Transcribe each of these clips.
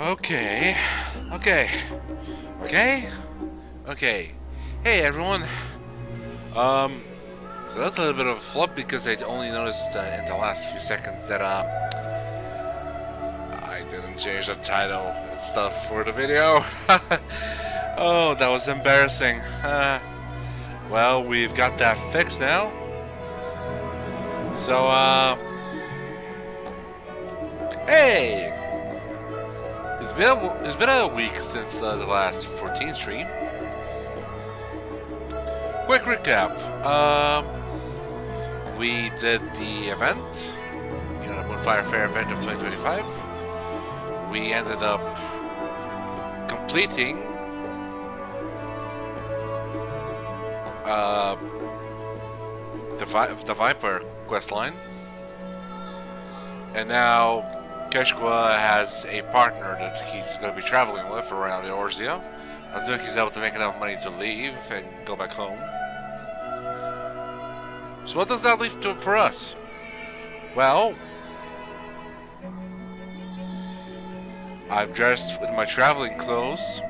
Okay. Okay. Okay. Okay. Hey everyone. So that's a little bit of a flop because I only noticed in the last few seconds that I didn't change the title and stuff for the video. Oh, that was embarrassing. Well, we've got that fixed now. So hey, it's been a week since the last 14 stream. Quick recap. We did the event, the Moonfire Fair event of 2025. We ended up completing the Viper questline, and now Keshkwa has a partner that he's going to be traveling with around Eorzea until he's able to make enough money to leave and go back home. So what does that leave for us? Well, I'm dressed in my traveling clothes.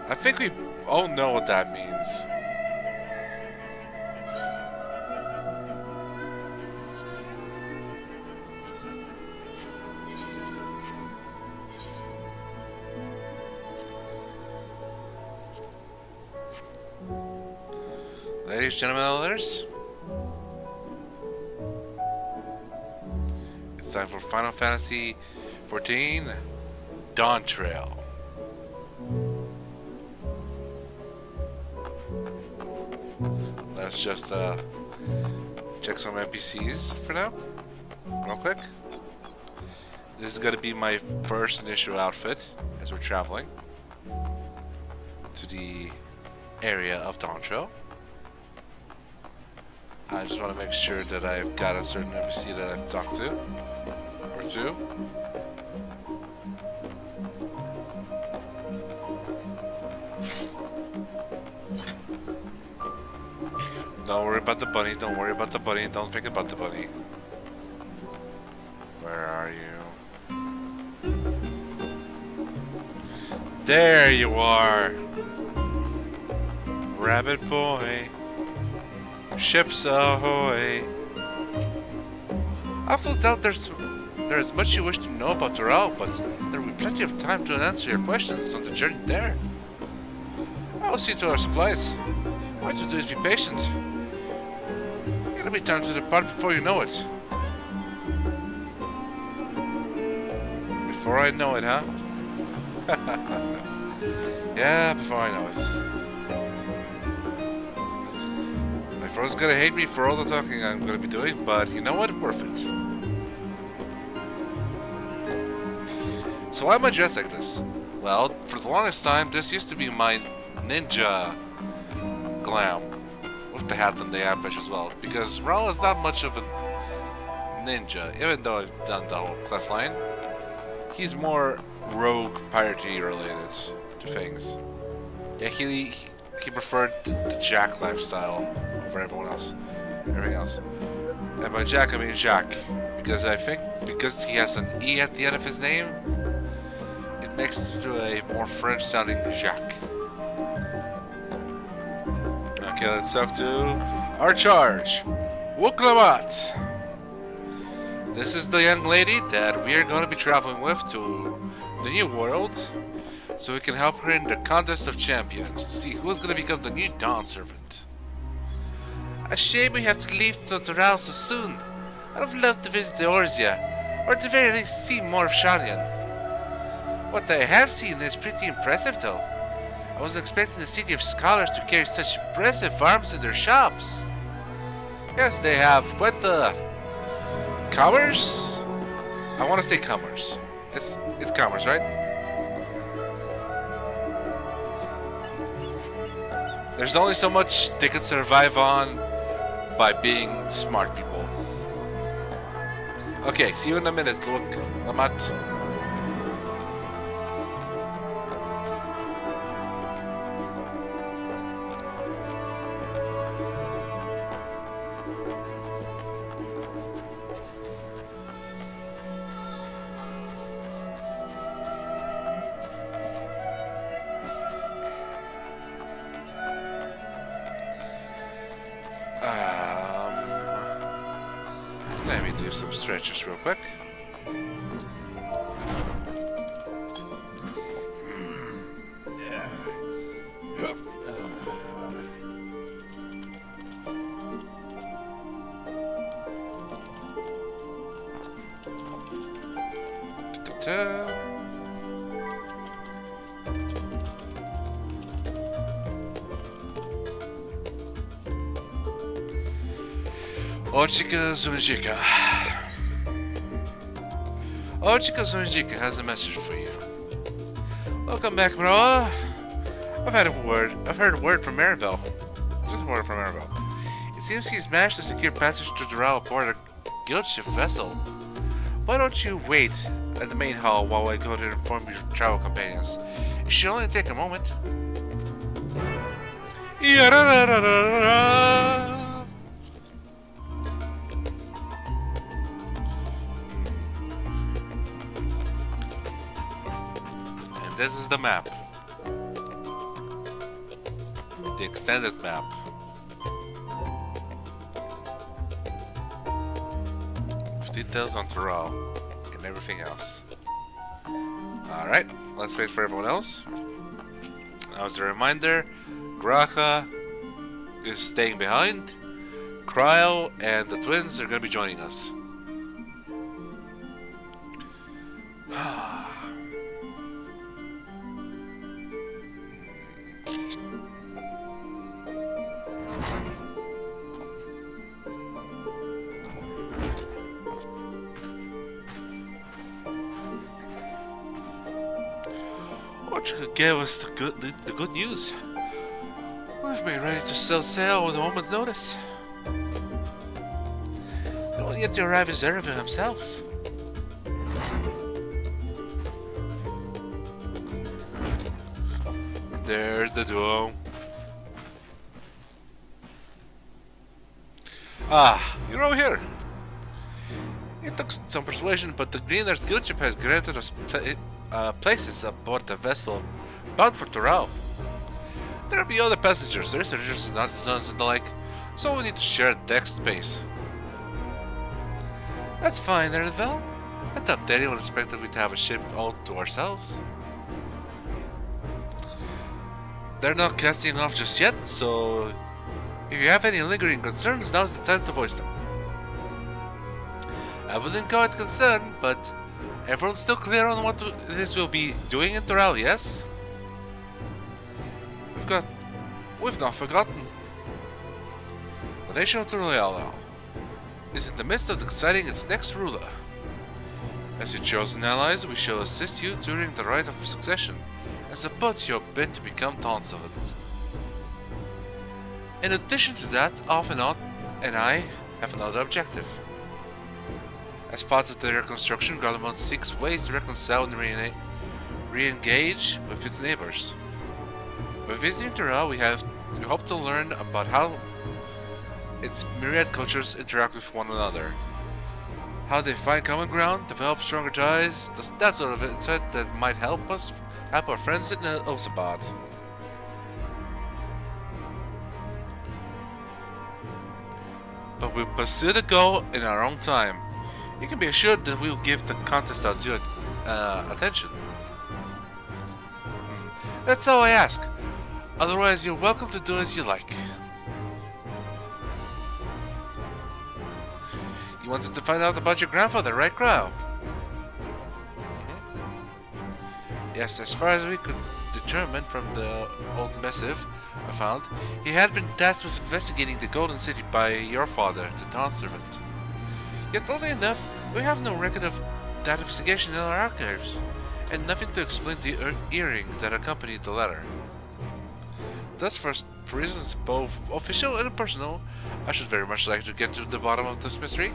I think we all know what that means. Ladies, gentlemen, others, it's time for Final Fantasy XIV Dawntrail. Let's just check some NPCs for now, real quick. This is going to be my first initial outfit as we're traveling to the area of Dawntrail. I just want to make sure that I've got a certain NPC that I've talked to, or two. Don't worry about the bunny, don't worry about the bunny, don't think about the bunny. Where are you? There you are! Rabbit boy. Ships ahoy! I've no doubt there is much you wish to know about Tural, but there will be plenty of time to answer your questions on the journey there. I will see to our supplies. All you have to do is be patient. It'll be time to depart before you know it. Before I know it, huh? Yeah, before I know it. My friend's gonna hate me for all the talking I'm gonna be doing, but you know what? Worth it. So why am I dressed like this? Well, for the longest time, this used to be my ninja glam. With the hat and the eye patch as well. Because Mrawa'a is not much of a ninja, even though I've done the whole quest line. He's more rogue, piratey related to things. Yeah, he preferred the Jack lifestyle over everything else. And by Jack I mean Jacques, because I think because he has an E at the end of his name, it makes it a more French sounding Jacques. Okay, let's talk to our charge, Wuk Lamat. This is the young lady that we are going to be traveling with to the new world, so we can help her in the contest of champions to see who's going to become the new Dawn Servant. A shame we have to leave to Tural so soon. I'd have loved to visit Eorzea, or at the very least see more of Shanyan. What I have seen is pretty impressive though. I wasn't expecting the city of scholars to carry such impressive arms in their shops. Yes, they have quite the commerce? I want to say commerce. It's commerce, right? There's only so much they can survive on by being smart people. Okay, see you in a minute, Wuk Lamat. use some stretchers real quick. Ochika Zunijika. Ochika Zunijika has a message for you. Welcome back, Mrawa'a. I've heard a word from Erenville. Just a word from Erenville. It seems he's managed to secure passage to Tural aboard a guild ship vessel. Why don't you wait at the main hall while I go to inform your travel companions? It should only take a moment. And this is the map. The extended map. With details on Tural and everything else. Alright, let's wait for everyone else. Now, as a reminder, Mrawa'a is staying behind. Krile and the twins are going to be joining us. What gave us the good news? We've been ready to set sail with a moment's notice. The only yet to arrive is Erenville himself. There's the duo. Ah, you're over here. It took some persuasion, but the Gleaner's guild ship has granted us places aboard the vessel bound for Tural. There will be other passengers, researchers and artisans and the like, so we need to share deck space. That's fine, Erenville. I thought anyone expected we'd have a ship all to ourselves. They're not casting off just yet, so if you have any lingering concerns, now's the time to voice them. I wouldn't call it concern, but everyone's still clear on what this will be doing in Tural, yes? We've not forgotten. The nation of Tuliyollal is in the midst of deciding its next ruler. As your chosen allies, we shall assist you during the rite of succession and support your bid to become Dawnservant. In addition to that, Alphinaud and I have another objective. As part of the reconstruction, Galamont seeks ways to reconcile and re-engage with its neighbors. By visiting Tural, we hope to learn about how its myriad cultures interact with one another, how they find common ground, develop stronger ties, that sort of insight that might help our friends in Alisaie. But we'll pursue the goal in our own time. You can be assured that we will give the contest our due attention. That's all I ask. Otherwise, you're welcome to do as you like. You wanted to find out about your grandfather, right, Krile? Yes, as far as we could determine from the old missive I found, he had been tasked with investigating the Golden City by your father, the Dawnservant. Yet, oddly enough, we have no record of that investigation in our archives, and nothing to explain the earring that accompanied the letter. Thus, for reasons both official and personal, I should very much like to get to the bottom of this mystery.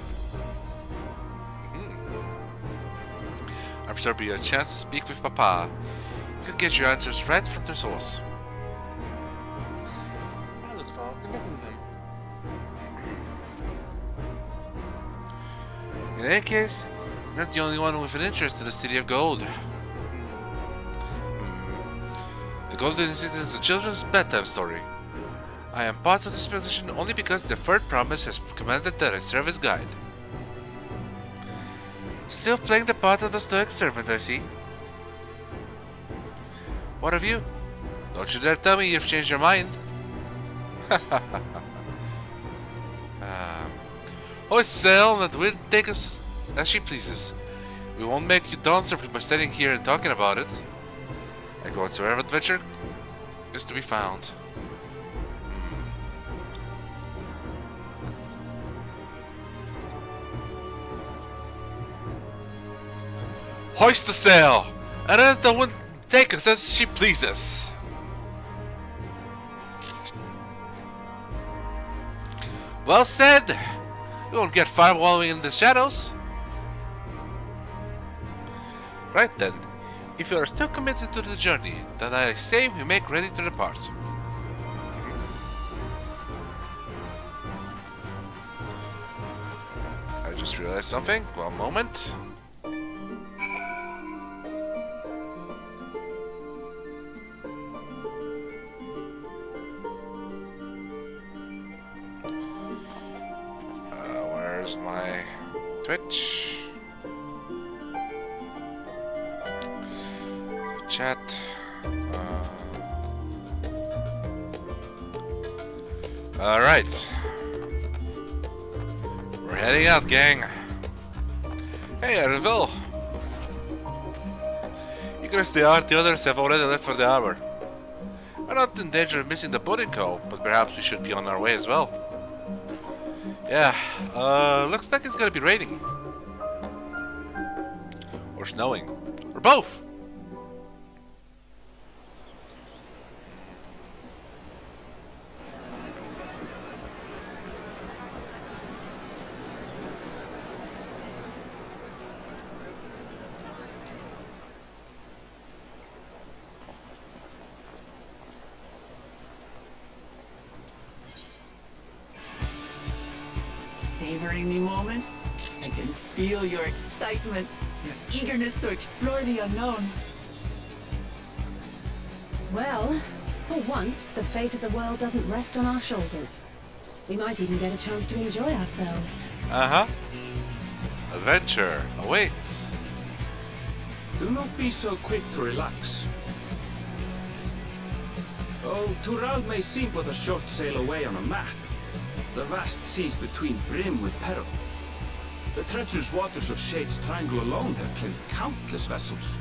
I'm sure there'll be a chance to speak with Papa. You can get your answers right from the source. I look forward to meeting them. In any case, I'm not the only one with an interest in the City of Gold. The Golden City is a children's bedtime story. I am part of this expedition only because the third promise has commanded that I serve as guide. Still playing the part of the stoic servant, I see. What of you? Don't you dare tell me you've changed your mind. Hoist sail and the wind take us as she pleases. We won't make you dawn servant by standing here and talking about it. And whatsoever adventure is to be found. Hoist the sail, and let the wind take us as she pleases. Well said. We won't get far wallowing in the shadows. Right then, if you are still committed to the journey, then I say we make ready to depart. I just realized something. One moment. Where's my Twitch? Chat. Alright. We're heading out, gang. Hey, Erenville. You can stay out, the others have already left for the harbor. We're not in danger of missing the boating call, but perhaps we should be on our way as well. Yeah, looks like it's gonna be raining. Or snowing. Or both! Savoring the moment? I can feel your excitement, your eagerness to explore the unknown. Well, for once, the fate of the world doesn't rest on our shoulders. We might even get a chance to enjoy ourselves. Uh-huh. Adventure awaits. Do not be so quick to relax. Oh, Tural may seem but a short sail away on a map. The vast seas between brim with peril. The treacherous waters of Shade's Triangle alone have claimed countless vessels.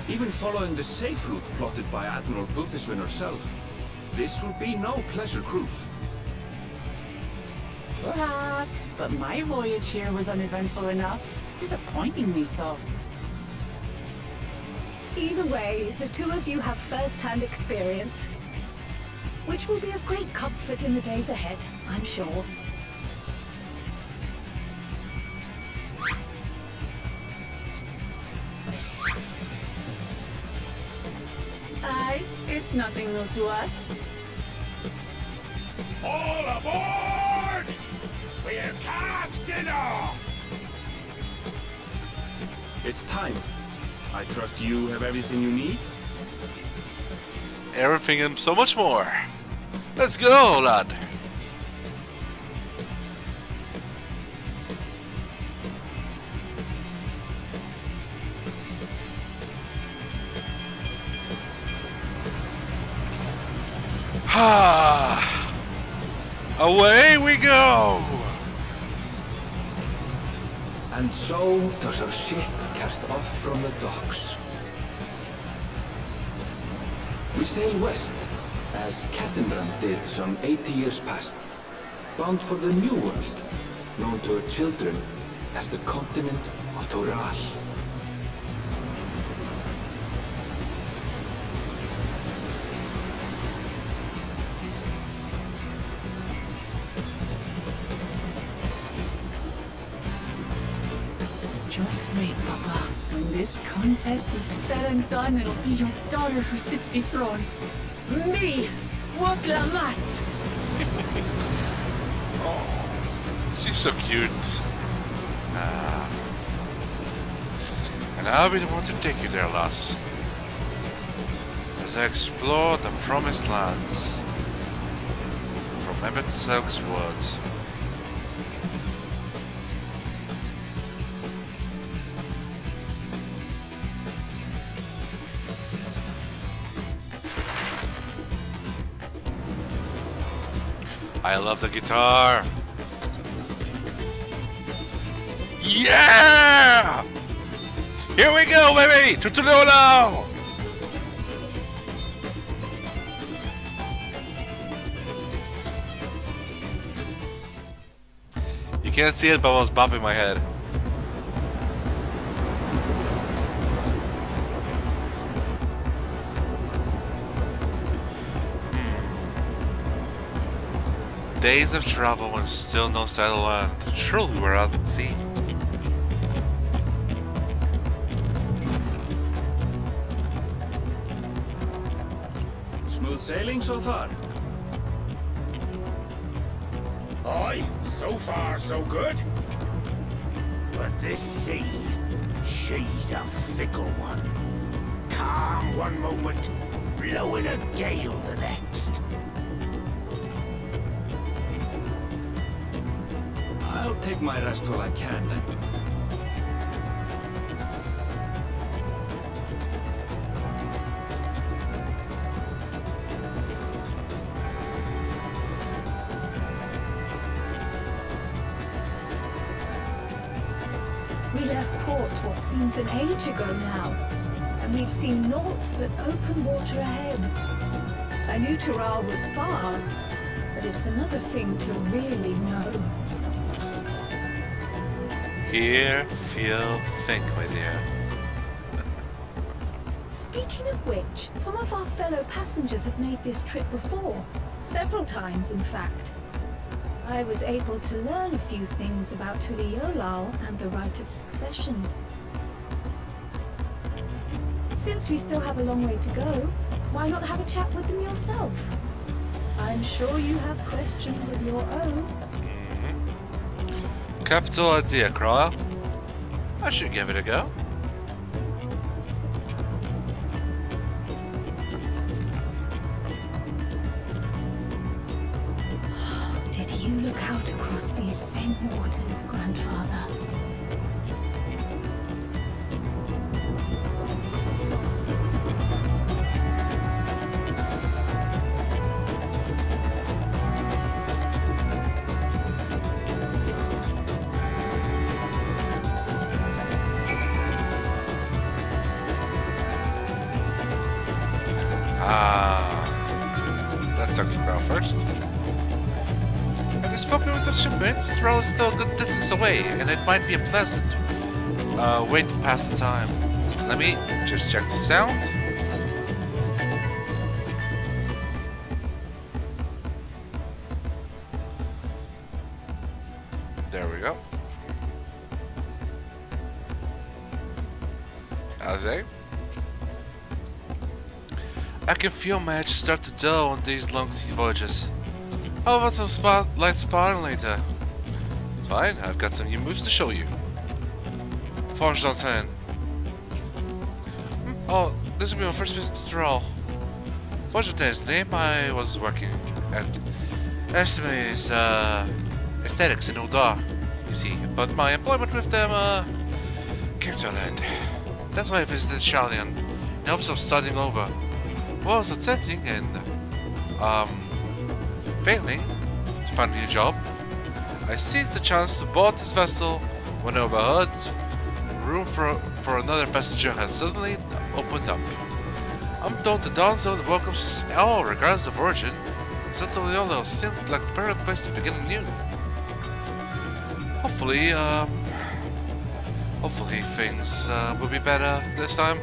Even following the safe route plotted by Admiral Bootheswin herself, this will be no pleasure cruise. Perhaps, but my voyage here was uneventful enough. Disappointingly so. Either way, the two of you have first-hand experience, which will be of great comfort in the days ahead, I'm sure. Aye, it's nothing new to us. All aboard! We're casting off! It's time. I trust you have everything you need? Everything and so much more. Let's go, lad. Ha! Away we go! And so does our ship cast off from the docks. We sail west, as Cattenbrand did some 80 years past, bound for the New World, known to her children as the continent of Tural. Just wait, Papa. When this contest is said and done, it'll be your daughter who sits the throne. Me, Wuk Lamat. She's so cute. And I'll be the one to take you there, lass. As I explore the promised lands. From Emmett Silk's woods. I love the guitar. Yeah! Here we go, baby! To Tuliyollal! You can't see it, but I was bopping my head. Days of travel and still no sight of land. Truly we're out at sea. Smooth sailing so far? Aye, so far so good. But this sea, she's a fickle one. Calm one moment, blowing a gale the next. I'll take my rest while I can then. We left port what seems an age ago now, and we've seen naught but open water ahead. I knew Tural was far, but it's another thing to really know. Hear, feel, think, my dear. Speaking of which, some of our fellow passengers have made this trip before. Several times, in fact. I was able to learn a few things about Tuliyollal and the right of succession. Since we still have a long way to go, why not have a chat with them yourself? I'm sure you have questions of your own. Capital idea, Krile. I should give it a go. Did you look out across these same waters, Grandfather? Let's talk to Krile first. Have you spoken with the shipmates? Tural is still a good distance away, and it might be a pleasant way to pass the time. Let me just check the sound. There we go. Alisaie? I can feel my edge start to dull on these long sea voyages. How about some light sparring later? Fine, I've got some new moves to show you. Dawntrail. Oh, this will be my first visit to Tural. Dawntrail's name. I was working at Alisaie's aesthetics in Uldar, you see, but my employment with them came to an end. That's why I visited Shalian in hopes of starting over. Well, I was attempting and failing to find a new job. I seized the chance to board this vessel when I overheard room for another passenger has suddenly opened up. I'm told the Dawn Zone welcomes all regardless of origin, so Tuliyollal seemed like the perfect place to begin anew. Hopefully things will be better this time.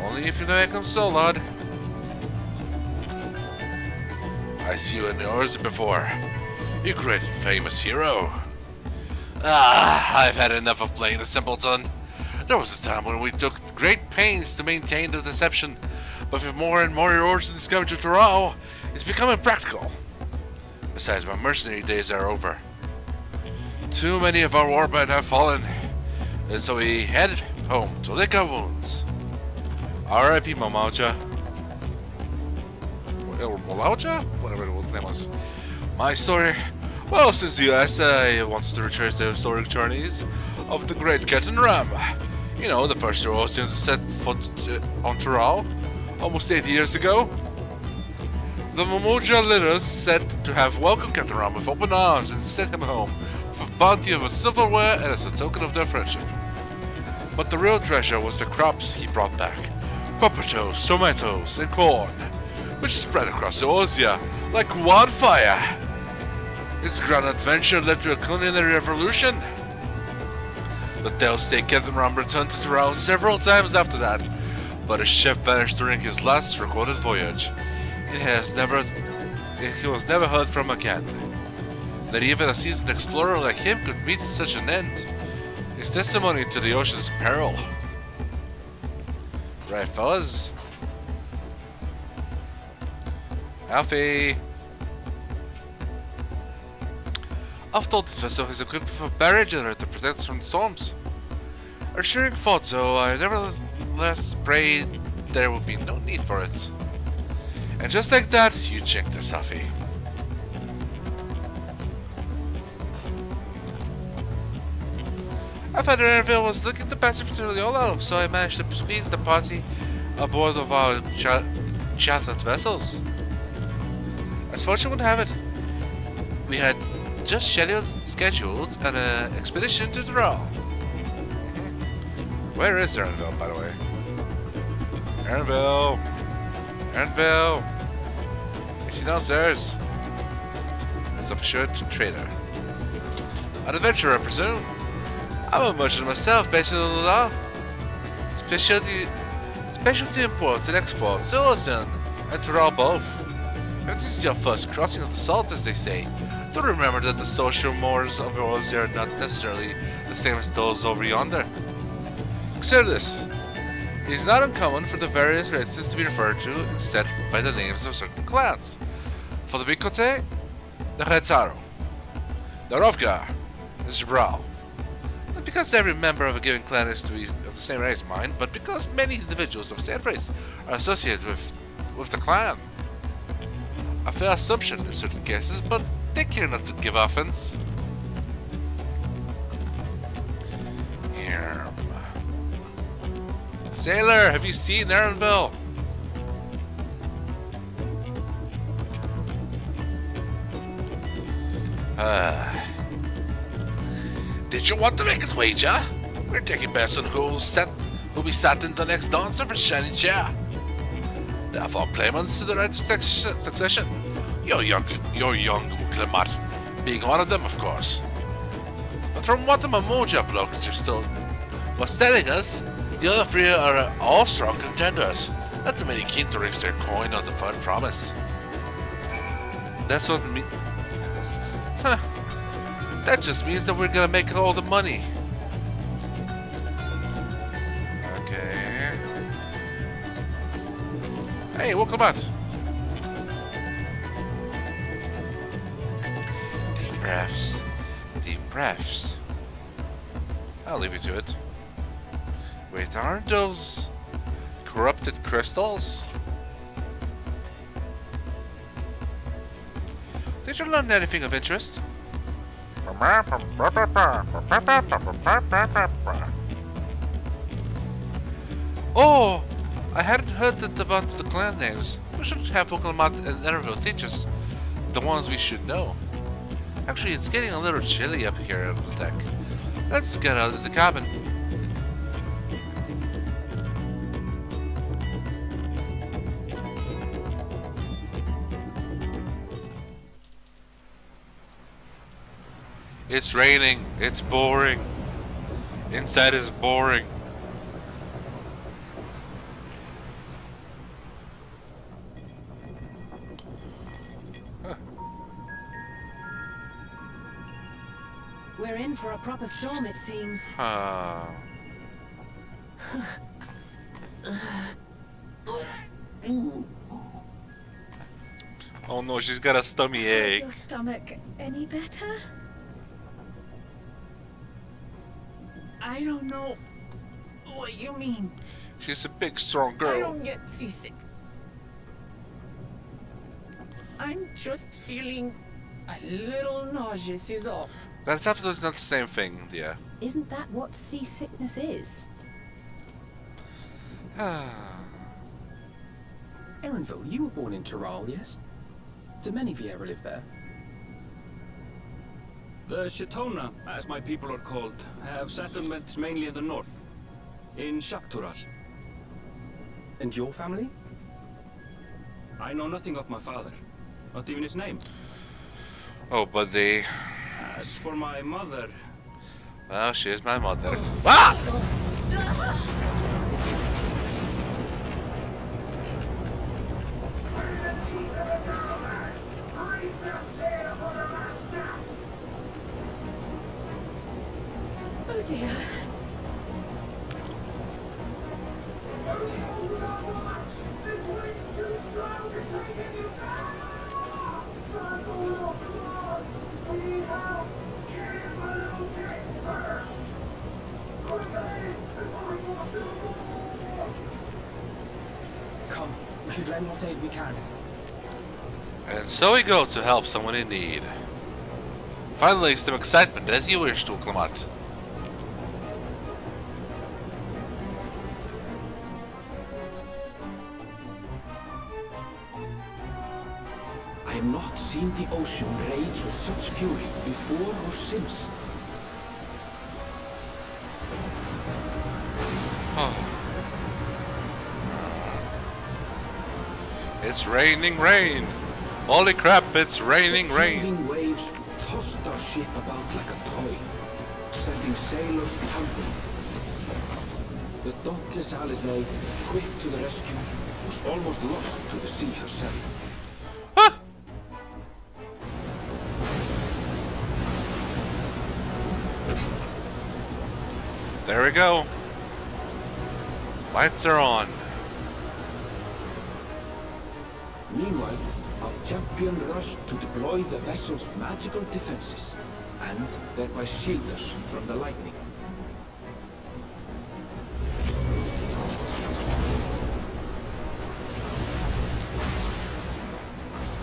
Only if you know I can so, lad. I see you in the oars before. You great and famous hero. I've had enough of playing the simpleton. There was a time when we took great pains to maintain the deception, but with more and more origins coming to Tural, it's become impractical. Besides, my mercenary days are over. Too many of our warband have fallen, and so we headed home to lick our wounds. R.I.P. Mamauja. Or Malauja? Whatever the name was. My story. Well, since you asked, I wanted to retrace the historic journeys of the great Captain Ram. You know, the first Eurasians to set foot on Tural almost 80 years ago. The Momoja leaders said to have welcomed Captain Ram with open arms and sent him home with a bounty of silverware and as a token of their friendship. But the real treasure was the crops he brought back. Potatoes, tomatoes, and corn, which spread across Eorzea like wildfire. His grand adventure led to a culinary revolution. The tales say Captain Ram returned to Tural several times after that, but his ship vanished during his last recorded voyage. He was never heard from again. That even a seasoned explorer like him could meet such an end is testimony to the ocean's peril. Right, fellas? Alfie! I've told this vessel is equipped with a barrier generator to protect us from storms. A shearing thought, so I nevertheless prayed there would be no need for it. And just like that, you jinked us, Alfie. I thought Erenville was looking to pass it for Tuliyollal, so I managed to squeeze the party aboard of our chartered vessels. As fortune would have it, we had just scheduled an expedition to Tural. Where is Erenville, by the way? Erenville! Erenville! Is he downstairs? He's a assured trader. An adventurer, I presume. I'm a merchant myself, based in Tuliyollal. Specialty imports and exports, Eorzea and Tural both. If this is your first crossing of the salt, as they say, do remember that the social mores of Eorzea are not necessarily the same as those over yonder. Consider this. It is not uncommon for the various races to be referred to instead by the names of certain clans. For the Bikote, the Retaro, the Rovgar, the Zbral. Not because every member of a given clan is to be of the same race mind, but because many individuals of said race are associated with the clan. A fair assumption in certain cases, but take care not to give offense. Sailor, have you seen Erenville? Did you want to make a wager? We're taking bets on who'll be sat in the next dancer for shiny chair. There are 4 claimants to the right of succession. Your young Wuk Lamat being one of them, of course. But from what the Momoja bloke was telling us, the other 3 are all strong contenders. Not too many keen to risk their coin on the fun promise. That's what me. Huh. That just means that we're gonna make all the money. Okay. Hey, Wuk Lamat. Deep breaths. Deep breaths. I'll leave you to it. Wait, aren't those corrupted crystals? Did you learn anything of interest? Oh, I hadn't heard that about the clan names. We should have Wuk Lamat and Erenville teach us the ones we should know. Actually, it's getting a little chilly up here on the deck. Let's get out of the cabin. It's raining. It's boring. Inside is boring. Huh. We're in for a proper storm, it seems. Oh no, she's got a stomach ache. Is your stomach any better? I don't know what you mean. She's a big, strong I girl. don't get seasick. I'm just feeling a little nauseous is all. That's absolutely not the same thing, dear. Isn't that what seasickness is? Erenville, you were born in Tural, yes? Do many Viera live there? The Shitona, as my people are called, have settlements mainly in the north, in Tural. And your family? I know nothing of my father, not even his name. Oh, buddy. As for my mother... Well, she is my mother. Ah! Oh dear. Come, we should lend what aid we can. And so we go to help someone in need. Finally, some excitement as you wish, Wuk Lamat. I have not seen the ocean rage with such fury before or since. It's raining rain! Holy crap, it's raining rain! Heaving waves tossed our ship about like a toy, sending sailors tumbling. The dauntless Alisaie, quick to the rescue, was almost lost to the sea herself. Ah! There we go. Lights are on. Meanwhile, our champion rushed to deploy the vessel's magical defenses, and thereby shield us from the lightning.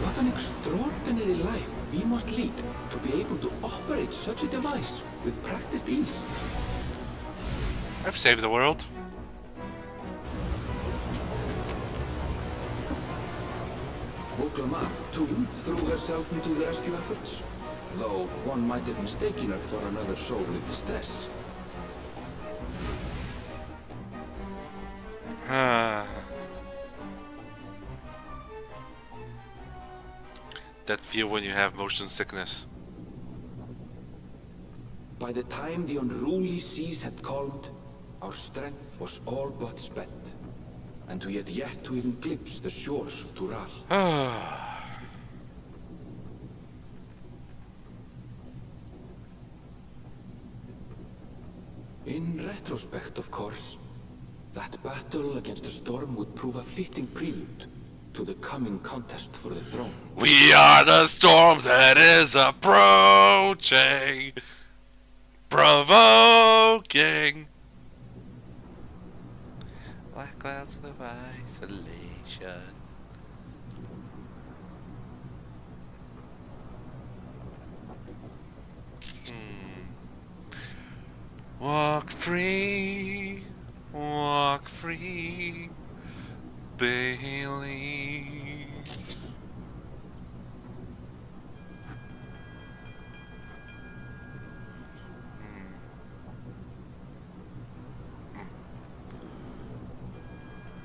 What an extraordinary life we must lead to be able to operate such a device with practiced ease. I've saved the world. Wuk Lamat, too, threw herself into the rescue efforts, though one might have mistaken her for another soul in distress. That feel when you have motion sickness. By the time the unruly seas had calmed, our strength was all but spent, and we had yet to even glimpse the shores of Tural. In retrospect, of course, that battle against the storm would prove a fitting prelude to the coming contest for the throne. We are the storm that is approaching, provoking black clouds of isolation. Walk free, Bailey.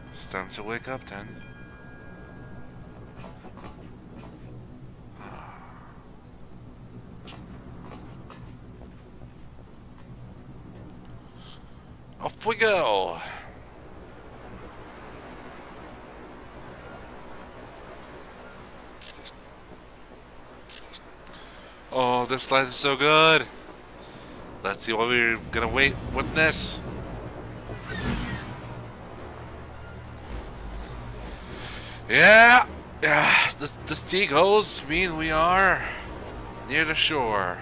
It's time to wake up then. Off we go! Oh, this light is so good! Let's see what we're gonna witness. Yeah! The seagulls mean we are near the shore.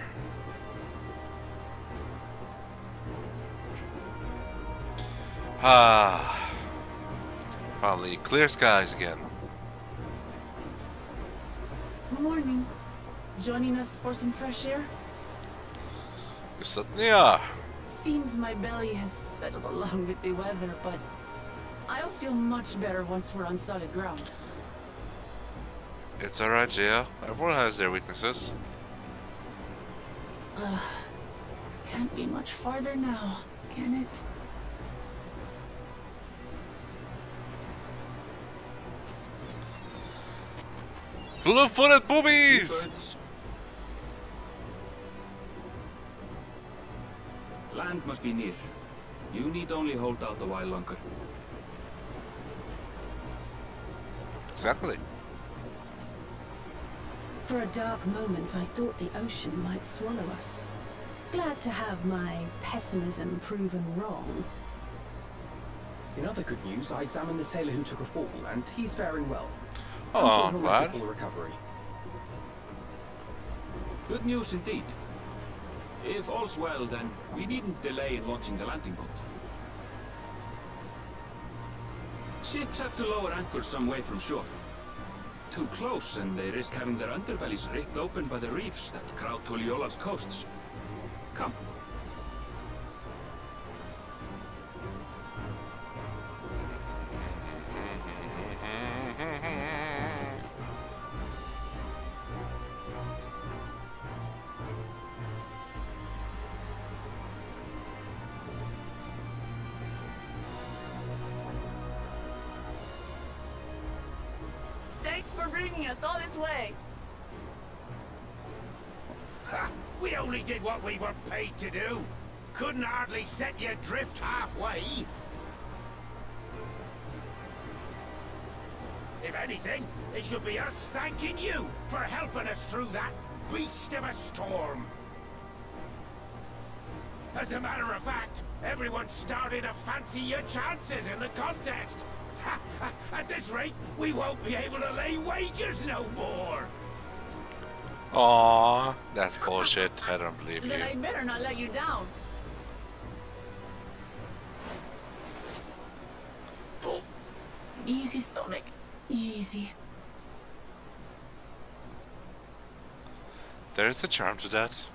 Finally, clear skies again. Morning. Joining us for some fresh air? You certainly are. Seems my belly has settled along with the weather, but I'll feel much better once we're on solid ground. It's alright, Gio. Everyone has their weaknesses. Ugh. Can't be much farther now, can it? Blue-footed boobies! Birds. Land must be near. You need only hold out a while longer. Exactly. For a dark moment, I thought the ocean might swallow us. Glad to have my pessimism proven wrong. In other good news, I examined the sailor who took a fall, and he's faring well. Oh, I'm sure he'll glad. make a full recovery. Good news indeed. If all's well, then we needn't delay in launching the landing boat. Ships have to lower anchors some way from shore. Too close, and they risk having their underbellies ripped open by the reefs that crowd Tuliyollal's coasts. Come. Thanks for bringing us all this way. Ha! We only did what we were paid to do. Couldn't hardly set you adrift halfway. If anything, it should be us thanking you for helping us through that beast of a storm. As a matter of fact, everyone's starting to fancy your chances in the contest. At this rate, we won't be able to lay wagers no more. Aww, that's bullshit. I don't believe Then I you. better not let you down. Oh. Easy, stomach. Easy. There's the charm to that.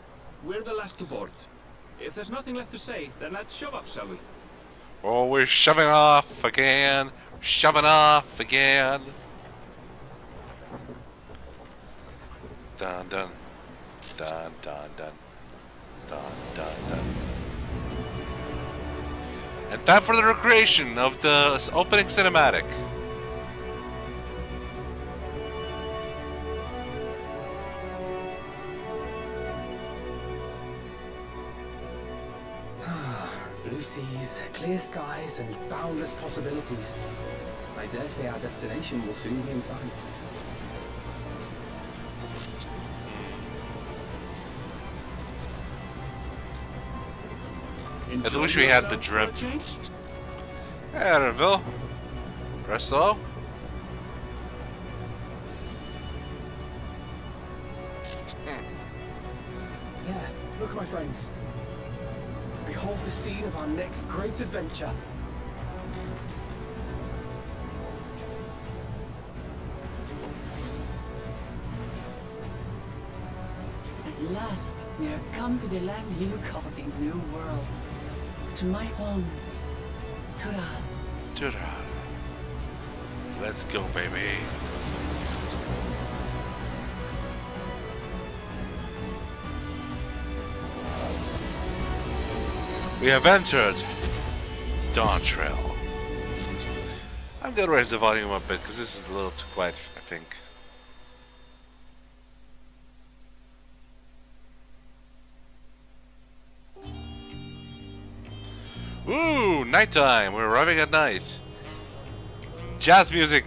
We're the last to board. If there's nothing left to say, then let's shove off, shall we? Oh, we're shoving off again. Shoving off again. Dun dun. Dun dun dun. Dun dun dun. And time for the recreation of the opening cinematic. Blue seas, clear skies, and boundless possibilities. I dare say our destination will soon be in sight. I wish we had the drip. Erenville. Press slow. Yeah, look, my friends. Behold the scene of our next great adventure. At last, we have come to the land you call the New World. To my home, Tural. Tural. Let's go, baby. We have entered Dawntrail. I'm gonna raise the volume a bit because this is a little too quiet, I think. Ooh, nighttime. We're arriving at night. Jazz music.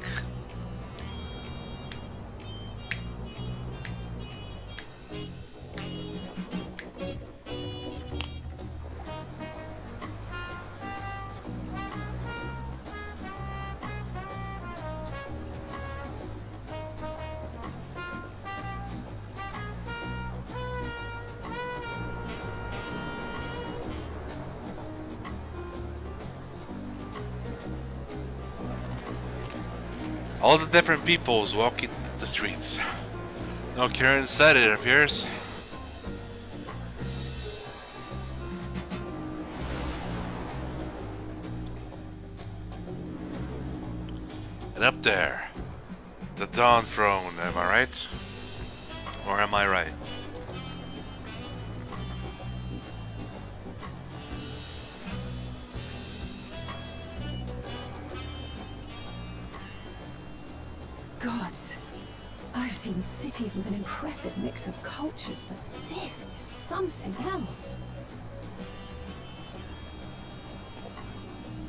All the different peoples walking the streets. No Karen said it appears. And up there, The Dawn Throne, am I right? Or am I right? Gods, I've seen cities with an impressive mix of cultures, but this is something else.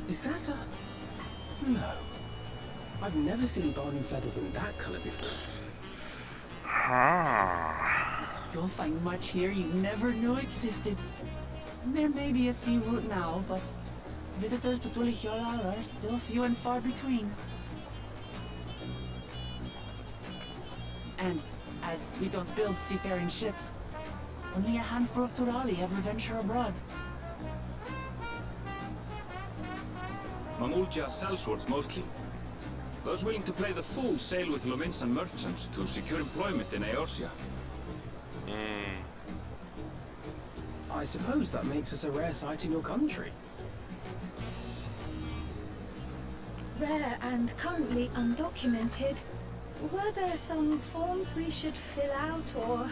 Is that a... No. I've never seen Vanu feathers in that color before. You'll find much here you never knew existed. There may be a sea route now, but visitors to Tuliyollal are still few and far between. And as we don't build seafaring ships, only a handful of Turali ever venture abroad. Mamulja sellswords mostly. Those willing to play the fool sail with Lominsan merchants to secure employment in Eorzea. I suppose that makes us a rare sight in your country. Rare and currently undocumented. Were there some forms we should fill out, or...?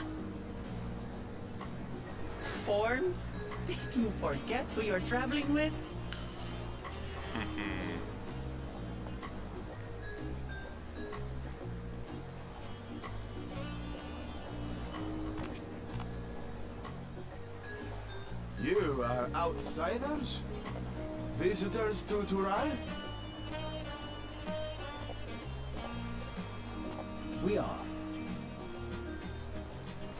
Forms? Did you forget who you're traveling with? You are outsiders? Visitors to Tural? We are.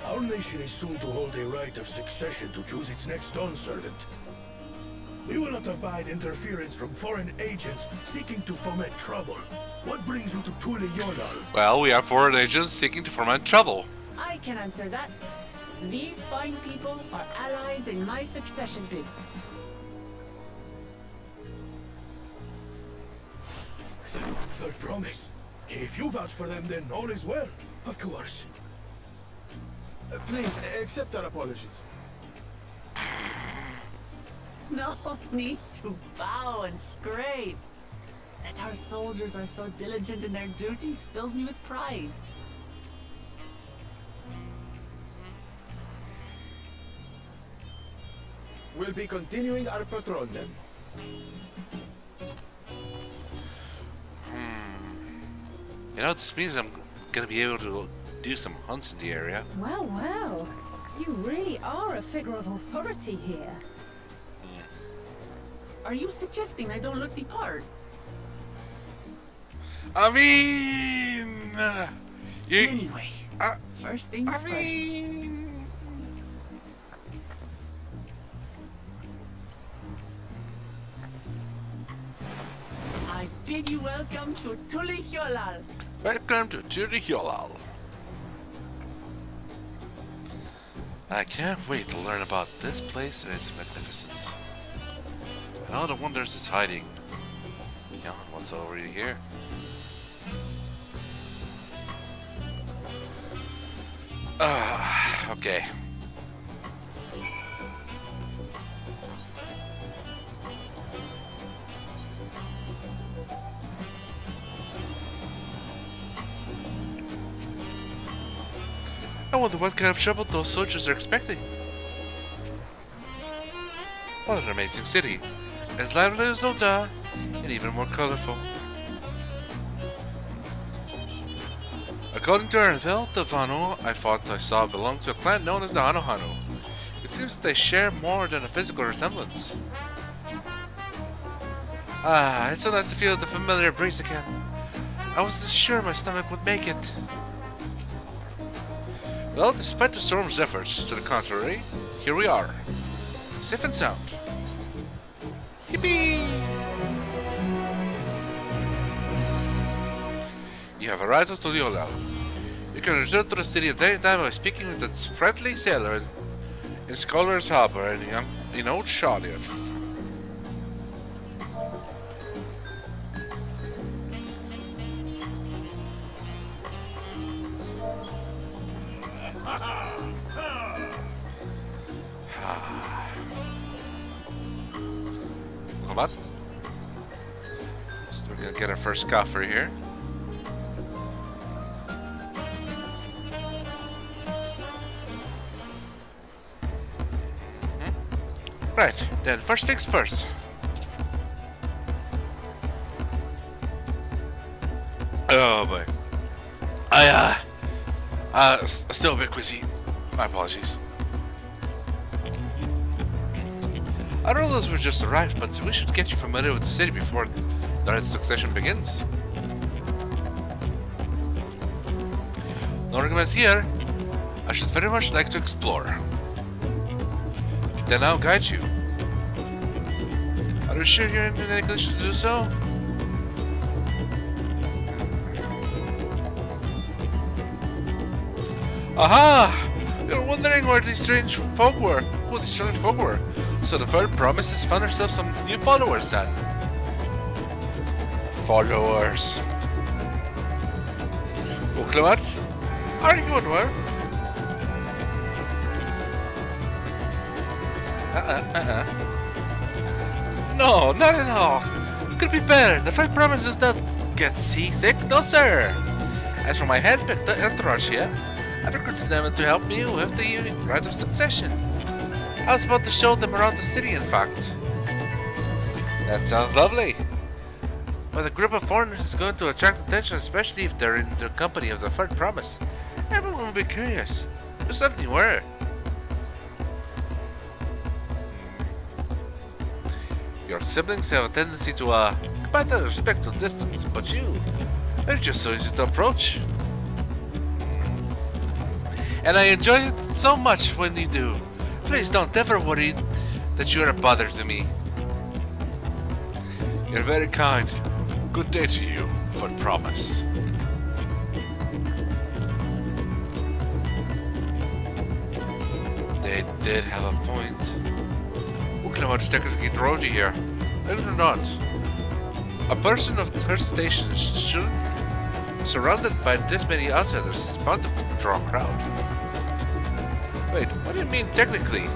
Our nation is soon to hold a right of succession to choose its next dawn servant. We will not abide interference from foreign agents seeking to foment trouble. What brings you to Tuliyollal? Well, we have foreign agents seeking to foment trouble. I can answer that. These fine people are allies in my succession bid. Third promise. If you vouch for them, then all is well. Of course. Please, accept our apologies. No need to bow and scrape. That our soldiers are so diligent in their duties fills me with pride. We'll be continuing our patrol then. You know, this means I'm gonna be able to do some hunts in the area. Well, well. You really are a figure of authority here. Are you suggesting I don't look the part? I mean... Anyway, first things first. I bid you welcome to Tuliyollal. Welcome to Tuliyollal. I can't wait to learn about this place and its magnificence. And all the wonders it's hiding beyond what's already here. Okay. I wonder what kind of trouble those soldiers are expecting. What an amazing city. As lively as Oda, and even more colorful. According to Erenville, the Vanu I thought I saw belonged to a clan known as the Hanu. It seems they share more than a physical resemblance. It's so nice to feel the familiar breeze again. I wasn't sure my stomach would make it. Well, despite the storm's efforts to the contrary, here we are. Safe and sound. Yippee! You have arrived at Tuliyollal. You can return to the city at any time by speaking with the friendly sailor in Scholar's Harbor in Old Charlotte. Lamat. So we're gonna get our first coffer here. Right, then first things first. Oh boy. Still a bit quizzy. My apologies. Our rulers were just arrived, but we should get you familiar with the city before the Red Succession begins. No arguments here. I should very much like to explore. Then I'll guide you. Are you sure you're in any condition to do so? Aha! You're wondering where these strange folk were. Who these strange folk were. So the third promise has found herself some new followers then. Followers. Wuk Lamat? Are you unaware? No, not at all. Could be better. The third promise does not get seasick, no sir. As for my handpicked entourage here, I've recruited them to help me with the Rite of Succession. I was about to show them around the city, in fact. That sounds lovely. But a group of foreigners is going to attract attention, especially if they're in the company of the third promise. Everyone will be curious. You certainly were. Your siblings have a tendency to keep at a respectful distance, but they're just so easy to approach. And I enjoy it so much when you do. Please don't ever worry that you're a bother to me. You're very kind. Good day to you, for promise. They did have a point. Wuk Lamat is technically the roadie here. Believe it or not. A person of her station shouldn't, surrounded by this many outsiders, is bound to draw a crowd. Wait, what do you mean technically?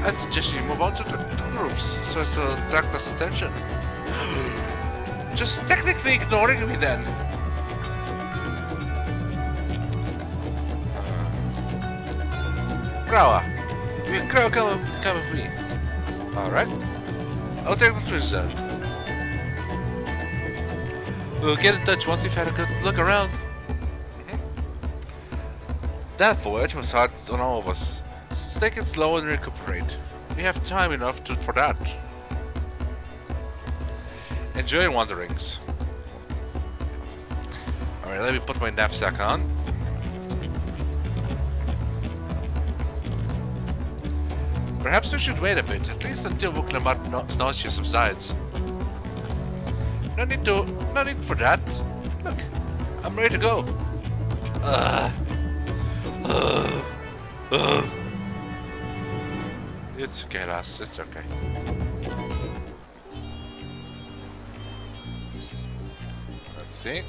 I suggest you move on to the groups so as to attract less attention. Just technically ignoring me then. Mrawa'a, you and Krile come with me. Alright. I'll take the twins then. We'll get in touch once we've had a good look around. That voyage was hard on all of us, so take it slow and recuperate. We have time enough for that. Enjoy your wanderings. Alright, let me put my knapsack on. Perhaps we should wait a bit, at least until Wuk Lamat nausea subsides. No need for that. Look, I'm ready to go. It's okay, lass. It's okay. Let's see.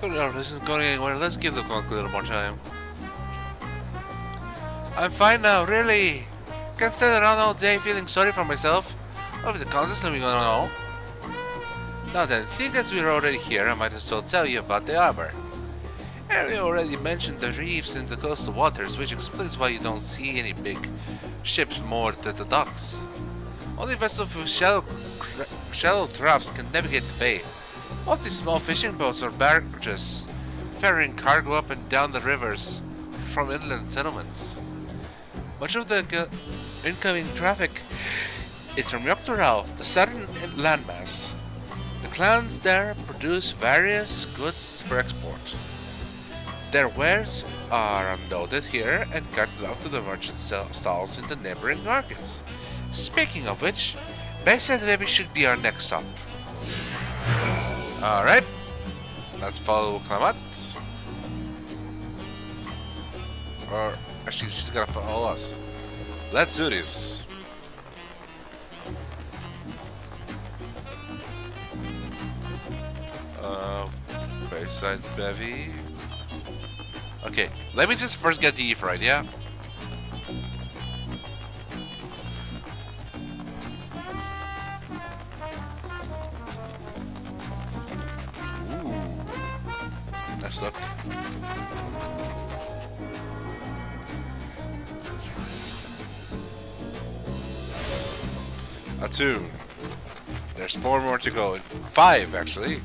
Oh no, this isn't going anywhere. Let's give the clock a little more time. I'm fine now, really. Can't stand around all day feeling sorry for myself. Over the contest let me go on. Now then, seeing as we're already here, I might as well tell you about the harbor. We already mentioned the reefs in the coastal waters, which explains why you don't see any big ships moored at the docks. Only vessels with shallow drafts can navigate the bay. Mostly small fishing boats or barges, ferrying cargo up and down the rivers from inland settlements. Much of the incoming traffic is from Tural, the southern landmass. The clans there produce various goods for export. Their wares are unloaded here and carted out to the merchant stalls in the neighboring markets. Speaking of which, Bayside maybe should be our next stop. Alright, let's follow Wuk Lamat. Or actually, she's gonna follow us. Let's do this. Bayside Bevy. Okay, let me just first get the Eve right, yeah? Let's look. A 2. There's 4 more to go. 5 actually.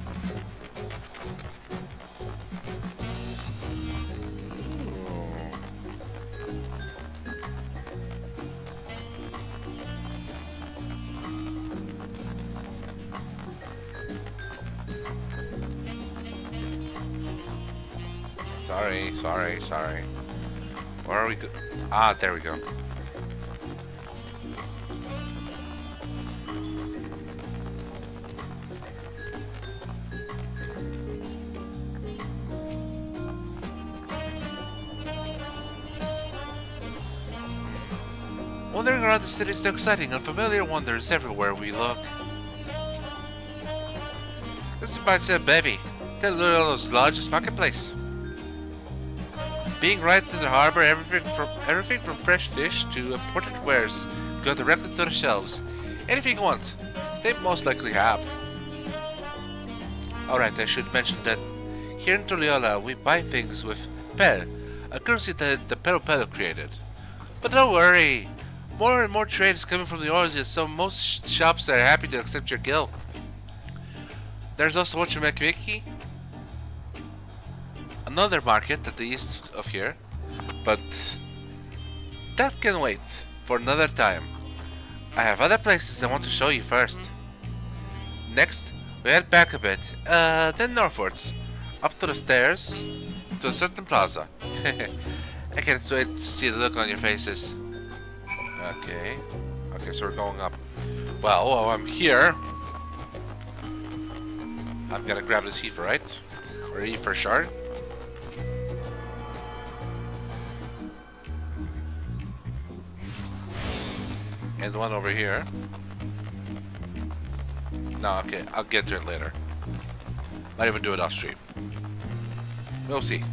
Sorry. Where are we go? Ah, there we go. Wandering around the city is so exciting. Unfamiliar wonders everywhere we look. This is by said Bevy, Tuliyollal's largest marketplace. Being right in the harbor, everything from fresh fish to imported wares go directly to the shelves. Anything you want, they most likely have. Alright, I should mention that here in Tuliyollal we buy things with Pel, a currency that the Pelo created. But don't worry, more and more trade is coming from the Orzes, so most shops are happy to accept your gil. There's also Wachimekimiki, another market at the east of here, but that can wait for another time. I have other places I want to show you first. Next, we head back a bit, then northwards, up to the stairs, to a certain plaza. I can't wait to see the look on your faces. Okay, so we're going up. Well, while I'm here, I'm gonna grab this heifer, right? Or heifer shard. And the one over here. No, okay, I'll get to it later. Might even do it off stream. We'll see.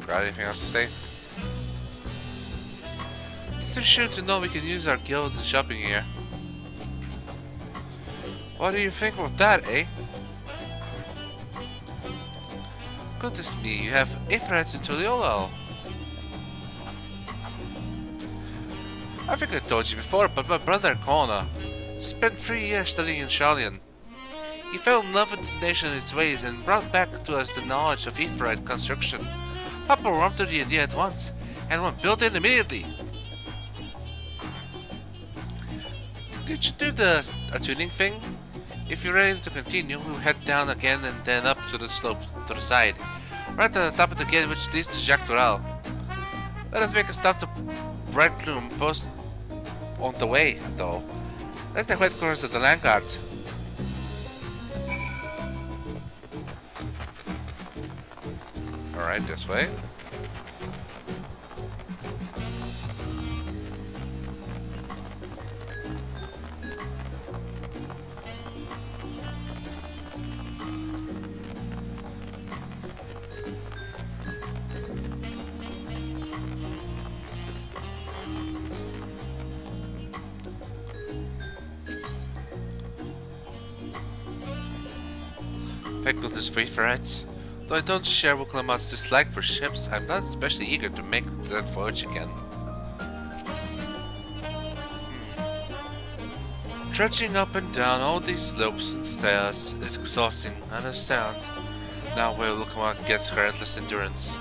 Got anything else to say? It's sure to know we can use our guild in shopping here. What do you think of that, eh? Goodness me, you have Ifrats in Tuliyollal. I think I told you before, but my brother Kona spent 3 years studying in Shalian. He fell in love with the nation and its ways and brought back to us the knowledge of Ifrit construction. Papa warmed to the idea at once, and one built in immediately. Did you do the tuning thing? If you're ready to continue, we'll head down again and then up to the slope to the side, right at the top of the gate which leads to Jacques Tural. Let us make a stop to Bright Bloom Post on the way, though. That's the headquarters of the Land Guard. Alright, this way. Thank goodness for Ifrats. Though I don't share Wuk Lamat's dislike for ships, I'm not especially eager to make that voyage again. Trudging up and down all these slopes and stairs is exhausting, I understand. Now where Wuk Lamat gets her endless endurance.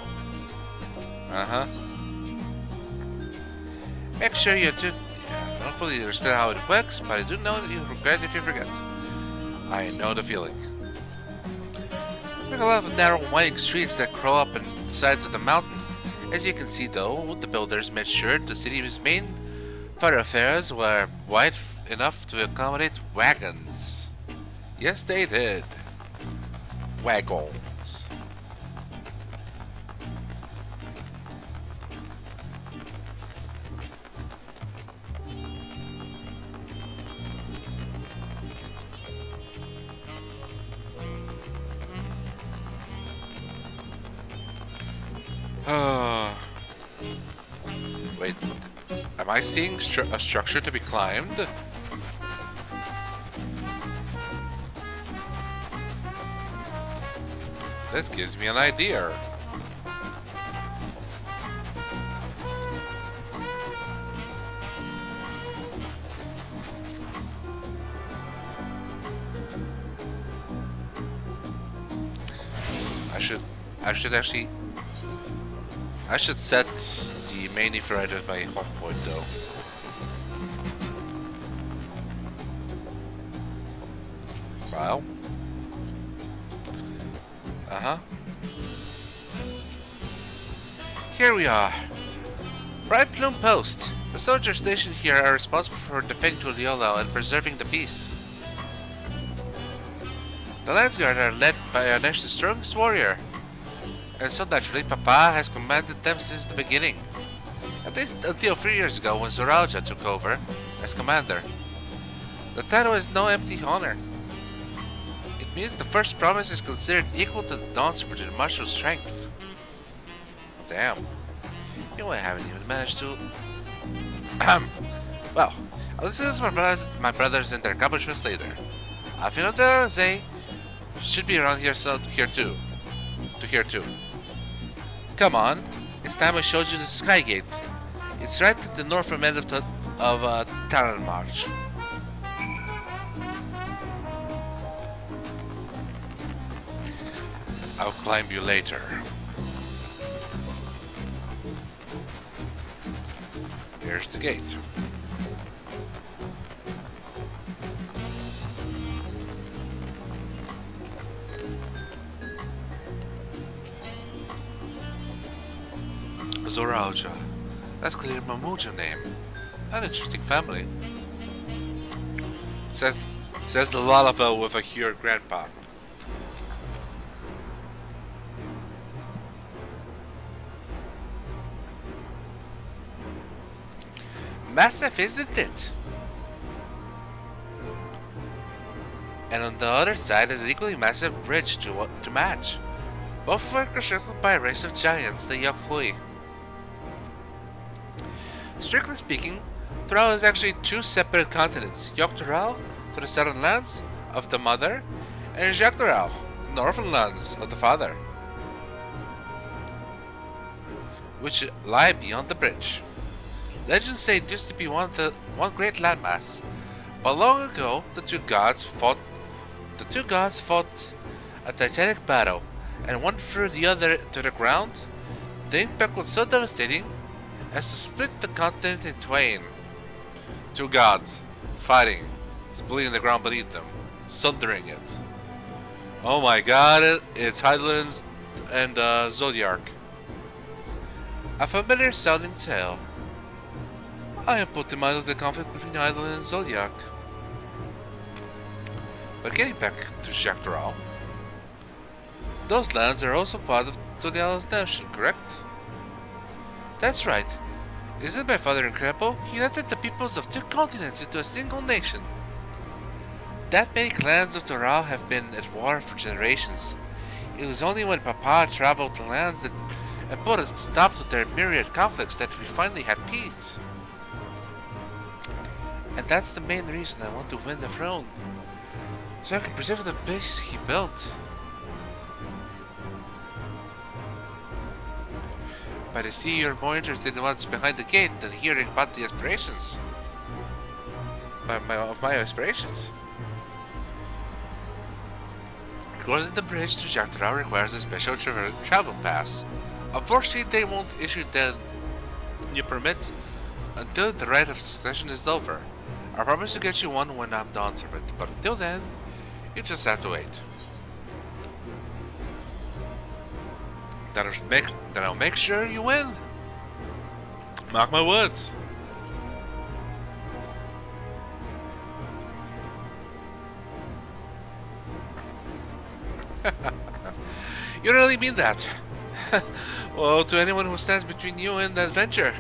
Make sure you do. I don't fully understand how it works, but I do know that you'll regret if you forget. I know the feeling. There are a lot of narrow, winding streets that crawl up the sides of the mountain. As you can see, though, the builders made sure the city's main thoroughfares were wide enough to accommodate wagons. Yes, they did. Wagons. Am I seeing a structure to be climbed? This gives me an idea. I should set the main infrared as my home point though. Wow. Here we are. Bright Plume Post. The soldiers stationed here are responsible for defending Tuliyollal and preserving the peace. The Landsguard are led by our nation's strongest warrior, and so naturally Papa has commanded them since the beginning. At least until 3 years ago when Zoraoja took over as commander. The title is no empty honor. It means the first promise is considered equal to the Dawn's for their martial strength. Damn. You know I haven't even managed to... Well, I'll discuss my brothers and their accomplishments later. Alphinaud and Alisaie should be around here too. Come on, it's time I showed you the Sky Gate. It's right at the northern end of Tural March. I'll climb you later. Here's the gate. Zoraoja. That's clearly Mamuja name. An interesting family. Says the Lalavel with a here grandpa. Massive, isn't it? And on the other side is an equally massive bridge to match. Both were constructed by a race of giants, the Yokhui. Strictly speaking, Tural is actually two separate continents, Tural to the southern lands of the mother, and Tural, northern lands of the father, which lie beyond the bridge. Legends say it used to be one great landmass, but long ago the two gods fought a titanic battle, and one threw the other to the ground. The impact was so devastating as to split the continent in twain. Two gods fighting, splitting the ground beneath them, sundering it. Oh my god, it's Hydaelyn and Zodiac. A familiar sounding tale. I am put in mind of the conflict between Hydaelyn and Zodiac. But getting back to Tural, those lands are also part of Tuliyollal's nation, correct? That's right. Isn't my father incredible? He united the peoples of two continents into a single nation. That many clans of Tural have been at war for generations. It was only when Papa traveled to lands and put a stop to their myriad conflicts that we finally had peace. And that's the main reason I want to win the throne, so I can preserve the base he built. But I see you're more interested in what's behind the gate than hearing about the aspirations. Of my aspirations. Crossing the bridge to Tural requires a special travel pass. Unfortunately, they won't issue the new permits until the rite of succession is over. I promise to get you one when I'm done, servant, but until then, you just have to wait. Then I'll make sure you win. Mark my words. You really mean that? Well, to anyone who stands between you and the adventure.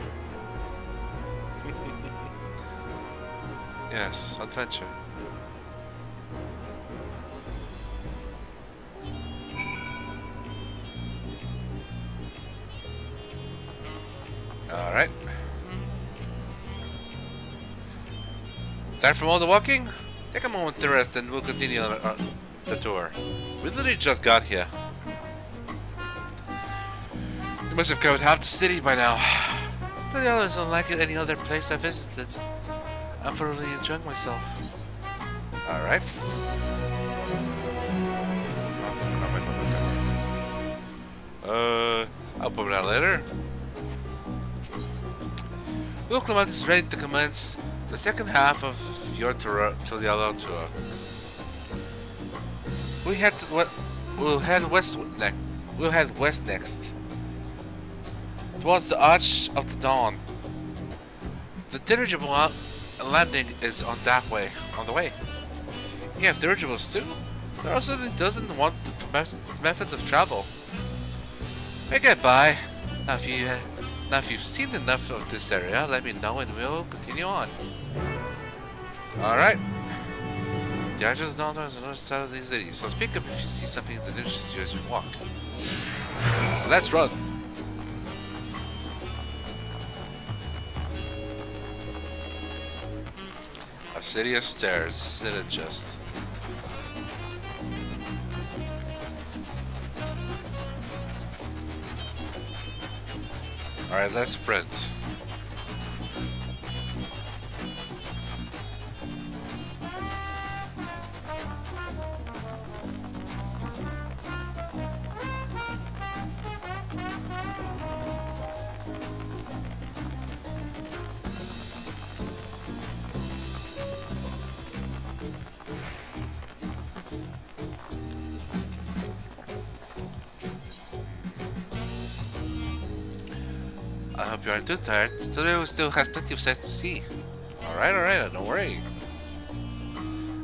Yes, adventure. Alright. Back from all the walking? Take a moment to rest and we'll continue on the tour. We literally just got here. You must have covered half the city by now. Tuliyollal is unlike any other place I visited. I'm thoroughly enjoying myself. Alright. I'll put that later. Wuk Lamat is ready to commence the second half of your Tuliyollal tour. We'll head west next, towards the Arch of the Dawn. The dirigible landing is on the way. You have dirigibles too? There also doesn't want the best methods of travel. We get by. Now if you've seen enough of this area, let me know and we'll continue on. Alright. The Arch of the Dawn is on the other side of the city, so speak up if you see something that interests you as you walk. Let's run. A city of stairs, isn't it just? Alright, let's sprint. I hope you aren't too tired. Today still has plenty of sights to see. Alright, don't worry.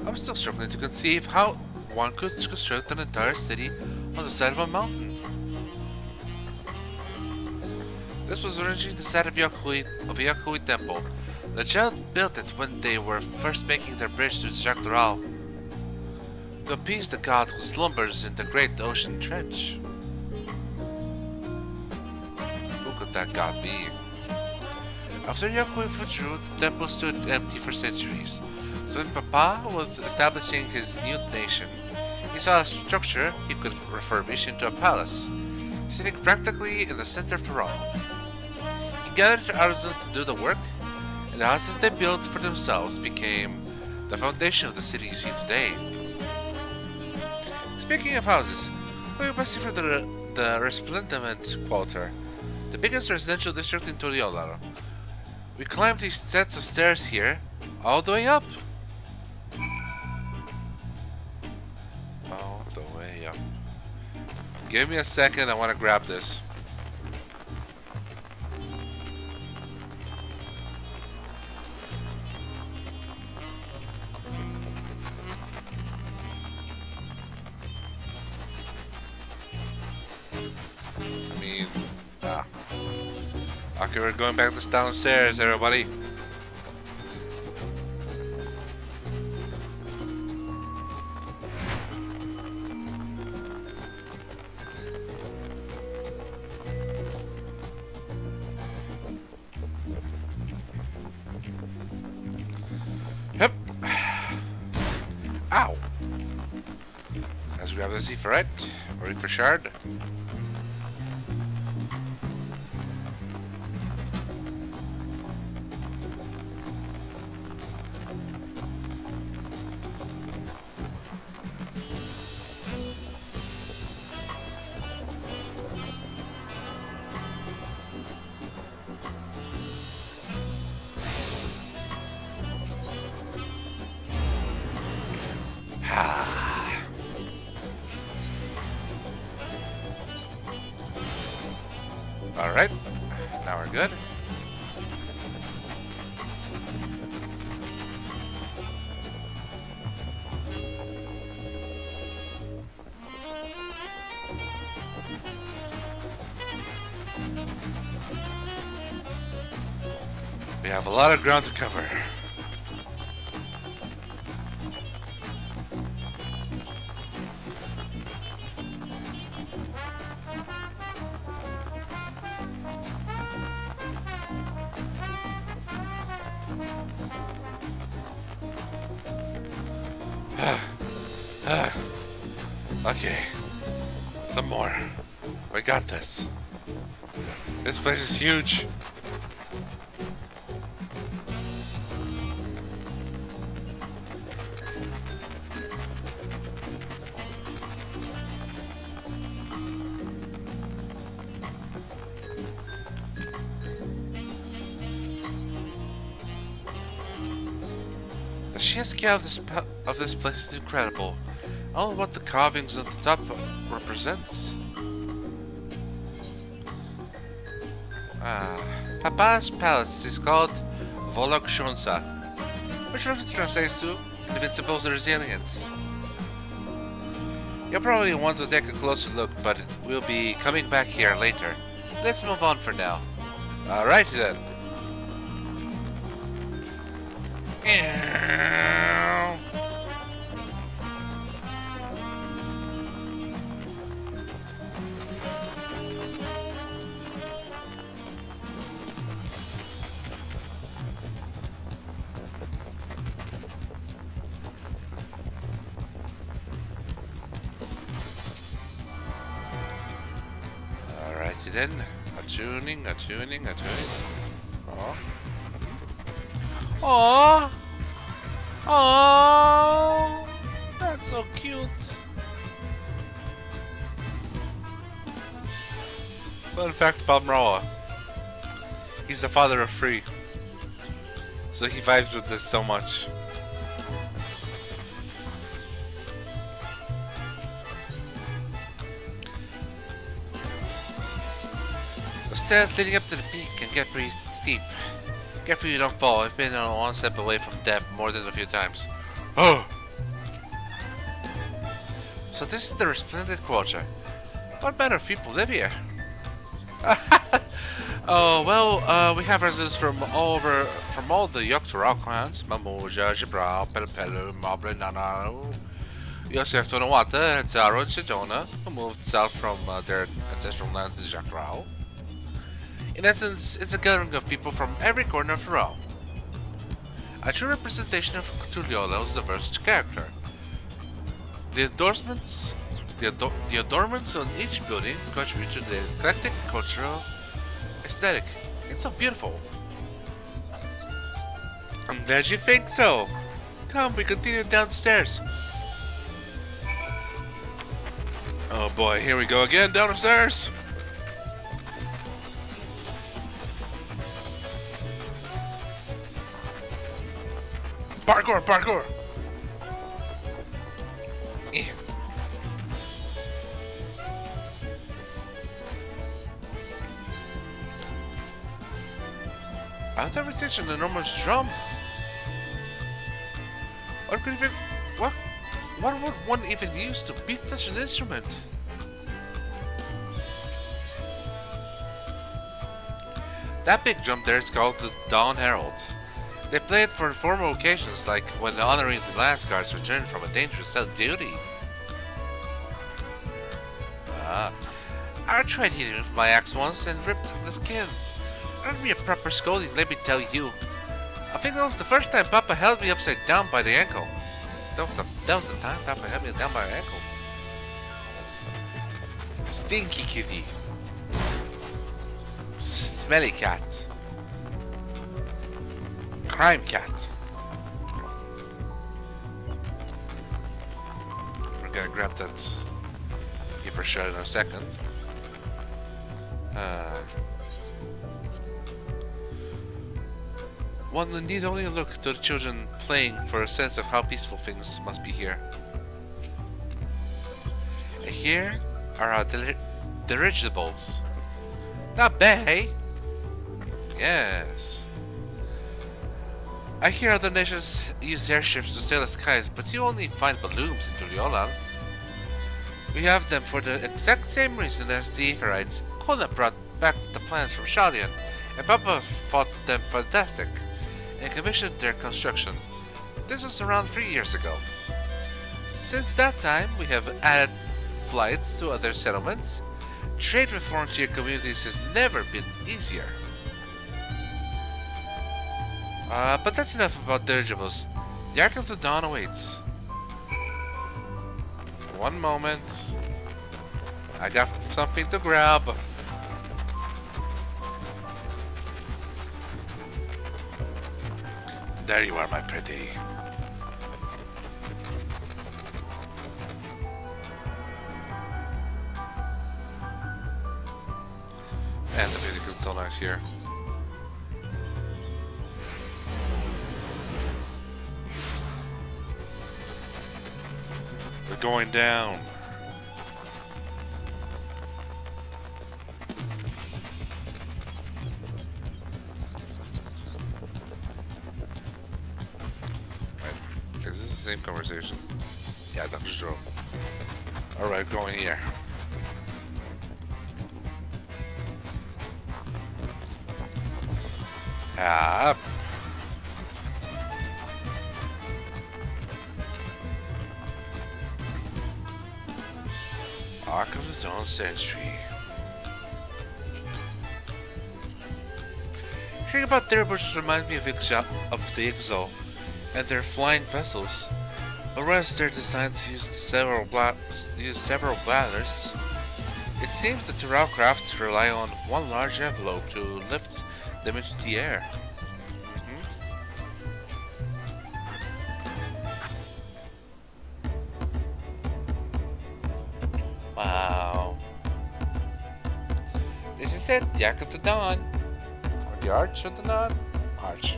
I'm still struggling to conceive how one could construct an entire city on the side of a mountain. This was originally the site of Yahui Temple. The child built it when they were first making their bridge to Tural to appease the god who slumbers in the great ocean trench. That god be. After Yahui withdrew, the temple stood empty for centuries. So when Papa was establishing his new nation, he saw a structure he could refurbish into a palace, sitting practically in the center of Tural. He gathered artisans to do the work, and the houses they built for themselves became the foundation of the city you see today. Speaking of houses, we must see for the Resplendent Quarter, the biggest residential district in Tuliyollal. We climbed these sets of stairs here, all the way up. All the way up. Give me a second, I want to grab this. Okay, we're going back downstairs, everybody. Yep. Ow. Let's grab the Zephyr, ready for shard. Alright, now we're good. We have a lot of ground to cover. Okay. Some more. We got this. This place is huge. The sheer scale of this place is incredible. All what the carvings at the top represents. Papa's palace is called Volok Shonsa, which roughly translates to Invincible Resilience. You'll probably want to take a closer look, but we'll be coming back here later. Let's move on for now. Alright then. Alrighty then. Attuning. Oh. Aww! Aww! That's so cute! Fun fact about Mrawa'a. He's the father of three. So he vibes with this so much. The stairs leading up to the peak can get pretty steep. Careful you don't fall. I've been on one step away from death more than a few times. Oh! So this is the resplendent quarter. What manner of people live here? Oh, well, we have residents from all the Tural clans. Mamuja, Jibral, Pelpelu, Mable, Nanaro. We also have Tonawata, Zaro, and Sedona, who moved south from their ancestral lands to Jacrao. In essence, it's a gathering of people from every corner of the realm. A true representation of Tuliyollal's diverse character. The adornments on each building contribute to the eclectic cultural aesthetic. It's so beautiful. I'm glad you think so. Come, we continue down the stairs. Oh boy, here we go again, down the stairs. Parkour! Eh. I've never seen an enormous drum. What would one even use to beat such an instrument? That big drum there is called the Dawn Herald. They play it for formal occasions, like when honoring the Lance Guards return from a dangerous duty. I tried hitting with my axe once and ripped the skin. Earned me a proper scolding, let me tell you. I think that was the first time Papa held me upside down by the ankle. That was the time Papa held me down by the ankle. Stinky kitty. Smelly cat. Crime cat. We're gonna grab that give her a shot in a second. One need only look to the children playing for a sense of how peaceful things must be here. Here are our dirigibles. Not bad, eh? Yes. I hear other nations use airships to sail the skies, but you only find balloons in Tuliyollal. We have them for the exact same reason as the Aetherites. Krile brought back the plans from Shalian, and Papa thought them fantastic, and commissioned their construction. This was around 3 years ago. Since that time, we have added flights to other settlements. Trade with frontier communities has never been easier. But that's enough about dirigibles. The Ark of the Dawn awaits. One moment. I got something to grab. There you are, my pretty. And the music is so nice here. We're going down. Is this the same conversation? Yeah, Dr. Stroh. Alright, going here. Up. Ark of the Dawn Century. Hearing about deliberations reminds me of the Ixo and their flying vessels. But whereas their designs used several bladders, it seems the Tural crafts rely on one large envelope to lift them into the air. Wow. This is it, the Ark of the Dawn. Or the Arch of the Dawn? Arch.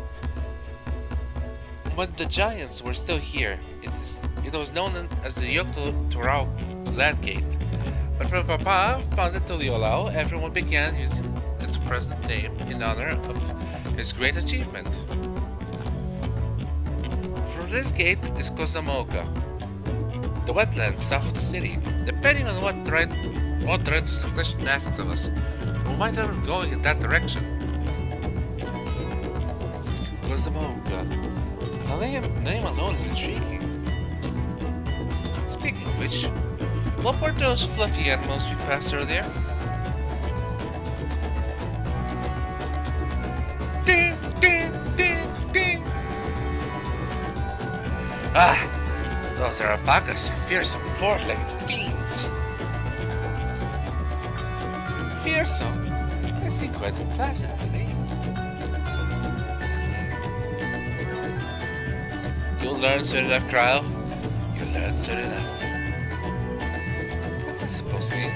When the giants were still here, it was known as the Tural Land Gate. But when Papa founded Tuliyollal, everyone began using its present name in honor of his great achievement. From this gate is Kozamoga, the wetlands south of the city. Depending on what thread of succession asks of us, we might end up going in that direction. Kozamoga. The name alone is intriguing. Speaking of which, what were those fluffy animals we passed earlier? Ding, ding, ding, ding. Ah, those are alpacas, fearsome four-legged fiends. Fearsome? They seem quite unpleasant to me. You'll learn soon enough, Krile. You'll learn soon enough. What's that supposed to mean?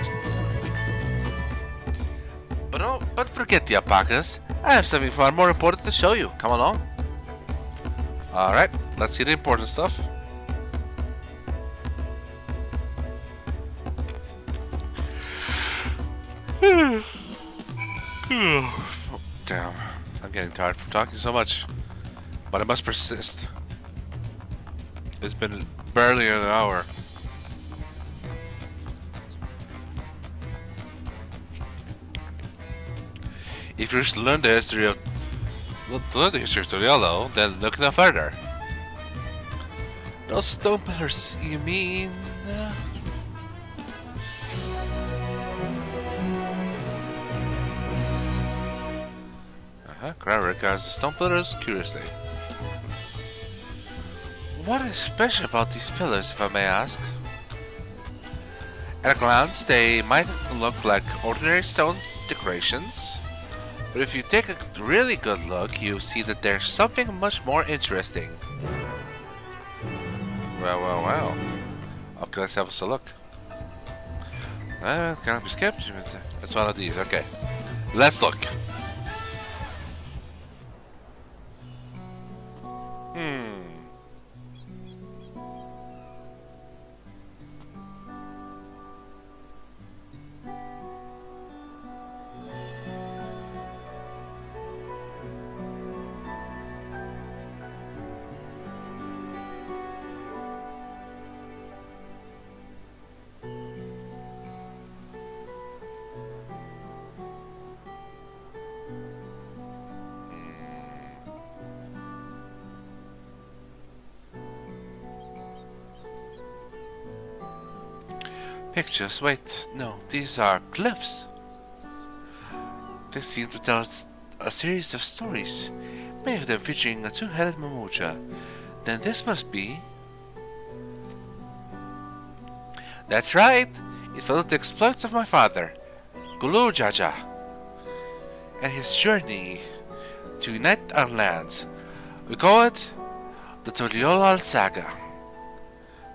But forget the alpacas. I have something far more important to show you. Come along. Alright, let's see the important stuff. Damn, I'm getting tired from talking so much. But I must persist. It's been barely an hour. If you wish to learn the history of Tuliyollal, then look no further. Those stone pillars, you mean? Krile regards the stone pillars curiously. What is special about these pillars, if I may ask? At a glance, they might look like ordinary stone decorations, but if you take a really good look, you see that there's something much more interesting. Well. Okay, let's have a look. Can't be skipped. It's one of these. Okay, let's look. Pictures? Wait, no, these are glyphs. They seem to tell us a series of stories, many of them featuring a two-headed Mamuja. Then this must be... That's right. It follows the exploits of my father, Gulu Jaja, and his journey to unite our lands. We call it the Tuliyollal saga.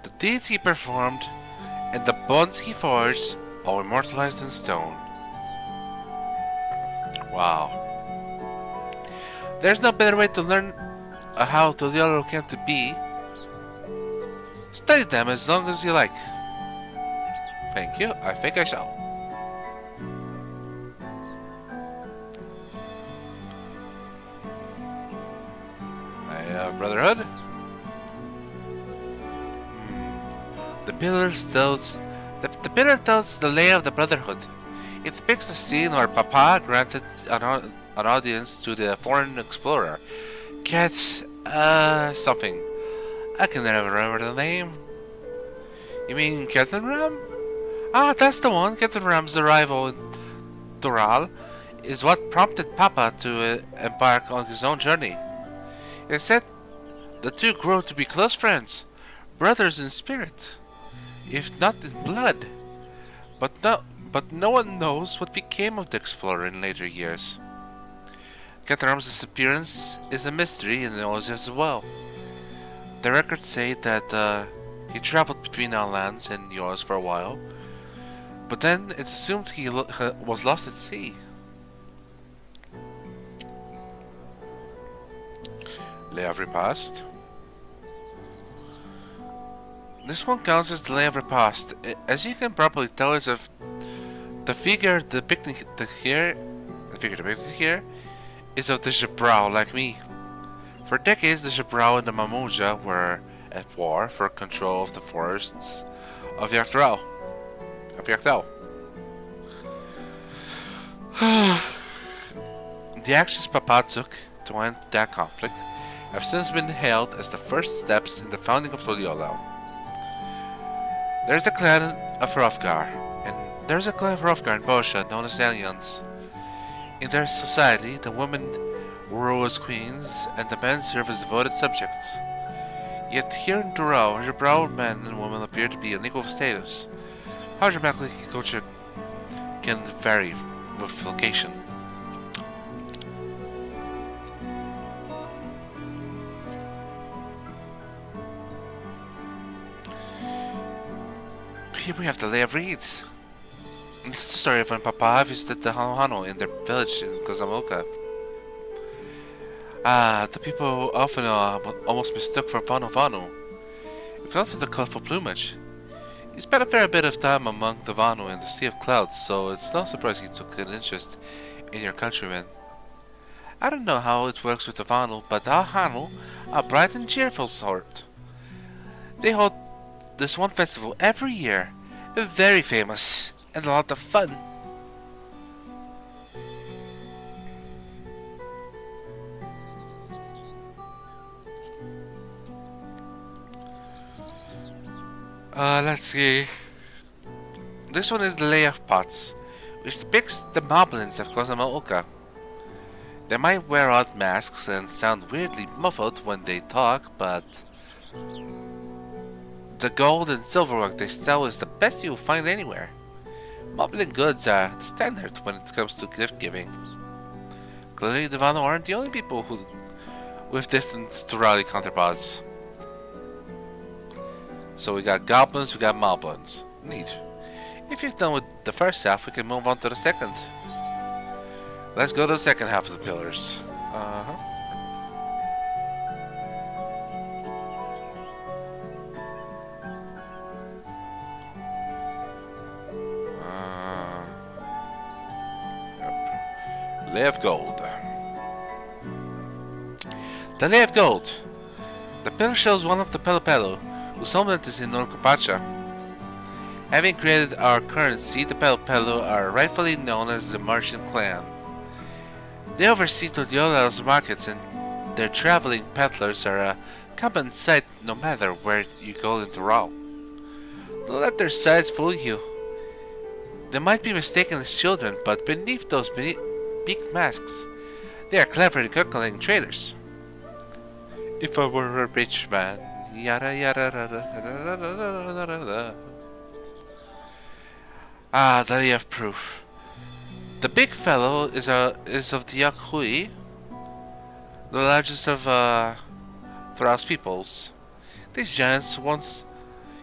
The deeds he performed and the bonds he forged are immortalized in stone. Wow. There's no better way to learn how Tuliyollal came to be. Study them as long as you like. Thank you. I think I shall. I have Brotherhood. The pillar tells the lay of the Brotherhood. It depicts a scene where Papa granted an audience to the foreign explorer. Cat, something. I can never remember the name. You mean Captain Ram? Ah, that's the one. Captain Ram's arrival in Tural is what prompted Papa to embark on his own journey. It said the two grew to be close friends, brothers in spirit, if not in blood. But no one knows what became of the explorer in later years. Captain Ram's disappearance is a mystery in Oz as well. The records say that he traveled between our lands and yours for a while, but then it's assumed he was lost at sea. Lay of Repast. This one counts as the Lay of Repast. As you can probably tell, it's of the figure depicted here is of the Jabrau like me. For decades, the Jabrau and the Mamuja were at war for control of the forests of Yaktal. The actions Papa took to end that conflict have since been hailed as the first steps in the founding of Tuliyollal. There's a clan of Hrothgar, and there's a clan of Hrothgar in Bosha known as Aliens. In their society, the women rule as queens, and the men serve as devoted subjects. Yet here in Tural, Jabrau men and women appear to be unequal status. How dramatically culture can vary with location. Here we have the Lay of Reeds. This is the story of when Papa visited the Hano in their village in Kozamoka. The people of Alphinaud almost mistook for Vanu. If not for the colorful plumage. He spent a fair bit of time among the Vanu in the Sea of Clouds, so it's no surprise he took an interest in your countrymen. I don't know how it works with the Vanu, but our Hanu are bright and cheerful sort. They hold this one festival every year. They're very famous and a lot of fun. Let's see. This one is the Lay of Pots, which depicts the moblins of Kozamoka. They might wear odd masks and sound weirdly muffled when they talk, but the gold and silverwork they sell is the best you'll find anywhere. Moblin goods are the standard when it comes to gift giving. Clearly, the Vanu aren't the only people with distant Turali counterparts. So we got goblins, we got moblins. Neat. If you're done with the first half, we can move on to the second. Let's go to the second half of the pillars. Lay of Gold. The Lay of Gold. The pillar shows one of the Pelopelo, whose homeland is in Norcopacha. Having created our currency, the Pelopelo are rightfully known as the merchant clan. They oversee Tuliyollal's markets, and their traveling peddlers are a common sight no matter where you go in Tural. Don't let their size fool you. They might be mistaken as children, but beneath those beaked masks, they are clever and calculating traders. If I were a rich man, yada yada da da da da da da da. Ah, the day of proof. The big fellow is of the Yakhui, the largest of Tural's peoples. These giants once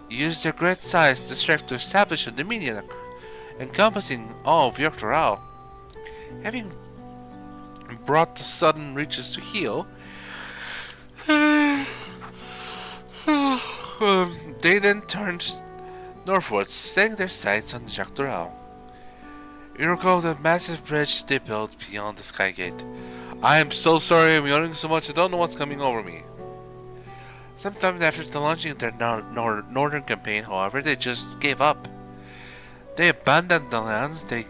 used their great size to strive to establish a dominion encompassing all of Tural. Having brought the southern reaches to heel, they then turned northwards, setting their sights on Tural. You recall the massive bridge they built beyond the Sky Gate. I am so sorry I'm yawning so much, I don't know what's coming over me. Sometime after the launching of their northern campaign, however, they just gave up. They abandoned the lands they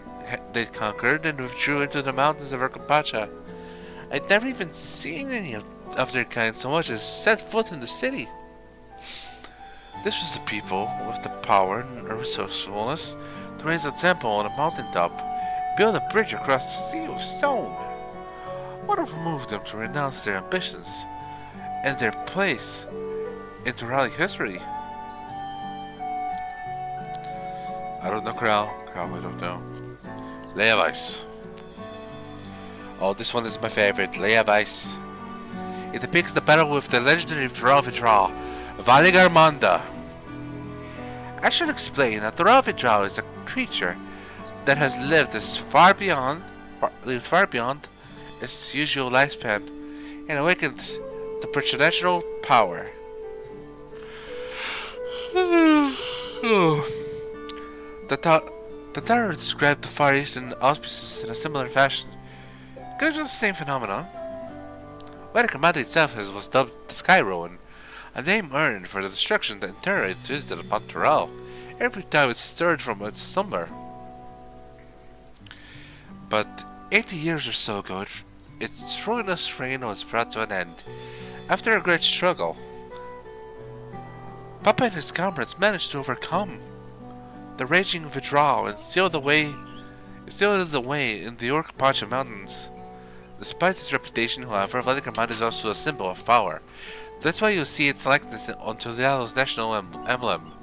conquered and withdrew into the mountains of Urkapacha. I'd never even seen any of their kind so much as set foot in the city. This was the people with the power and resourcefulness to raise a temple on a mountaintop, build a bridge across the sea of stone. What would have moved them to renounce their ambitions and their place in Turali history? I don't know, Krile, I don't know. Lay of Ice. Oh, this one is my favorite, Lay of Ice. It depicts the battle with the legendary Tural Valigarmanda. I should explain that Tural is a creature that has lived far beyond its usual lifespan and awakened the preternatural power. The tower described the Far Eastern auspices in a similar fashion. Could it be the same phenomenon? Valigarmanda itself was dubbed the Sky Ruin, a name earned for the destruction and terror it visited upon Tural every time it stirred from its slumber. But 80 years or so ago, its ruinous reign was brought to an end. After a great struggle, Papa and his comrades managed to overcome the raging withdrawal and sealed the way in the Urkapacha Mountains. Despite its reputation, however, Valigarmanda is also a symbol of power. That's why you see its likeness on Tuliyollal's national emblem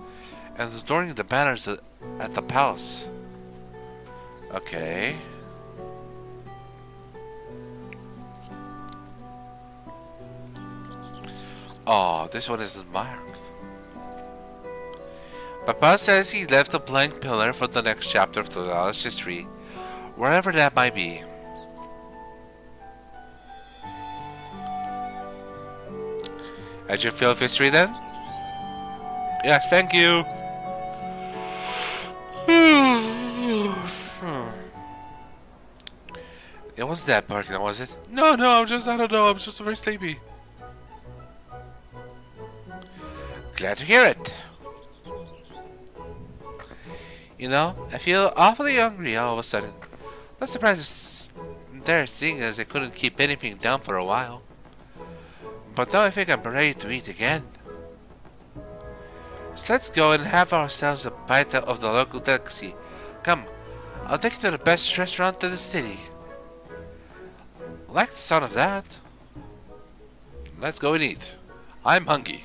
and adorning the banners at the palace. Okay. Oh, this one isn't marked. Papa says he left a blank pillar for the next chapter of Tuliyollal's history, wherever that might be. Had you fill of history then? Yes, thank you. It wasn't that barking, was it? No, I don't know, I'm just very sleepy. Glad to hear it. You know, I feel awfully hungry all of a sudden. Not surprised there, seeing as I couldn't keep anything down for a while. But now I think I'm ready to eat again. So let's go and have ourselves a bite of the local delicacy. Come, I'll take you to the best restaurant in the city. Like the sound of that? Let's go and eat. I'm hungry.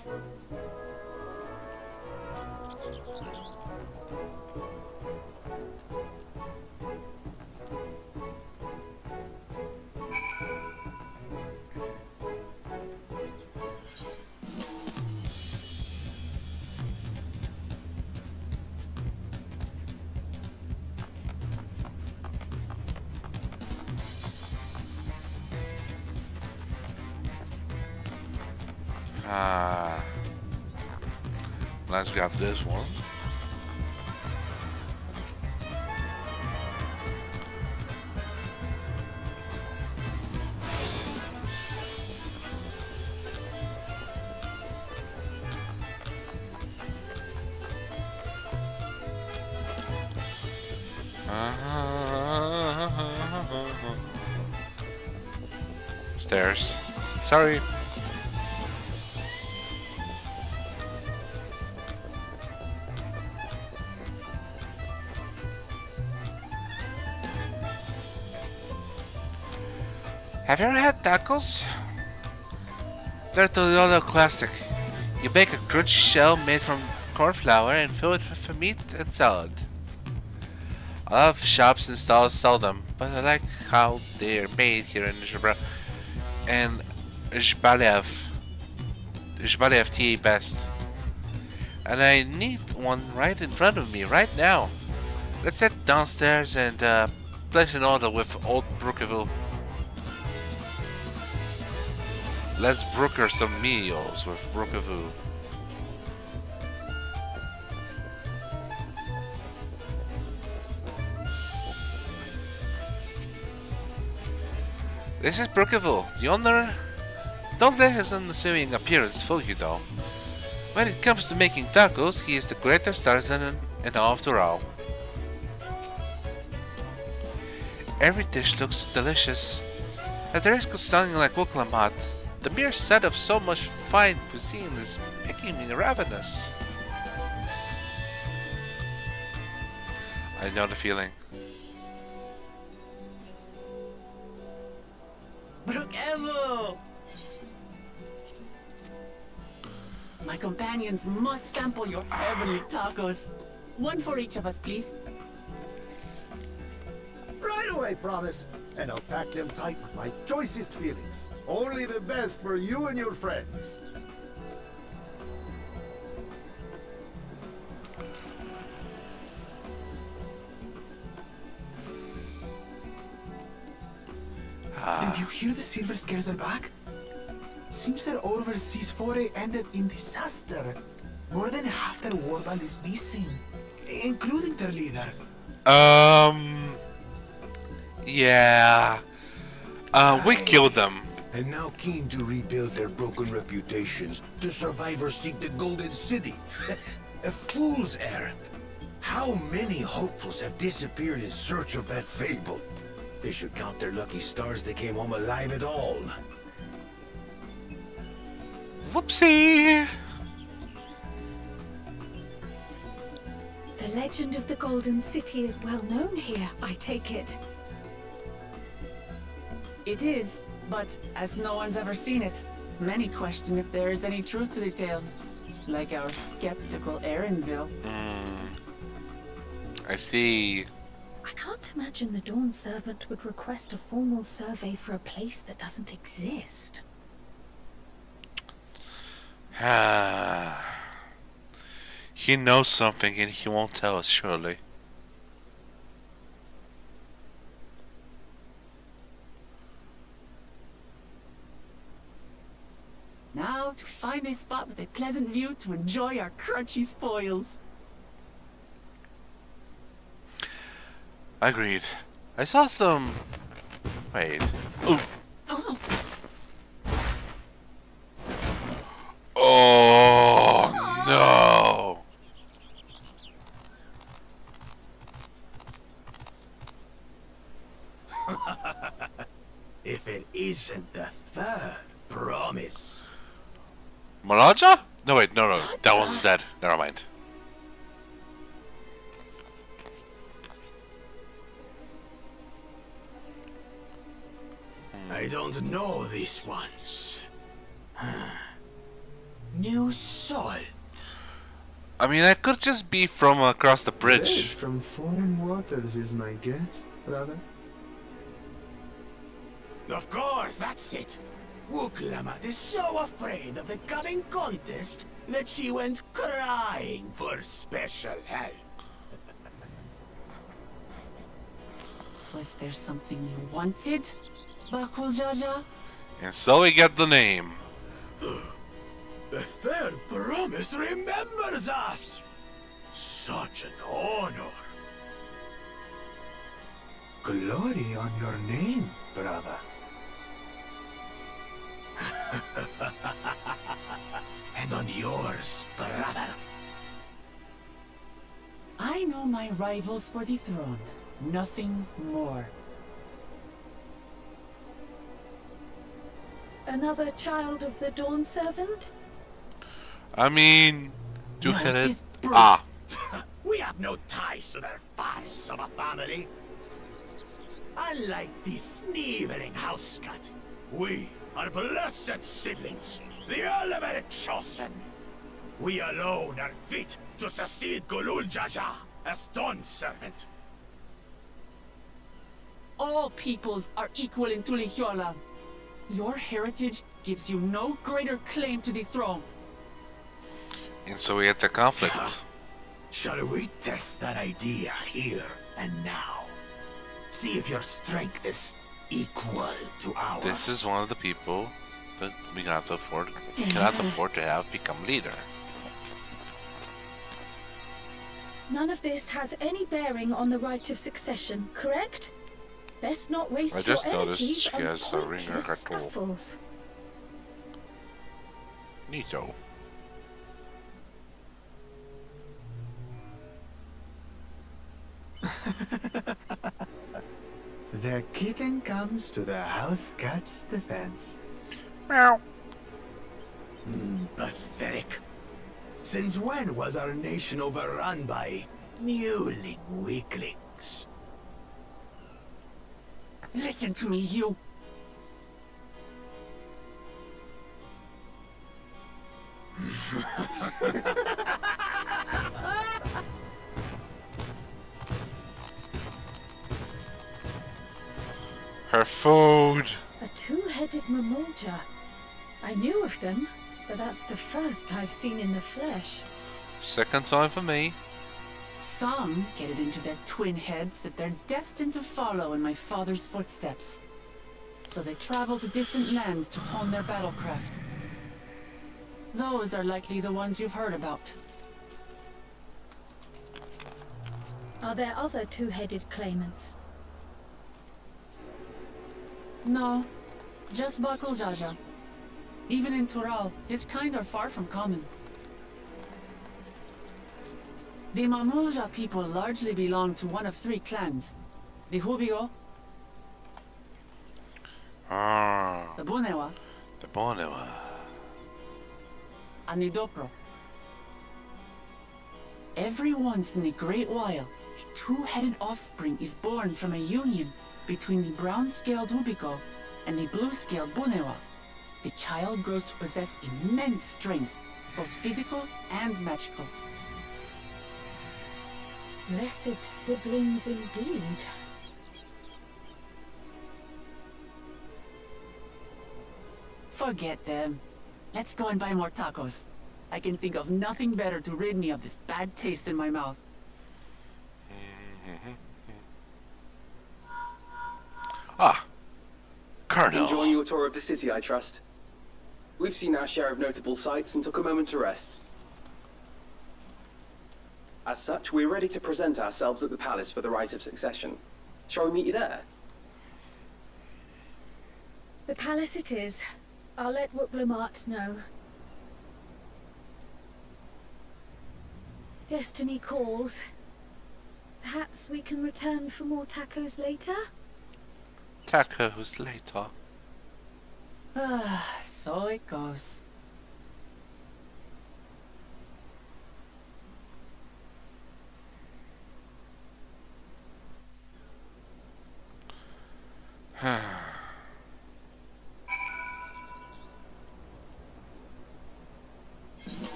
Let's grab this one. Stairs. Sorry. Have you ever had tacos? They're Tuliyollal classic. You bake a crunchy shell made from corn flour and fill it with meat and salad. A lot of shops and stalls sell them, but I like how they're made here in Zhbalev TA best. And I need one right in front of me right now. Let's head downstairs and place an order with old Brookeville. Let's broker some meals with Brookeville. This is Brookeville, the owner. Don't let his unassuming appearance fool you though. When it comes to making tacos, he is the greatest artisan in all of Tural. Every dish looks delicious. At the risk of sounding like Wuk Lamat, the mere sight of so much fine cuisine is making me ravenous. I know the feeling. Brookeville! My companions must sample your heavenly tacos. One for each of us, please. Right away, promise. And I'll pack them tight with my choicest feelings. Only the best for you and your friends. Did you hear the Silver Scares are back? Seems their overseas foray ended in disaster. More than half their warband is missing, including their leader. Yeah. We killed them. And now keen to rebuild their broken reputations, the survivors seek the Golden City. A fool's errand. How many hopefuls have disappeared in search of that fable? They should count their lucky stars they came home alive at all. Whoopsie! The legend of the Golden City is well known here, I take it. It is, but as no one's ever seen it, many question if there is any truth to the tale. Like our skeptical Erenville. I see. I can't imagine the Dawn Servant would request a formal survey for a place that doesn't exist. He knows something and he won't tell us, surely. Now to find a spot with a pleasant view to enjoy our crunchy spoils. Agreed. I saw some... Wait. Ooh. Oh no! If it isn't the third promise. Mrawa'a? No wait, no, that one's dead. Never mind. I don't know these ones. New salt. I mean, I could just be from across the bridge. From foreign waters is my guess, brother. Of course, that's it. Wuk Lamat is so afraid of the coming contest that she went crying for special help. Was there something you wanted, Bakul Jaja? And so we get the name. The third promise remembers us. Such an honor. Glory on your name, brother. And on yours, brother. I know my rivals for the throne. Nothing more. Another child of the Dawn Servant? I mean, you No, can it's brute. Ah, We have no ties to their farce of a family. Unlike the sneering house cut, we are blessed siblings, the elevated chosen. We alone are fit to succeed Gulul Jaja as Dawn Servant. All peoples are equal in Tuliyollal. Your heritage gives you no greater claim to the throne. And so we had the conflict. Shall we test that idea here and now? See if your strength is equal to ours. This is one of the people that we cannot afford to have become leader. None of this has any bearing on the right of succession, correct? Best not waste I just your noticed energies she on has a ring in her pointless toe. scuffles. Neato. The kitten comes to the house cat's defense. Meow. Pathetic. Since when was our nation overrun by mewling weaklings? Listen to me, you. Her food. A two-headed Mrawa'a. I knew of them, but that's the first I've seen in the flesh. Second time for me. Some get it into their twin heads that they're destined to follow in my father's footsteps. So they travel to distant lands to hone their battlecraft. Those are likely the ones you've heard about. Are there other two-headed claimants? No, just Bakul Jaja. Even in Tural, his kind are far from common. The Mamulja people largely belong to one of three clans. The Hubio, the Bunewa, The Bonewa. and the Dopro. Every once in a great while, a two-headed offspring is born from a union between the brown-scaled Hubiko and the blue-scaled Bunewa. The child grows to possess immense strength, both physical and magical. Blessed siblings indeed. Forget them. Let's go and buy more tacos. I can think of nothing better to rid me of this bad taste in my mouth. Ah, Colonel. Enjoying your tour of the city, I trust. We've seen our share of notable sights and took a moment to rest. As such, we're ready to present ourselves at the palace for the rite of succession. Shall we meet you there? The palace it is. I'll let Wuk Lamat know. Destiny calls. Perhaps we can return for more tacos later? Tacos later. So it goes.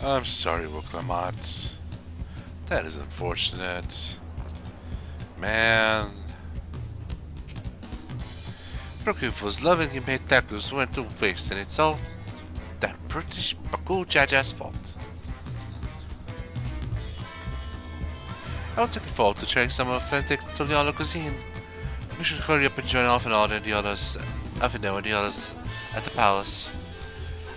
I'm sorry, Wuk Lamat. That is unfortunate. Man. Brookhaven was loving he made tacos went to waste, and it's all that British Bakul Jaja's fault. I was looking forward to trying some authentic Tuliyollal cuisine. We should hurry up and join Alphinaud and the others, Alphinaud and the others at the palace.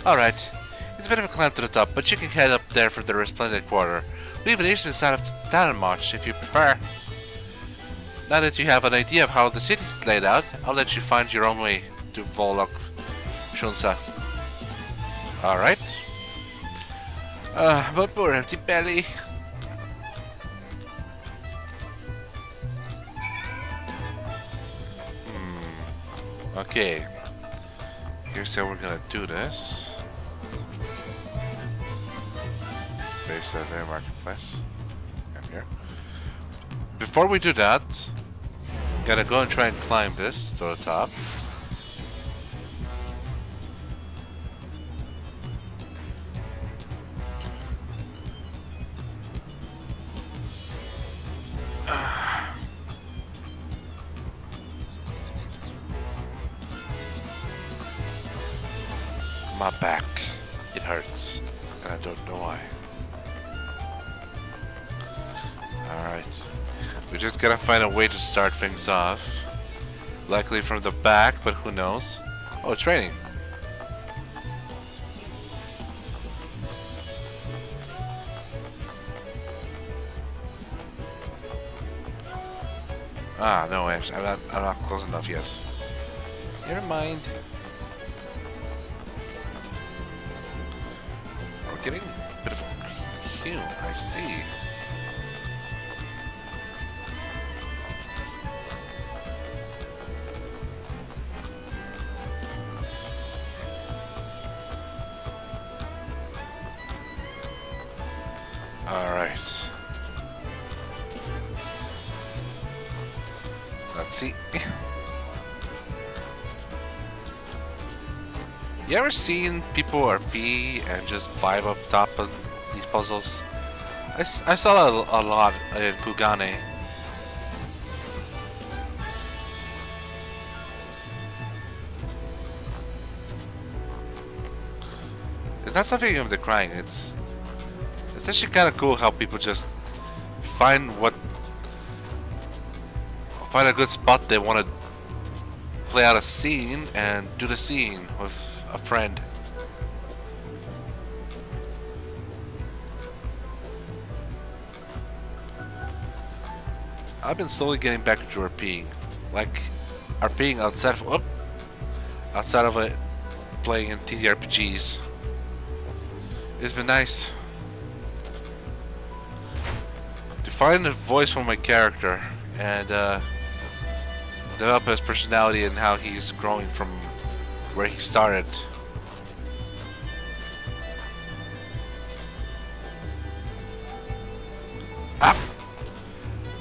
Alright, it's a bit of a climb to the top, but you can head up there for the resplendent quarter. We have an eastern side of town march if you prefer. Now that you have an idea of how the city is laid out, I'll let you find your own way to Volok Shunsa. Alright. But poor empty belly. Okay. Here's how we're gonna do this. Base of their marketplace. And here. Before we do that, gotta go and try and climb this to the top. My back. It hurts. And I don't know why. Alright. We just gotta find a way to start things off. Likely from the back, but who knows? Oh, it's raining. Ah, no, actually, I'm not close enough yet. Never mind. We're getting a bit of a queue, I see. Alright. Let's see. You ever seen people RP and just vibe up top of these puzzles? I saw a lot in Kugane. It's not something of the crying, it's actually kind of cool how people just find a good spot they want to play out a scene and do the scene with a friend. I've been slowly getting back into RPing, like RPing outside of it, playing in TTRPGs. It's been nice to find a voice for my character and develop his personality and how he's growing from where he started. Ah!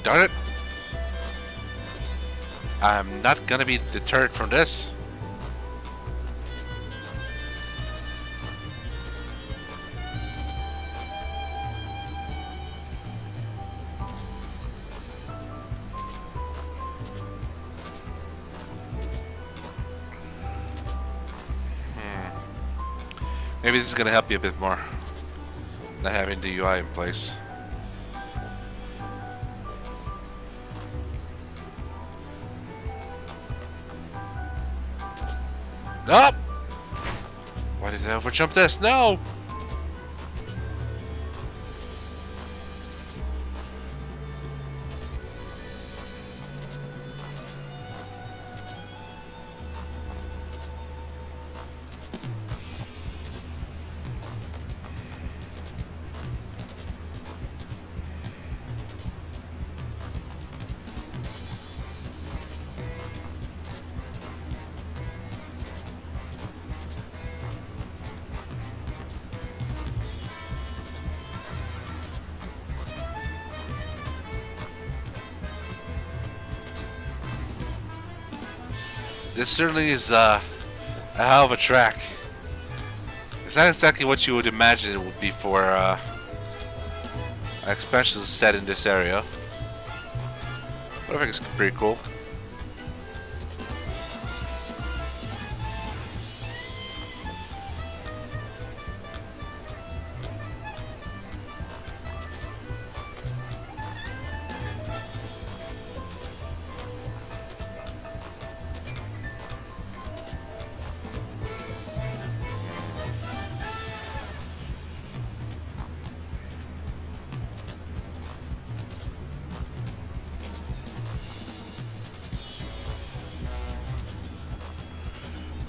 Darn it! I'm not gonna be deterred from this. Maybe this is gonna help you a bit more, not having the UI in place. Nope! Why did I overjump this? No! This certainly is a hell of a track. It's not exactly what you would imagine it would be for an expansion set in this area, but I think it's pretty cool.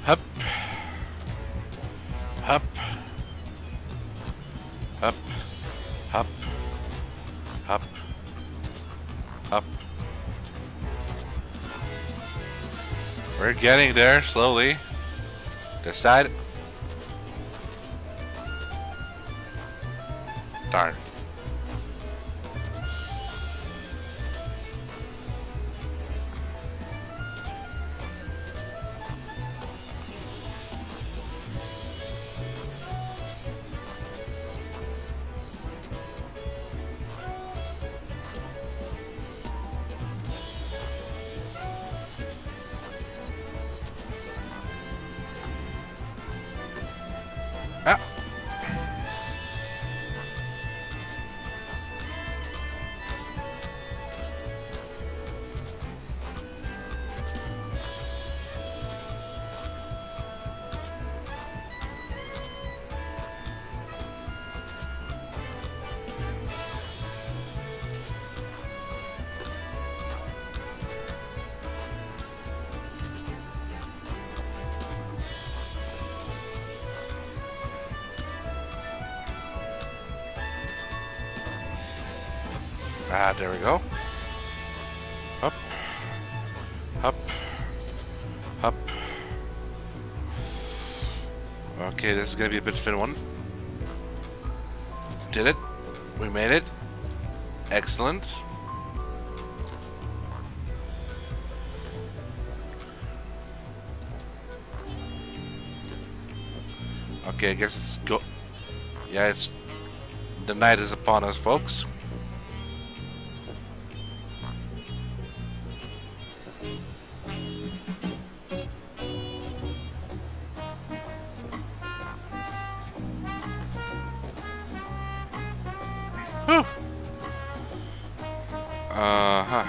Hup. Hup. Hup. Hup. Hup. Hup. We're getting there slowly. This side. Darn. Ah, there we go. Up. Up. Up. Okay, this is gonna be a bit thin one. Did it. We made it. Excellent. Okay, I guess it's go. Yeah, it's the night is upon us, folks. Whew. Uh-huh.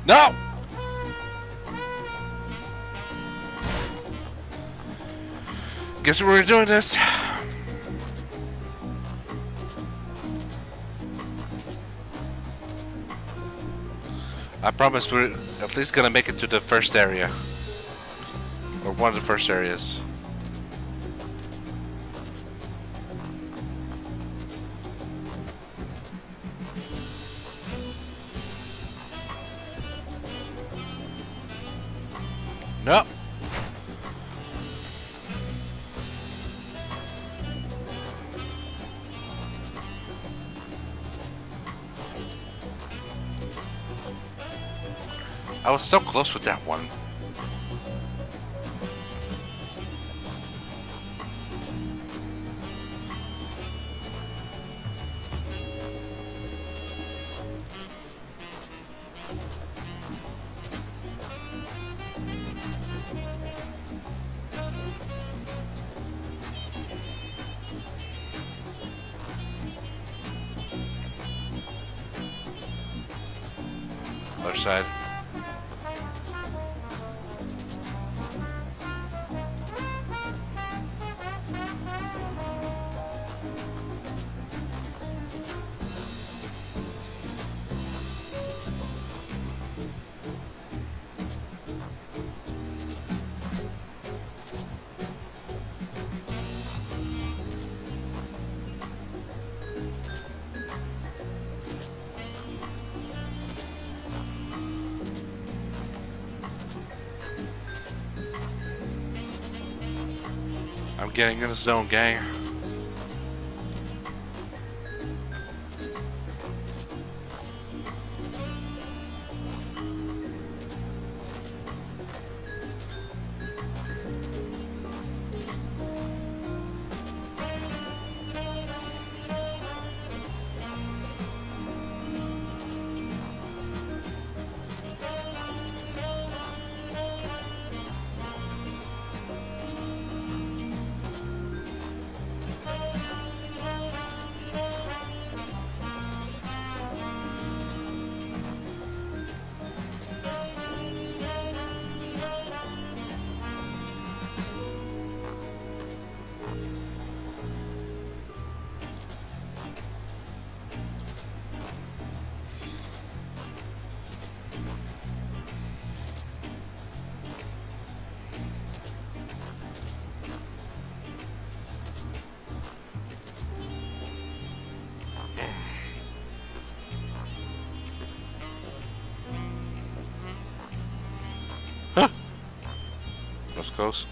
No! Guess we're doing this. I promise we're at least gonna make it to the first area. Or one of the first areas. No. I was so close with that one. Other side. I'm getting in the zone, gang. That's close.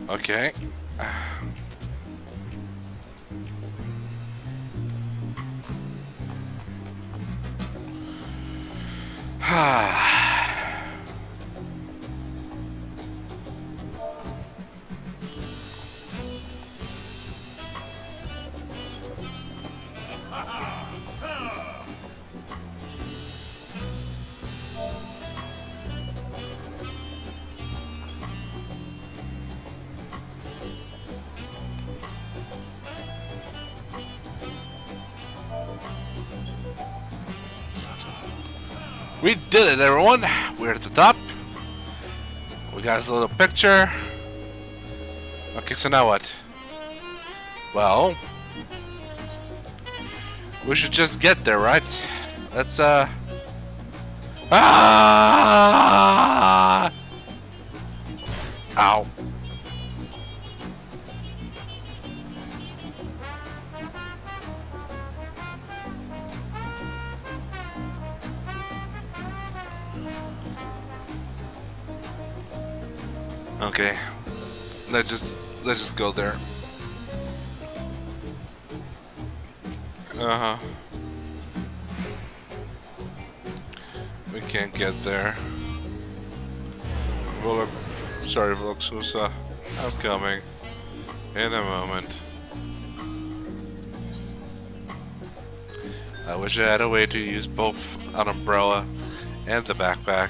Okay. We did it, everyone! We're at the top. We got this little picture. Okay, so now what? Well, we should just get there, right? Let's, Ah! Ow. Okay. Let's just go there. Uh-huh. We can't get there. Well, sorry, Vloxusa. I'm coming. In a moment. I wish I had a way to use both an umbrella and the backpack.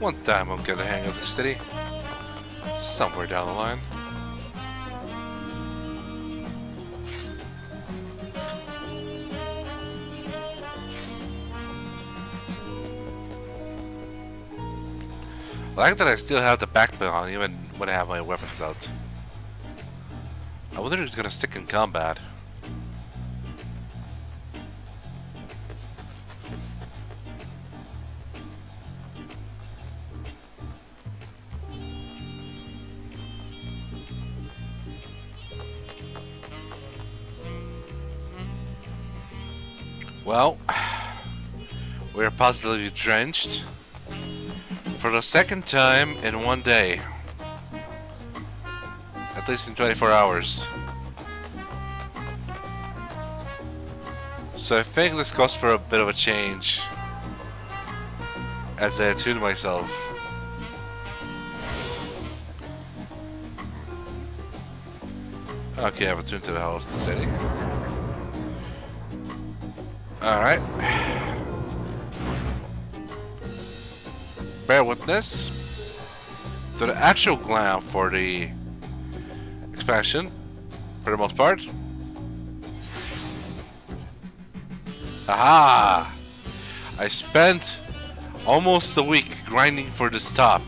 One time I'll get the hang of the city. Somewhere down the line. I like that I still have the backpack on even when I have my weapons out. I wonder if it's gonna stick in combat. Well, we're positively drenched for the second time in one day. At least in 24 hours. So I think this calls for a bit of a change as I attune myself. Okay, I've attuned to the host setting. Alright. Bear witness to the actual glam for the expansion, for the most part. Aha! I spent almost a week grinding for this top.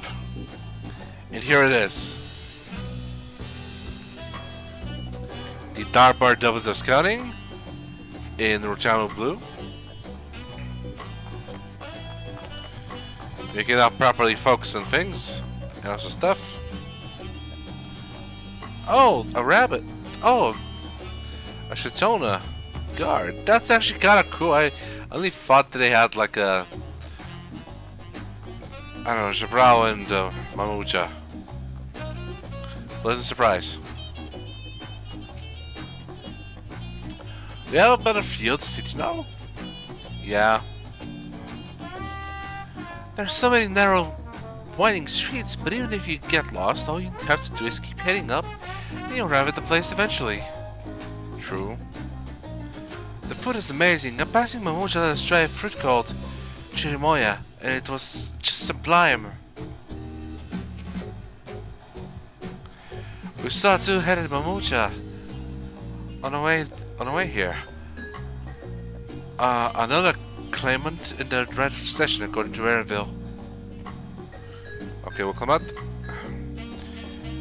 And here it is. The dark bar doubles of scouting in Rotano Blue. You cannot properly focus on things and also stuff. Oh, a rabbit. Oh, a Shatona guard. That's actually kind of cool. I only thought that they had like a, I don't know, Mrawa'a and Mamucha. Pleasant surprise. We have a better field, did you know? Yeah. There's so many narrow, winding streets, but even if you get lost, all you have to do is keep heading up, and you'll arrive at the place eventually. True. The food is amazing. I'm passing Mamucha let us try a fruit called Chirimoya, and it was just sublime. We saw two-headed Mamucha on the way here. Another claimant in the right session according to Erenville. Okay, Wuk Lamat.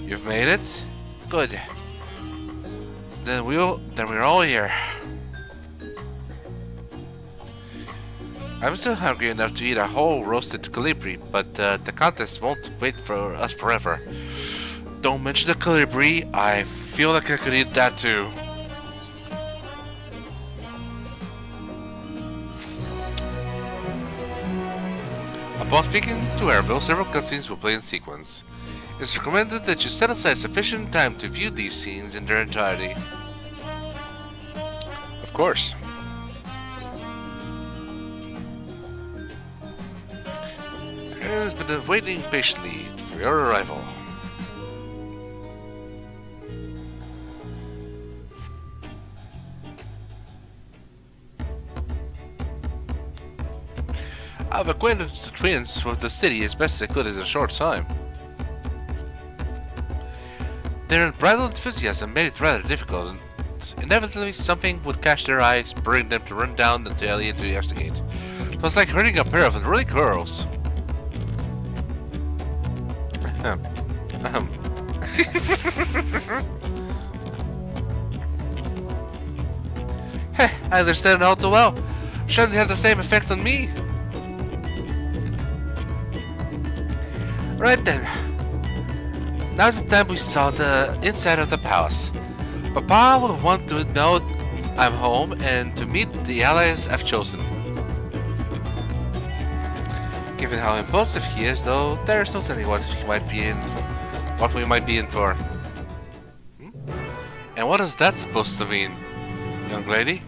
You've made it? Good. Then we're all here. I'm still hungry enough to eat a whole roasted colibri, but the contest won't wait for us forever. Don't mention the colibri, I feel like I could eat that too. Upon speaking to Erenville, several cutscenes will play in sequence. It's recommended that you set aside sufficient time to view these scenes in their entirety. Of course. has been waiting patiently for your arrival. I've acquainted the twins with the city as best I could in a short time. Their unbridled enthusiasm made it rather difficult, and inevitably something would catch their eye, spurring them to run down the alley to investigate. It was like herding a pair of unruly girls. I understand all too well. Shouldn't have the same effect on me. Right then. Now's the time we saw the inside of the palace. Papa will want to know I'm home and to meet the allies I've chosen. Given how impulsive he is, though, there's no telling what he might be in for. What we might be in for. And what is that supposed to mean, young lady?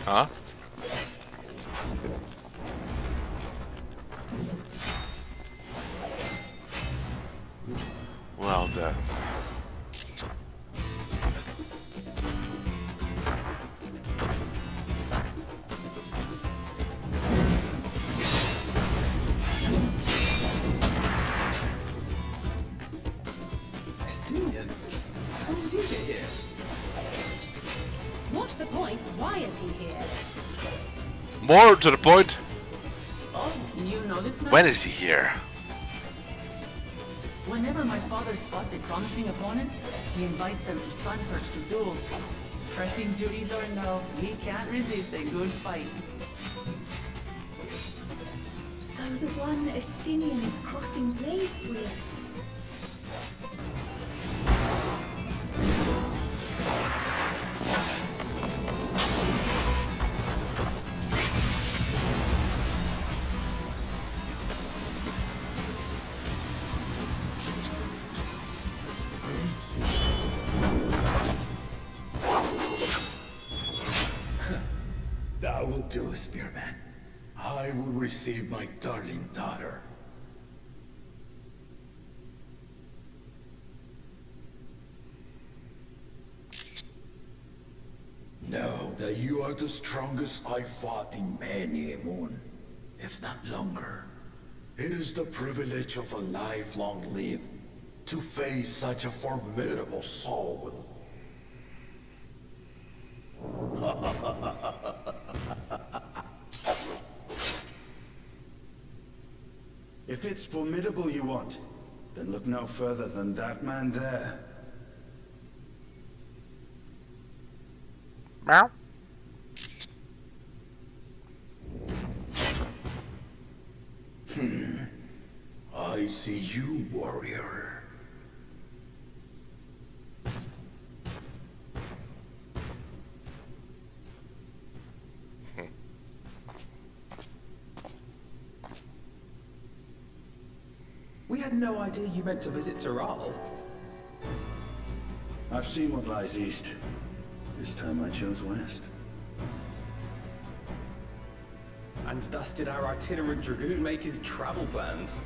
Huh? Well then. Estinian? How did he get here? What's the point? Why is he here? More to the point, Oh, you know this man? when is he here? Whenever my father spots a promising opponent, he invites them to Sunperch to duel. Pressing duties or no, he can't resist a good fight. So the one Estinian is crossing blades with. That will do, Spearman. I will receive my darling daughter. Know that you are the strongest I fought in many a moon, if not longer. It is the privilege of a life long lived to face such a formidable soul. If it's formidable you want, then look no further than that man there. Meow. I see you, warrior. We had no idea you meant to visit Tural. I've seen what lies east. This time I chose west. And thus did our itinerant dragoon make his travel plans.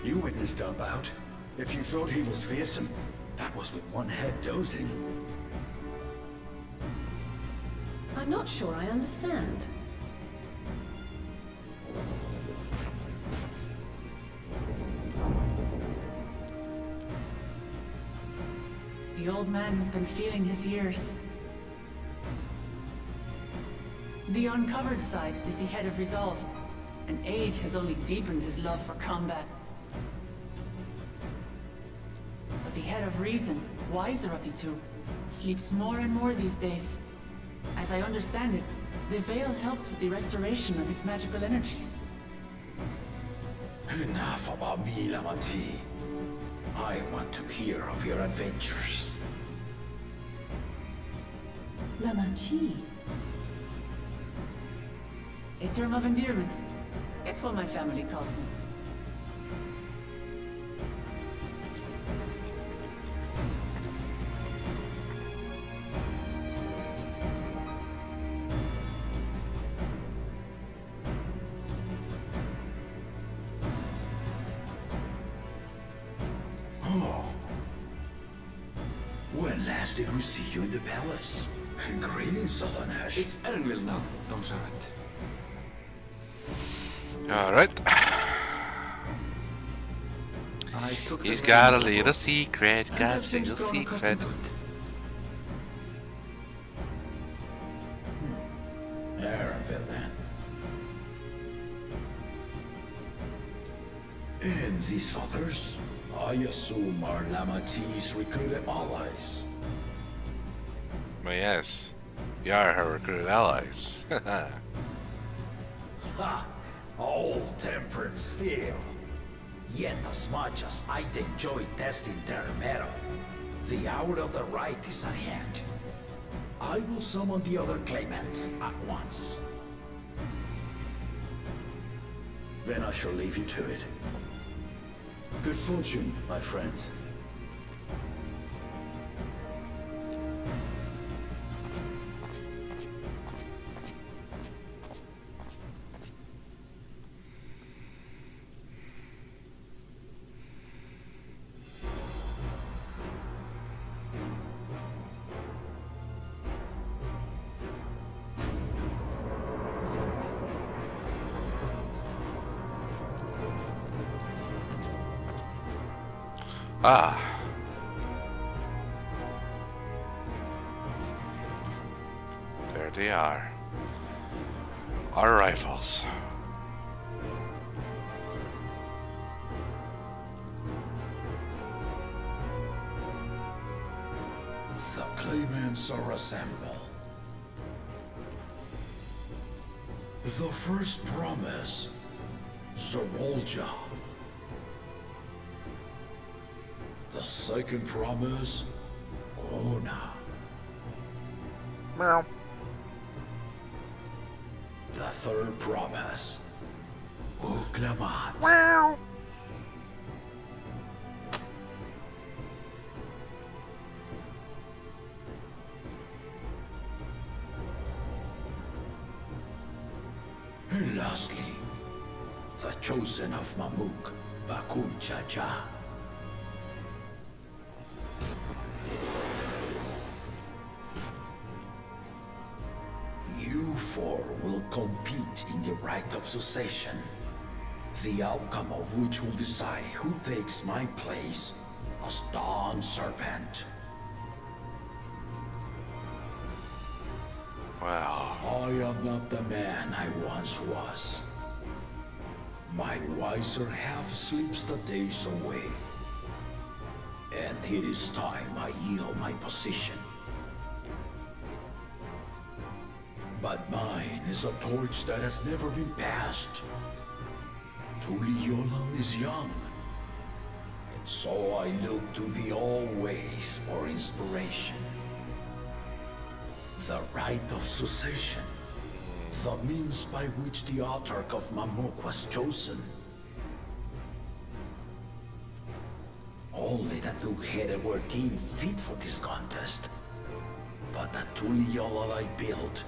You witnessed our bout. If you thought he was fearsome, that was with one head dozing. I'm not sure I understand. The old man has been feeling his years. The uncovered side is the head of resolve, and age has only deepened his love for combat. But the head of reason, wiser of the two, sleeps more and more these days. As I understand it, the veil helps with the restoration of his magical energies. Enough about me, Lamati. I want to hear of your adventures. Lamanchi. A term of endearment. It's what my family calls me. When last did we see you in the palace? Greetings, Alphinaud. It's Erenville now, don't servant. Alright. He's got a little secret, got a little secret. Erenville, then. And these others? I assume are Lamatee's recruited allies. Well, yes. You are her recruited allies. Ha! Old-tempered still. Yet as much as I'd enjoy testing their metal, the hour of the right is at hand. I will summon the other claimants at once. Then I shall leave you to it. Good fortune, my friends. Ah. There they are. Our rifles. The claimants are assembled. The first promise, Zerolja. The second promise, Ona. Meow. The third promise, Wuk Lamat. Meow. And lastly, the chosen of Mamuk, Bakun Chacha. You four will compete in the right of succession, the outcome of which will decide who takes my place as Dawn Serpent. Wow. I am not the man I once was. My wiser half sleeps the days away. And it is time I yield my position. But mine is a torch that has never been passed. Tuliyollal is young. And so I look to the always for inspiration. The right of succession. The means by which the autarch of Mamuk was chosen. Only the two-headed were deemed fit for this contest. But the Tuliyollal I built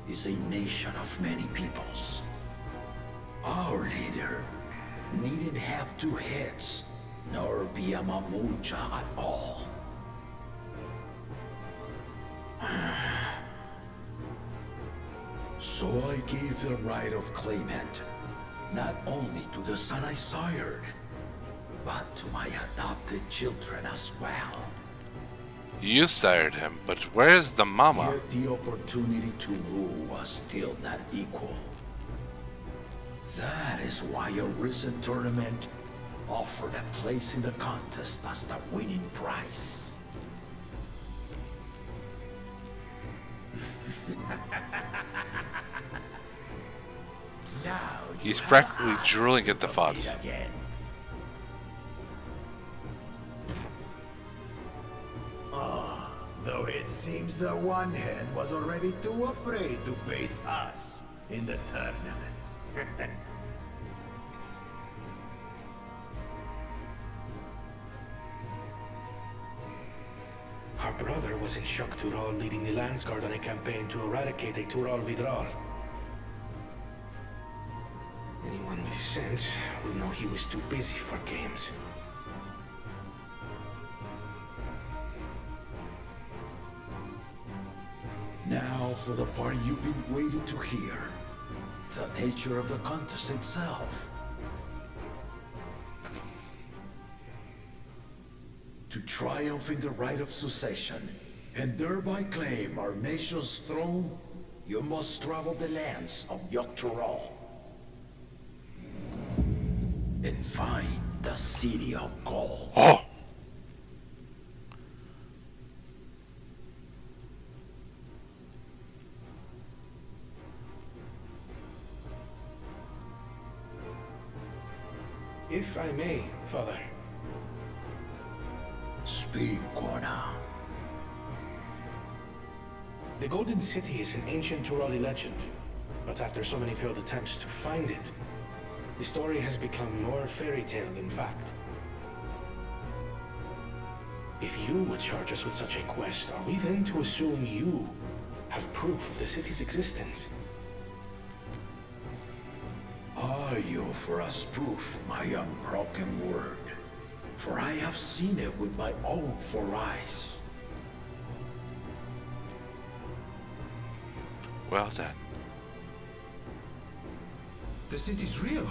is a nation of many peoples. Our leader needn't have two heads, nor be a Mamuja at all. So I gave the right of claimant, not only to the son I sired, but to my adopted children as well. You sired him, but where's the mama? Yet the opportunity to rule was still not equal. That is why a recent tournament offered a place in the contest as the winning prize. Now He's practically drooling at the thoughts. Though it seems the one head was already too afraid to face us. in the tournament. Our brother was in Shock Tural leading the Lance Guard on a campaign to eradicate a Tural Vidral. Anyone with sense would know he was too busy for games. Now for the part you've been waiting to hear. The nature of the contest itself. To triumph in the right of succession, and thereby claim our nation's throne, you must travel the lands of Tural and find the City of Gold. Oh! If I may, Father. Speak, Gorna. The Golden City is an ancient Turali legend, but after so many failed attempts to find it, the story has become more fairy tale than fact. If you would charge us with such a quest, are we then to assume you have proof of the city's existence? Are you for us proof, my unbroken word? For I have seen it with my own 4 eyes. Well then. The city's real.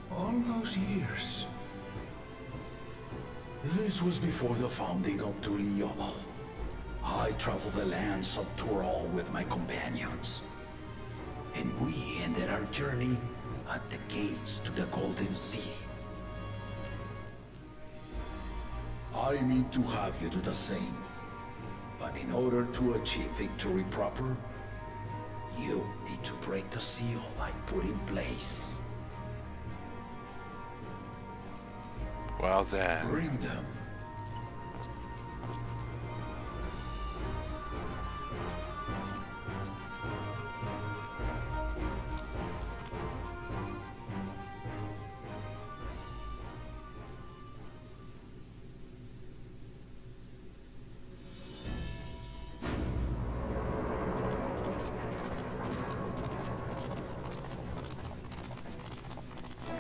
All those years. This was before the founding of Tuliyollal. I traveled the lands of Tural with my companions. And we ended our journey at the gates to the Golden City. I mean to have you do the same. But in order to achieve victory proper, you need to break the seal I put in place. Well then. Bring them.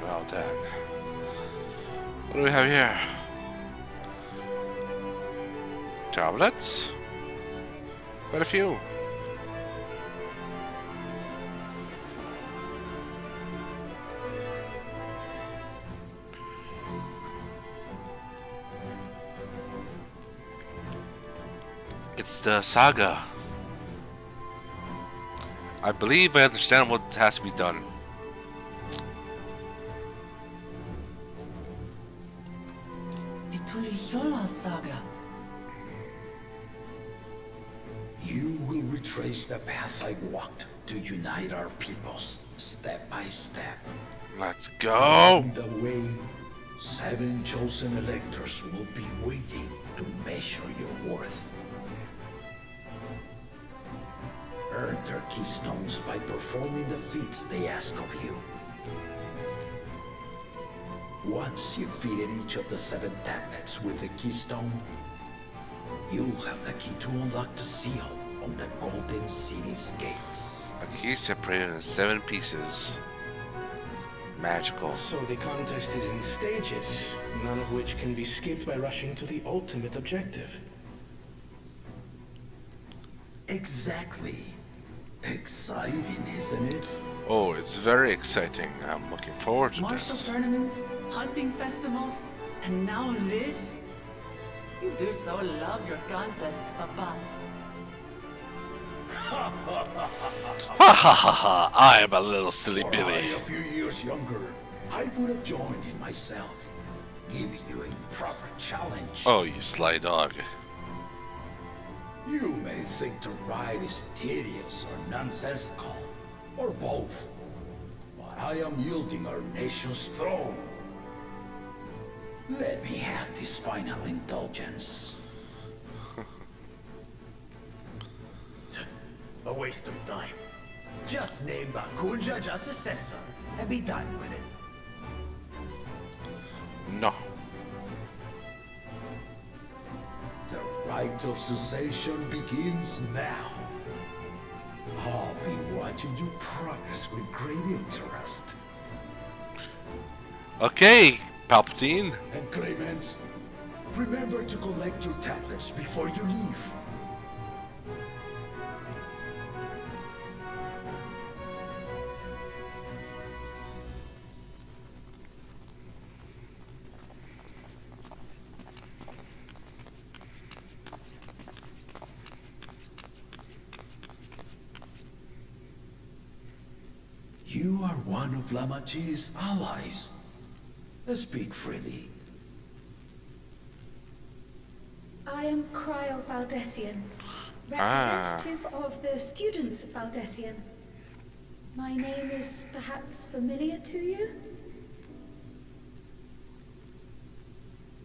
Well then. What do we have here? Tablets? Quite a few. It's the saga. I believe I understand what has to be done. The Tuliyollal saga. You will retrace the path I walked to unite our peoples, step by step. Let's go! Along the way, 7 chosen electors will be waiting to measure your worth. Earn their keystones by performing the feats they ask of you. Once you've fitted each of the 7 tablets with the keystone, you'll have the key to unlock the seal on the Golden City's gates. A key separated in 7 pieces. Magical. So the contest is in stages, none of which can be skipped by rushing to the ultimate objective. Exactly. Exciting, isn't it? Oh, it's very exciting. I'm looking forward to Martial this. tournaments, hunting festivals, and now this? You do so love your contests, Papa. Ha ha ha ha! I am a little silly Were Billy. I a few years younger, I would have joined in myself, giving you a proper challenge. Oh, you sly dog. You may think the ride is tedious or nonsensical, or both, but I am yielding our nation's throne. Let me have this final indulgence. A waste of time. Just name Bakunja just successor and be done with it. No. The rite of cessation begins now. I'll be watching you progress with great interest. Okay, Palpatine. And Clemens, remember to collect your tablets before you leave. You are one of Lamachi's allies. Speak freely. I am Krile Baldessian, representative of the students of Baldessian. My name is perhaps familiar to you?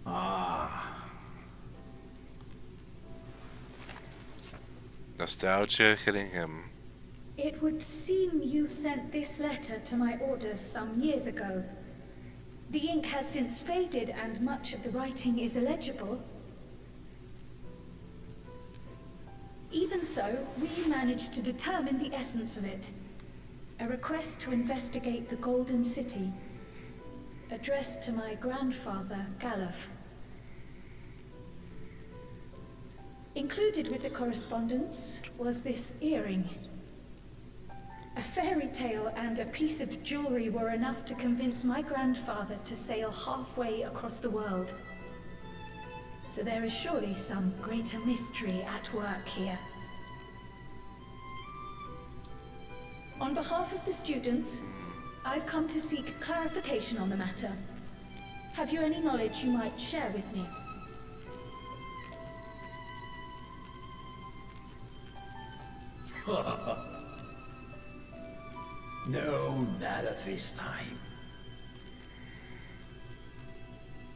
Ah. Nostalgia hitting him. It would seem you sent this letter to my orders some years ago. The ink has since faded and much of the writing is illegible. Even so, we managed to determine the essence of it. A request to investigate the Golden City, addressed to my grandfather, Galuf. Included with the correspondence was this earring. A fairy tale and a piece of jewelry were enough to convince my grandfather to sail halfway across the world. So there is surely some greater mystery at work here. On behalf of the students, I've come to seek clarification on the matter. Have you any knowledge you might share with me? No, not at this time.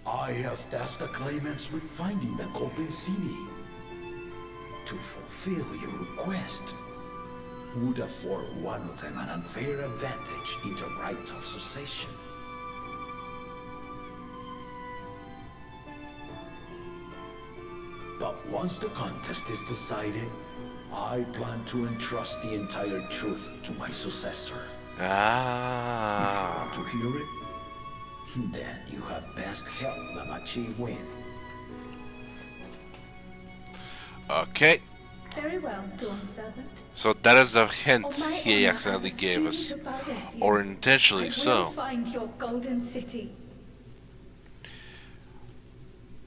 I have tasked the claimants with finding the Golden City. To fulfill your request would afford one of them an unfair advantage in the rites of succession. But once the contest is decided, I plan to entrust the entire truth to my successor. Ah. If you want to hear it, then you had best help Lamachi win. Okay. Very well, Dawn Servant. So that is the hint On my he honor accidentally as a gave us. student of Baldessian, Or intentionally I will so. find your Golden City.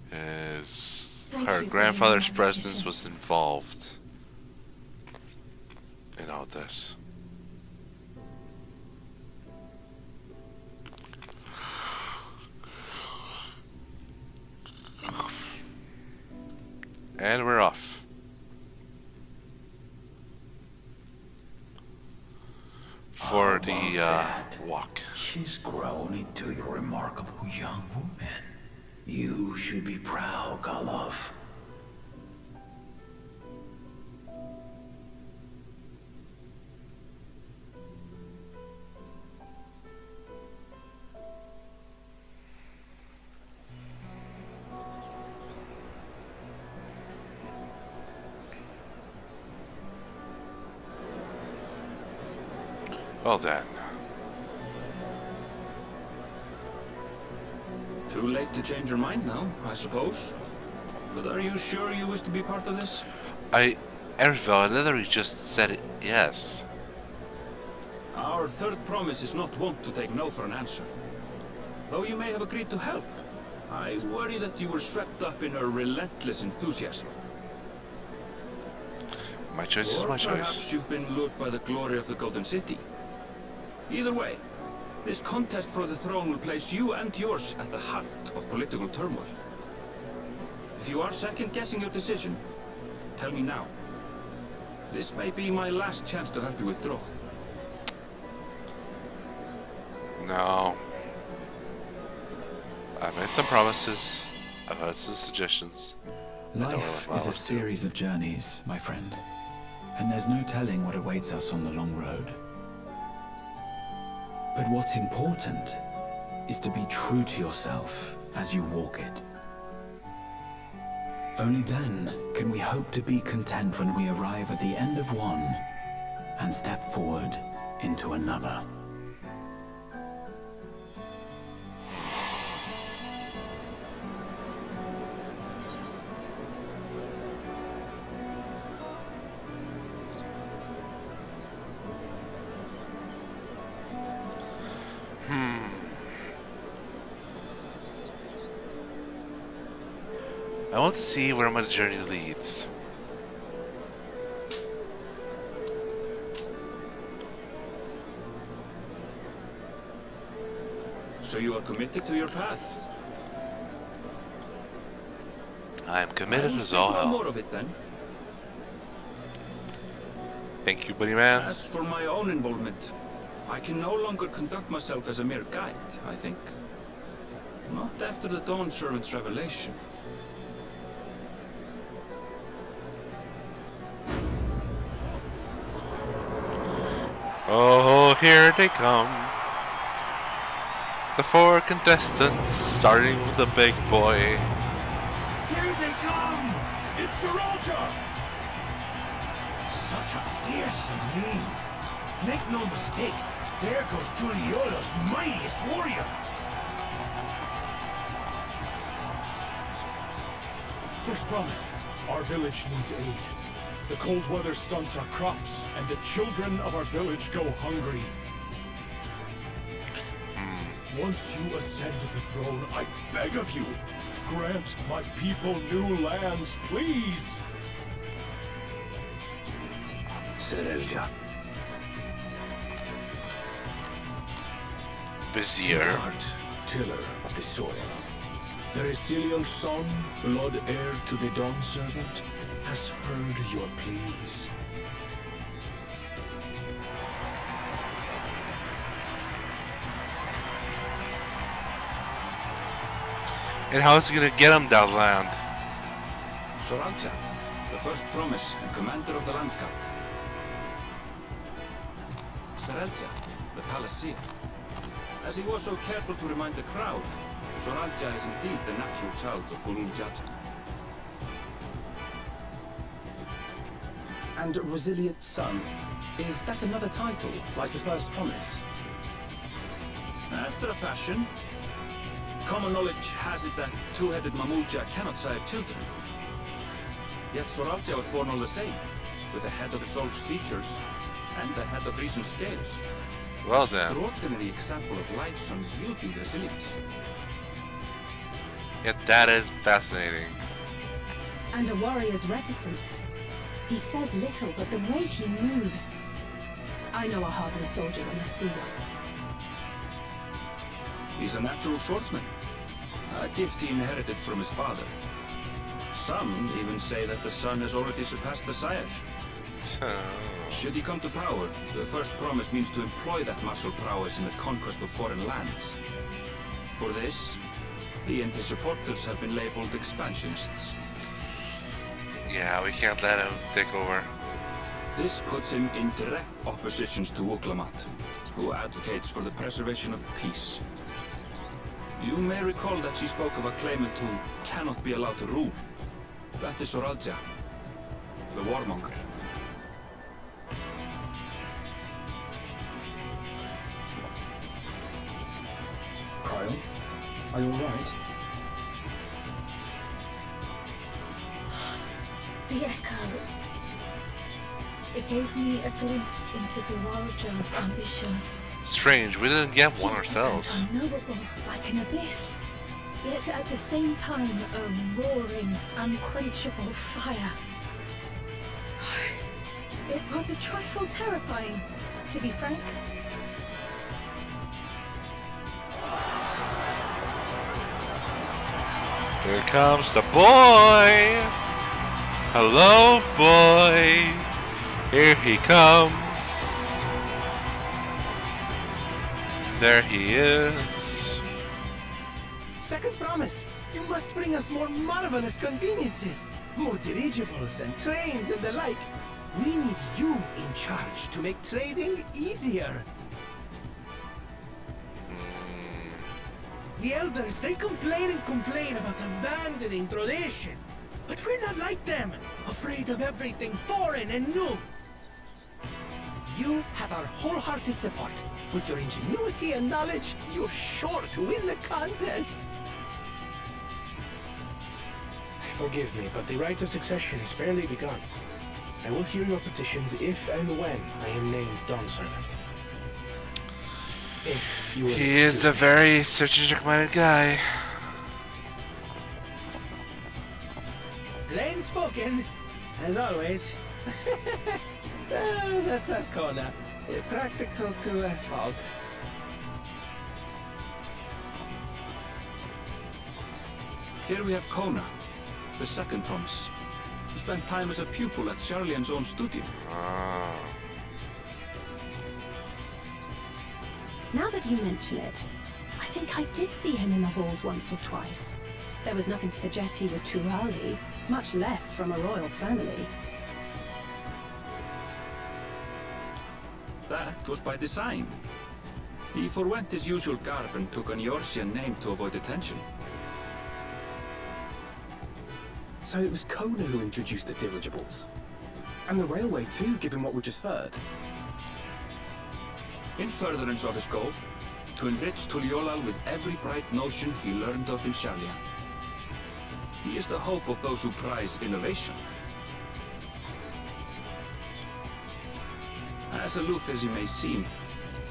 Thank Her you for grandfather's your presence petition. was involved in all this. And we're off. For the walk. She's grown into a remarkable young woman. You should be proud, Galuf. Well then. Too late to change your mind now, I suppose. But are you sure you wish to be part of this? Erenville, I literally just said it, yes. Our third promise is not wont to take no for an answer. Though you may have agreed to help, I worry that you were swept up in her relentless enthusiasm. My choice is Or my perhaps choice. you've been lured by the glory of the Golden City. Either way, this contest for the throne will place you and yours at the heart of political turmoil. If you are second-guessing your decision, tell me now. This may be my last chance to help you withdraw. No. I made some promises. I've had some suggestions. Life is a series of journeys, my friend. And there's no telling what awaits us on the long road. But what's important is to be true to yourself as you walk it. Only then can we hope to be content when we arrive at the end of one and step forward into another. I want to see where my journey leads. So you are committed to your path? I am committed I'll as all speak no hell. more of it then. Thank you, buddy man. As for my own involvement, I can no longer conduct myself as a mere guide, I think. Not after the Dawn Servant's revelation. Oh, here they come. The 4 contestants, starting with the big boy. Here they come! It's Sriracha! Such a fearsome name. Make no mistake, there goes Tuliyollal's mightiest warrior. First promise, our village needs aid. The cold weather stunts our crops, and the children of our village go hungry. Once you ascend the throne, I beg of you, grant my people new lands, please! Serelja. Vizier. Lord, tiller of the soil. The Resilient son, blood heir to the Dawn Servant, has heard your pleas. And how's he gonna get him that land? Sriracha, the first promise and commander of the landscape. Serelja, the palaceer. As he was so careful to remind the crowd, Sriracha is indeed the natural child of Gulul Jaja. And Resilient Son, is that another title, like the first promise? After a fashion, common knowledge has it that two-headed Mamulja cannot sire children. Yet Sriracha was born all the same, with a head of the soul's features and the head of reason's scales. Well then. Extraordinary example of life's unyielding resilience. Yeah, that is fascinating. And a warrior's reticence. He says little, but the way he moves... I know a hardened soldier when I see one. He's a natural swordsman, a gift he inherited from his father. Some even say that the son has already surpassed the sire. Should he come to power, the first promise means to employ that martial prowess in the conquest of foreign lands. For this, he and his supporters have been labeled expansionists. Yeah, we can't let him take over. This puts him in direct opposition to Wuk Lamat, who advocates for the preservation of peace. You may recall that she spoke of a claimant who cannot be allowed to rule. That is Sriracha, the warmonger. Krile, are you alright? The echo. It gave me a glimpse into Sriracha's ambitions. Strange, we didn't get one ourselves. Unknowable, like an abyss. Yet at the same time, a roaring, unquenchable fire. It was a trifle terrifying, to be frank. Here comes the boy! Hello, boy! Here he comes! There he is! Second promise, you must bring us more marvelous conveniences. More dirigibles and trains and the like. We need you in charge to make trading easier. The elders, they complain and complain about abandoning tradition. But we're not like them, afraid of everything foreign and new. You have our wholehearted support. With your ingenuity and knowledge, you're sure to win the contest. Forgive me, but the right of succession is barely begun. I will hear your petitions if and when I am named Dawn Servant. If you He is a very strategic-minded guy. Plain spoken, as always. That's Arcona. Practical to a fault. Here we have Kona, the second promise, who spent time as a pupil at Charlian's own studio. Now that you mention it, I think I did see him in the halls once or twice. There was nothing to suggest he was Turali, much less from a royal family. That was by design. He forwent his usual garb and took an Yorsian name to avoid attention. So it was Kona who introduced the dirigibles. And the railway too, given what we just heard. In furtherance of his goal, to enrich Tuliyollal with every bright notion he learned of in Charlian. He is the hope of those who prize innovation. As aloof as he may seem,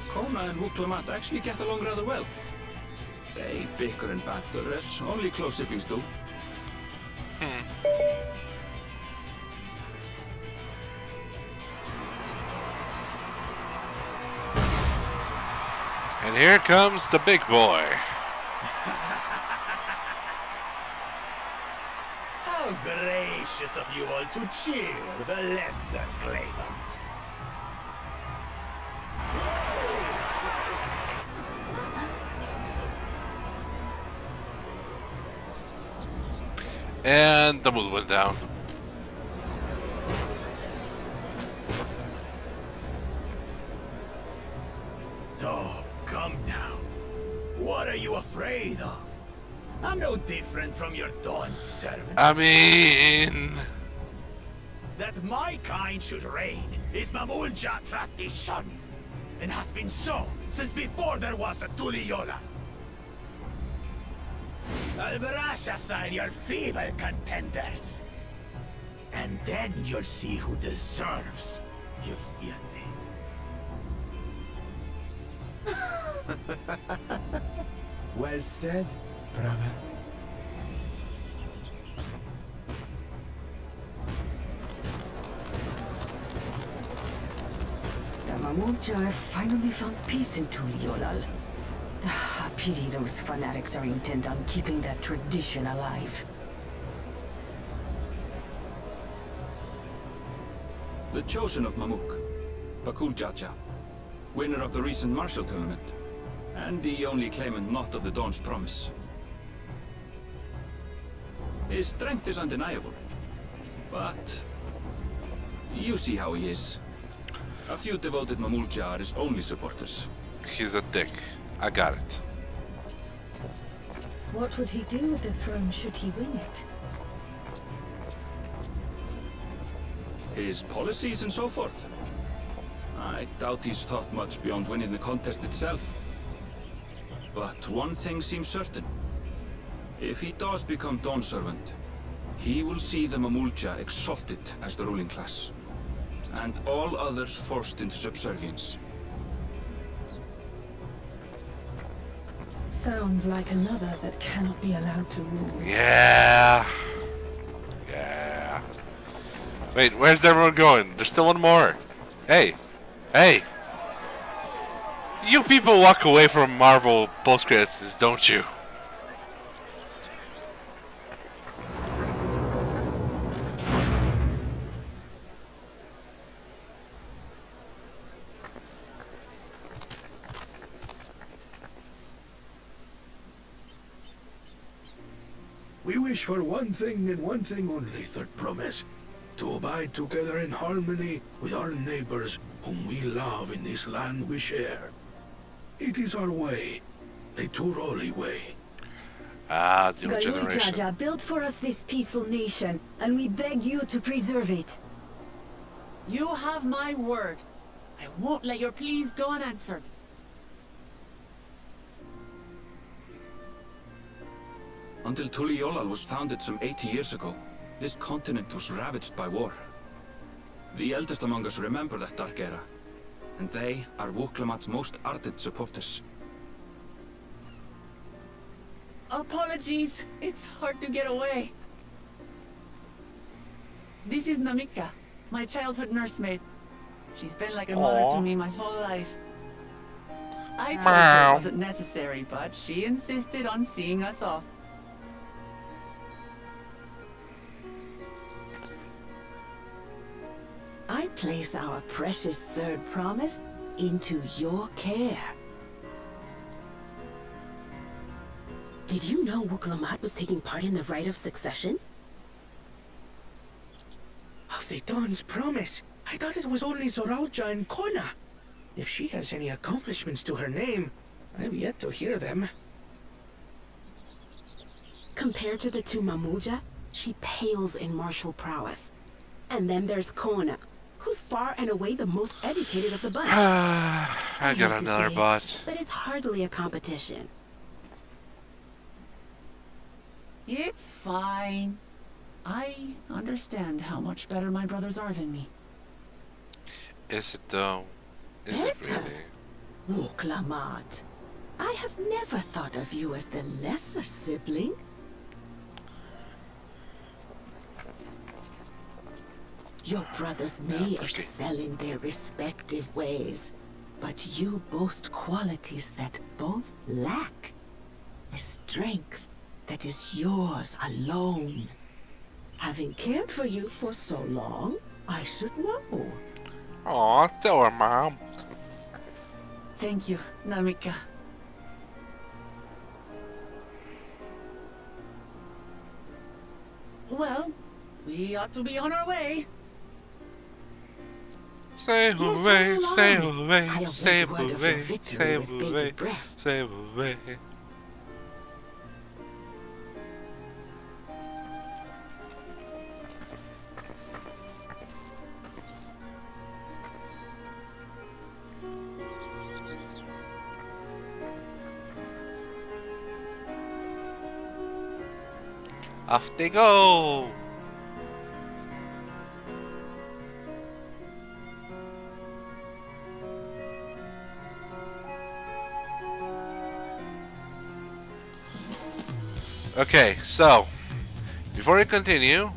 Kona and Wuk Lamat actually get along rather well. They bicker and banter as only close siblings do. And here comes the big boy. How gracious of you all to cheer the lesser claimants. And the mood went down. Oh, come now. What are you afraid of? I'm no different from your Dawn servant. I mean... That my kind should reign is Mamulja tradition, and has been so since before there was a Tuliyollal. I'll brush aside your feeble contenders. And then you'll see who deserves your fealty. Well said, brother. The Mamulja have finally found peace in Tuliyollal. I pity those fanatics are intent on keeping that tradition alive. The chosen of Mamuk, Bakuljaja, winner of the recent martial tournament, and the only claimant not of the Dawn's promise. His strength is undeniable, but you see how he is. A few devoted Mamulja are his only supporters. He's a dick. I got it. What would he do with the throne should he win it? His policies and so forth. I doubt he's thought much beyond winning the contest itself. But one thing seems certain. If he does become Dawn Servant, he will see the Mamulja exalted as the ruling class, and all others forced into subservience. Sounds like another that cannot be allowed to rule. Yeah. Yeah. Wait, where's everyone going? There's still one more. Hey. Hey. You people walk away from Marvel post-credits, don't you? We wish for one thing and one thing only, third promise. To abide together in harmony with our neighbors whom we love in this land we share. It is our way, the Turali way. Ah, the old Galul generation. Jaja built for us this peaceful nation, and we beg you to preserve it. You have my word. I won't let your pleas go unanswered. Until Tuliyollal was founded some 80 years ago, this continent was ravaged by war. The eldest among us remember that dark era, and they are Wuk Lamat's most ardent supporters. Apologies, it's hard to get away. This is Namika, my childhood nursemaid. She's been like a mother to me my whole life. I told her it wasn't necessary, but she insisted on seeing us off. I place our precious third promise into your care. Did you know Wuk Lamat was taking part in the rite of succession? Of the Dawn's promise? I thought it was only Zoralja and Kona. If she has any accomplishments to her name, I've yet to hear them. Compared to the two Mamulja, she pales in martial prowess. And then there's Kona, who's far and away the most educated of the bunch. I got another bot. But it's hardly a competition. It's fine. I understand how much better my brothers are than me. Is it though? Is it really? Wuk Lamat, I have never thought of you as the lesser sibling. Your brothers may excel in their respective ways, but you boast qualities that both lack. A strength that is yours alone. Having cared for you for so long, I should know. Aw, tell her, Mom. Thank you, Namika. Well, we ought to be on our way. Save away, save away, save away, save away, save away. Off they go! Okay, so before we continue,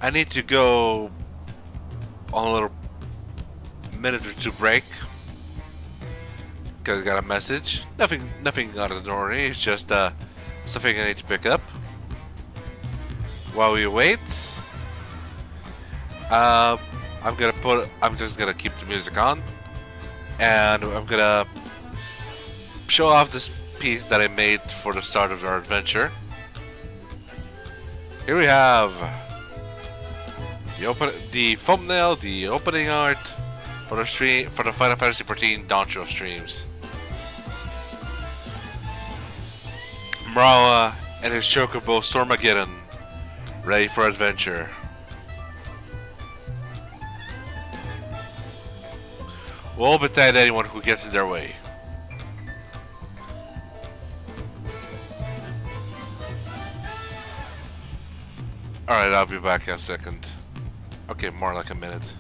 I need to go on a little minute or two break because I got a message. Nothing out of the ordinary. It's just something I need to pick up. While we wait, I'm just gonna keep the music on, and I'm gonna show off this piece that I made for the start of our adventure. Here we have the thumbnail, the opening art for the stream for the Final Fantasy XIV Dawntrail streams. Mrawa'a and his chocobo Stormageddon, ready for adventure. We'll betide anyone who gets in their way. Alright, I'll be back in a second. Okay, more like a minute.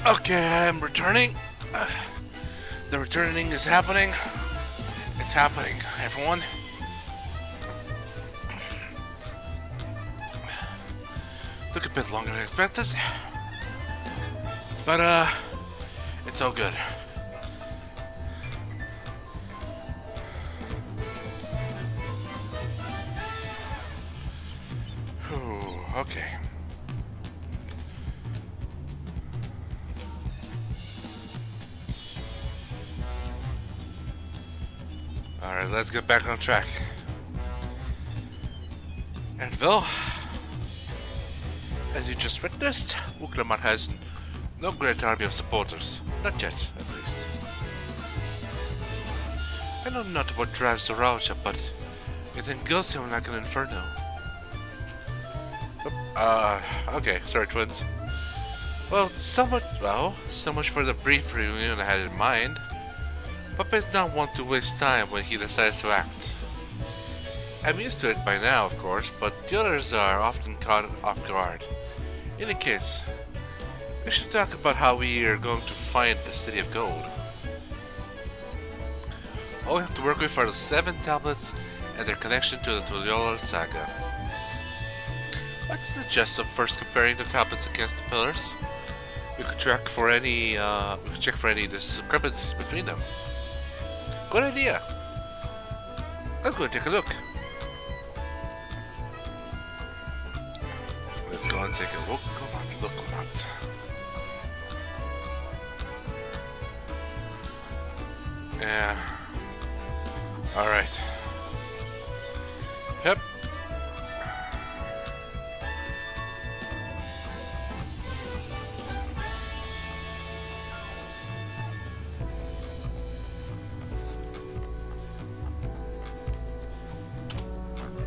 Okay, I'm returning. The returning is happening. It's happening, everyone. Took a bit longer than expected. But, it's all good. Whew, okay. Alright, let's get back on track. Erenville, as you just witnessed, Wuk Lamat has no great army of supporters. Not yet, at least. I know not what drives the Rauja, but it engulfs him like an inferno. Okay, sorry twins. Well, so much for the brief reunion I had in mind. Papa is not one to waste time when he decides to act. I'm used to it by now, of course, but the others are often caught off guard. In any case, we should talk about how we are going to find the City of Gold. All we have to work with are the 7 tablets and their connection to the Tuliyollal saga. I'd suggest of first comparing the tablets against the pillars. We could check for any discrepancies between them. Good idea. Let's go and take a look. Let's go and take a look at that. Yeah. Alright. Yep.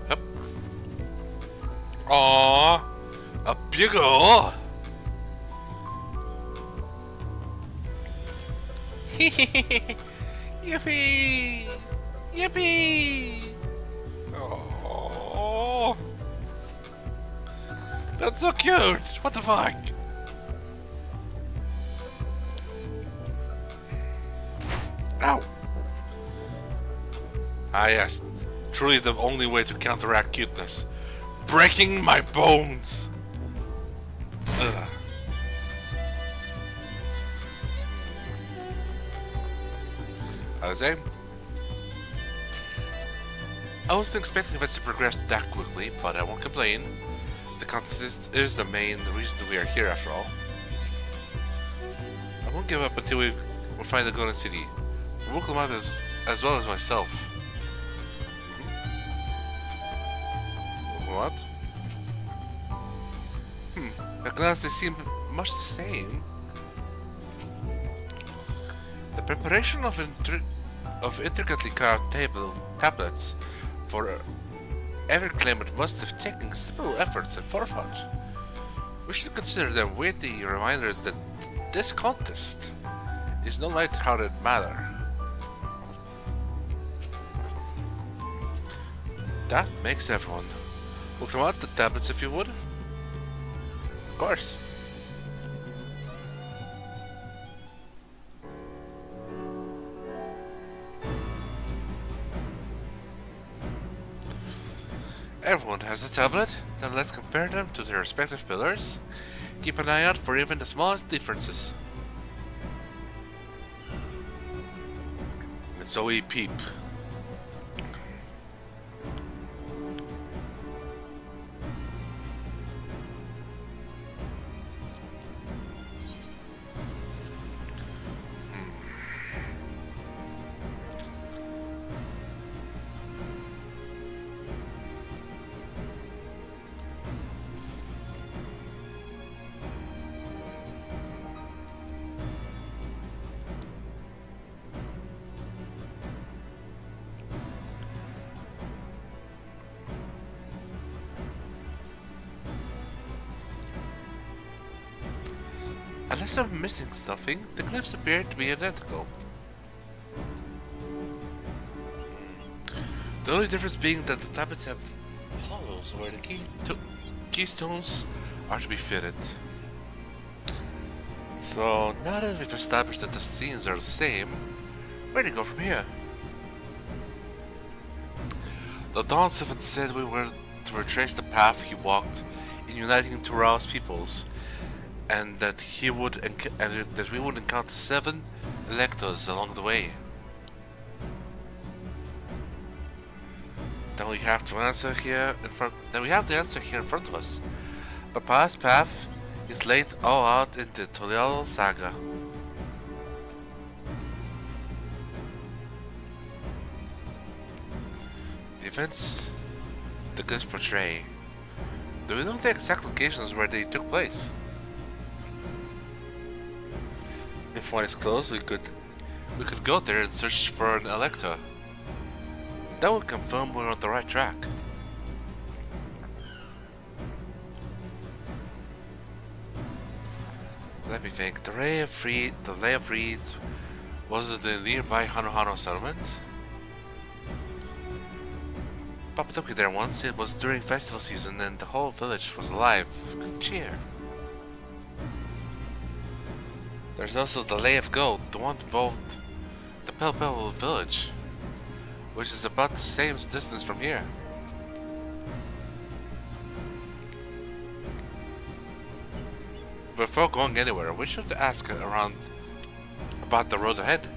Yep. Aww. Up you go. Yippee! Yippee! Oh, that's so cute. What the fuck? Ow! Ah yes, truly the only way to counteract cuteness. Breaking my bones. Ugh. Alisaie? I wasn't expecting us to progress that quickly, but I won't complain. The contest is the main reason we are here after all. I won't give up until we find the Golden City. For Wuk Lamat as well as myself. What? At glance they seem much the same. The preparation of intricately carved tablets for every claimant must have taken considerable efforts and forethought. We should consider them weighty reminders that this contest is no light-hearted matter. That makes everyone. Wuk Lamat, the tablets if you would. Of course. Everyone has a tablet, then let's compare them to their respective pillars. Keep an eye out for even the smallest differences. And so we peep. Unless I'm missing something, the glyphs appear to be identical. The only difference being that the tablets have hollows where the keystones are to be fitted. So, now that we've established that the scenes are the same, where do you go from here? The Dawn Seven said we were to retrace the path he walked in uniting Tural's peoples, and that we would encounter 7 electors along the way. Then we have the answer here in front of us. Papa's path is laid all out in the Tuliyollal saga. The events the glyphs portray. Do we know the exact locations where they took place? If one is close, we could go there and search for an elector. That would confirm we're on the right track. Let me think. The Lay of Reeds was it the nearby Hano settlement? Papa took me there once. It was during festival season and the whole village was alive with good cheer. There's also the Lay of Gold, the one involved the Pel village, which is about the same distance from here. Before going anywhere, we should ask around about the road ahead.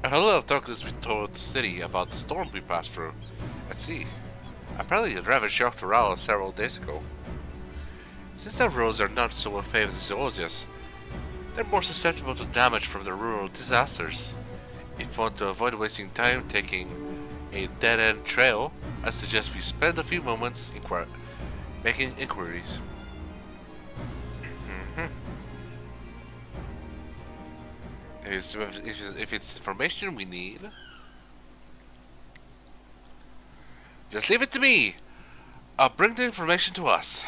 I heard a little talk this week toward the city about the storm we passed through at sea. Apparently it ravaged Tural several days ago. Since the roads are not so well paved as the Ozias, they're more susceptible to damage from the rural disasters. If you want to avoid wasting time taking a dead-end trail, I suggest we spend a few moments making inquiries. If it's information we need, just leave it to me. I'll bring the information to us.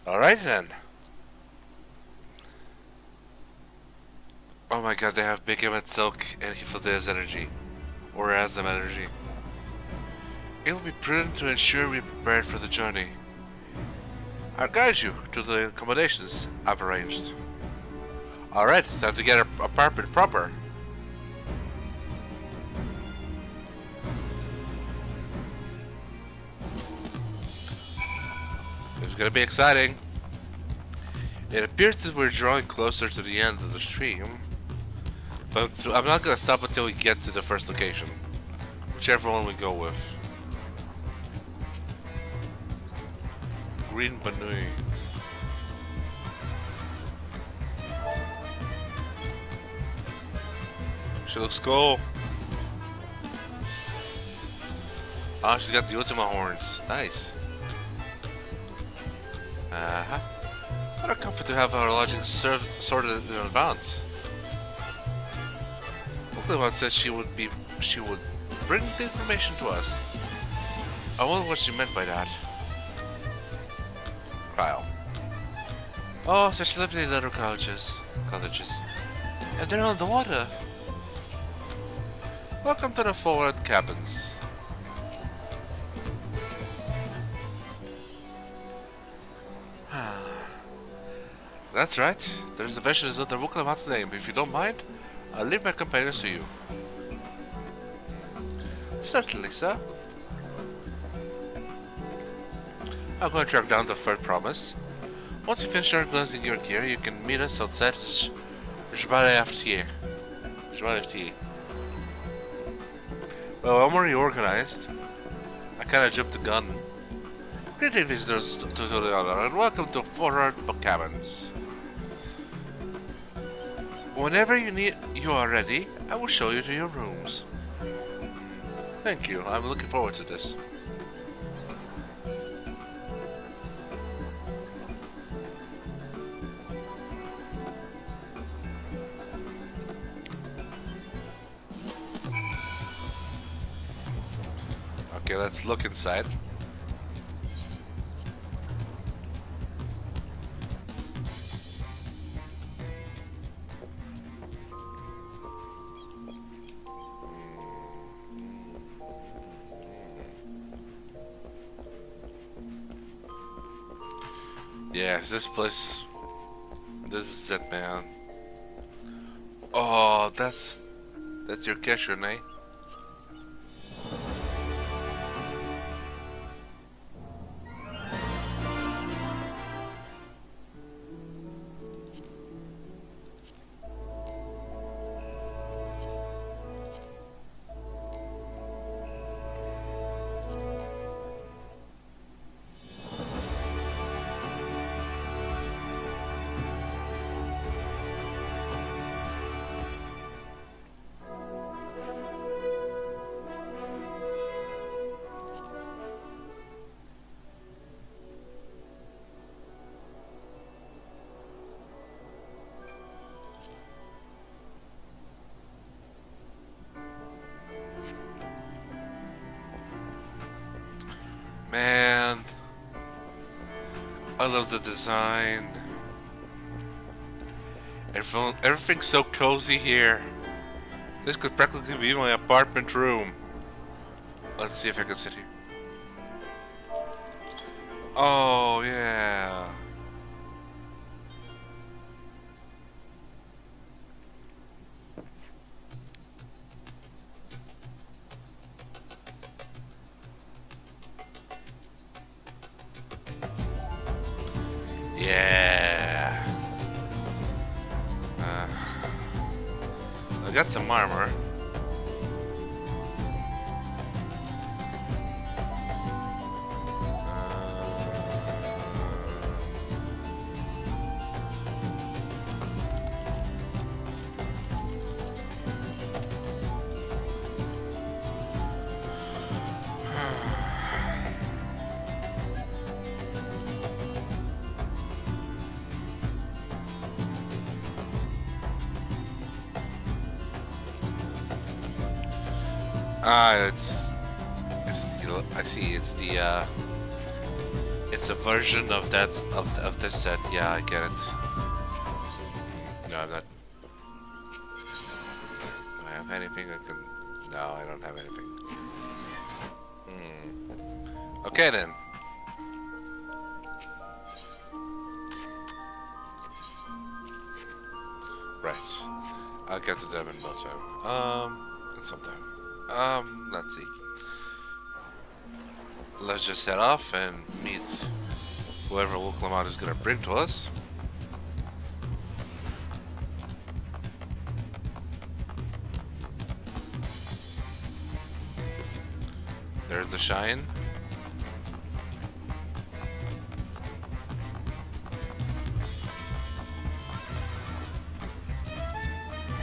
Alright then. Oh my god, they have Big Emmett Silk and Hifalde's energy. Or Asm energy. It will be prudent to ensure we are prepared for the journey. I'll guide you to the accommodations I've arranged. Alright, time to get our apartment proper. It's gonna be exciting. It appears that we're drawing closer to the end of the stream, but I'm not gonna stop until we get to the first location, whichever one we go with. Green Banui. She looks cool. Ah, she's got the Ultima horns. Nice. What a comfort to have our lodging sorted in advance. Wuk Lamat said she would bring the information to us. I wonder what she meant by that. Krile. Oh, such lovely little cottages. And they're on the water. Welcome to the forward cabins. That's right. The reservation is under Wuk Lamat's name. If you don't mind, I'll leave my companions to you. Certainly, sir. I'm going to track down the third promise. Once you finish organizing your gear, you can meet us outside Mrawa'a Kruug. Well, I'm already organized. I kinda jumped the gun. Greeting visitors to Tuliyollal and welcome to Forward Cabins. Whenever you are ready, I will show you to your rooms. Thank you. I'm looking forward to this. Okay, let's look inside. Yes, this place. This is it, man. Oh, that's your cashier, eh? Man, I love the design. Everything's so cozy here. This could practically be my apartment room. Let's see if I can sit here. Oh, yeah. Yeah. I got some armor. It's a version of that of this set. Yeah, I get it. No, I'm not. Do I have anything I can? No, I don't have anything. Okay then. Right. I'll get to them in no time. In some time. Let's see. Let's just head off and meet whoever Wuk Lamat is gonna bring to us. There's the shine.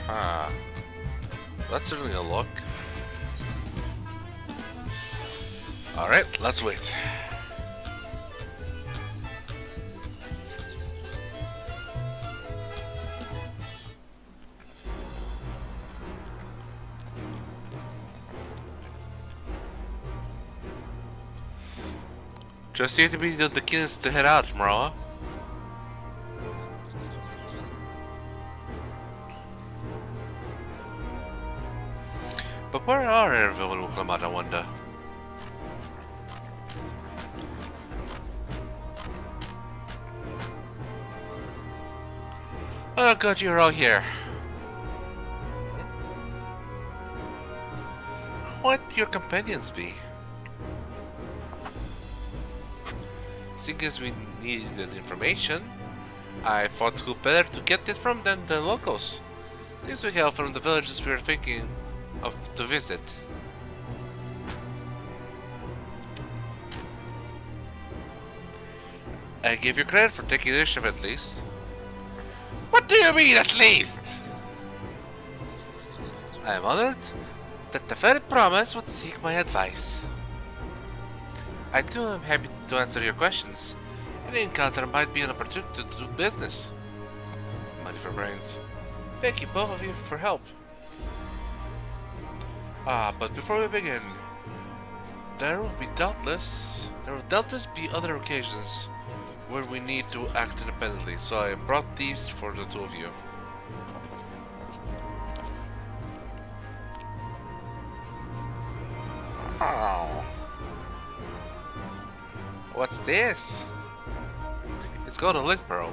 Ah, that's certainly a look. Alright, let's wait. Just seem to be the keys to head out, Mrawa'a. But where are Erenville and Wuk Lamat, I wonder? Oh god, you're all here. What your companions be? Seeing as we needed information, I thought who better to get it from than the locals. These we help from the villages we were thinking of to visit. I give you credit for taking initiative at least. What do you mean, at least? I am honored that the very promise would seek my advice. I too am happy to answer your questions. Any encounter might be an opportunity to do business. Money for brains. Thank you both of you for help. But before we begin, there will doubtless be other occasions where we need to act independently, so I brought these for the two of you. Oh. What's this? It's called a link pearl.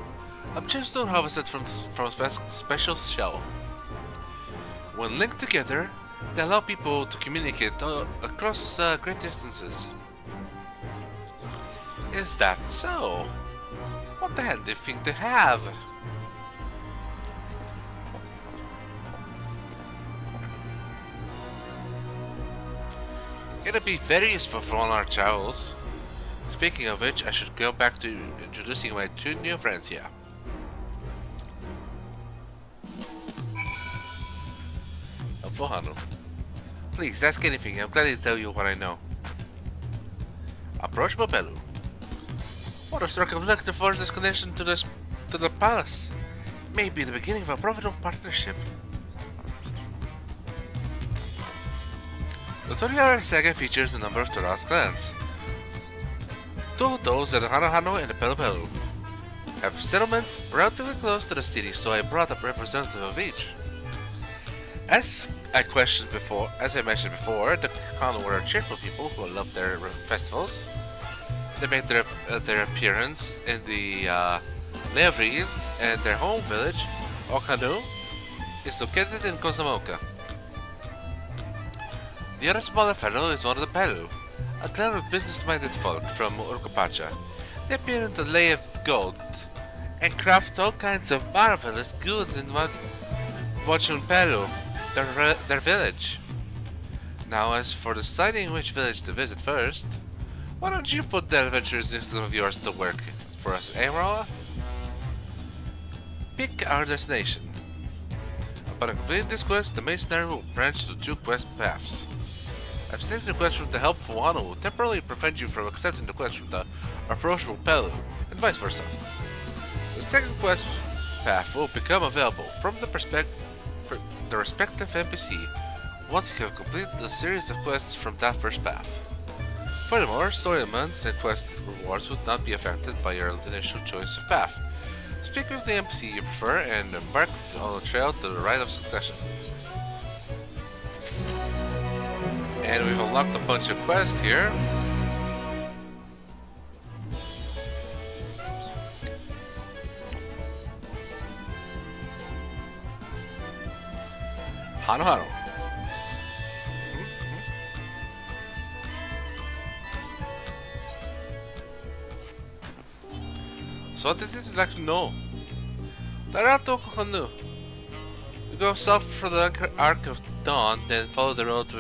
A gemstone harvested from a special shell. When linked together, they allow people to communicate across great distances. Is that so? What the handy thing to have? It'll be very useful for all our travels. Speaking of which, I should go back to introducing my 2 new friends here. Alphinaud. Please, ask anything. I'm glad to tell you what I know. Approachable Pelu. What a stroke of luck to forge this connection to the palace. Maybe the beginning of a profitable partnership. The Tuliyollal saga features a number of Tural's clans. 2 of those are the Alphinaud and the Pelu have settlements relatively close to the city, so I brought a representative of each. As I mentioned before, the clan were cheerful people who love their festivals. They made their appearance in the liveries, and their home village, Alphinaud, is located in Kozamoka. The other smaller fellow is one of the Pelu, a clan of business-minded folk from Urkapacha. They appear in the Lay of Gold and craft all kinds of marvelous goods in Wachun Pelu, their village. Now, as for deciding which village to visit first, why don't you put the adventurous instinct of yours to work for us, eh, Mrawa'a? Pick our destination. Upon completing this quest, the main scenario will branch to 2 quest paths. Abstaining the quest from the helpful Hano will temporarily prevent you from accepting the quest from the approachable Pelu, and vice versa. The second quest path will become available from the respective NPC once you have completed the series of quests from that first path. Furthermore, story elements and quest rewards would not be affected by your initial choice of path. Speak with the NPC you prefer and embark on the trail to the right of succession. And we've unlocked a bunch of quests here. Hano. So what is it you'd like to know? You go south for the Arc of Dawn, then follow the road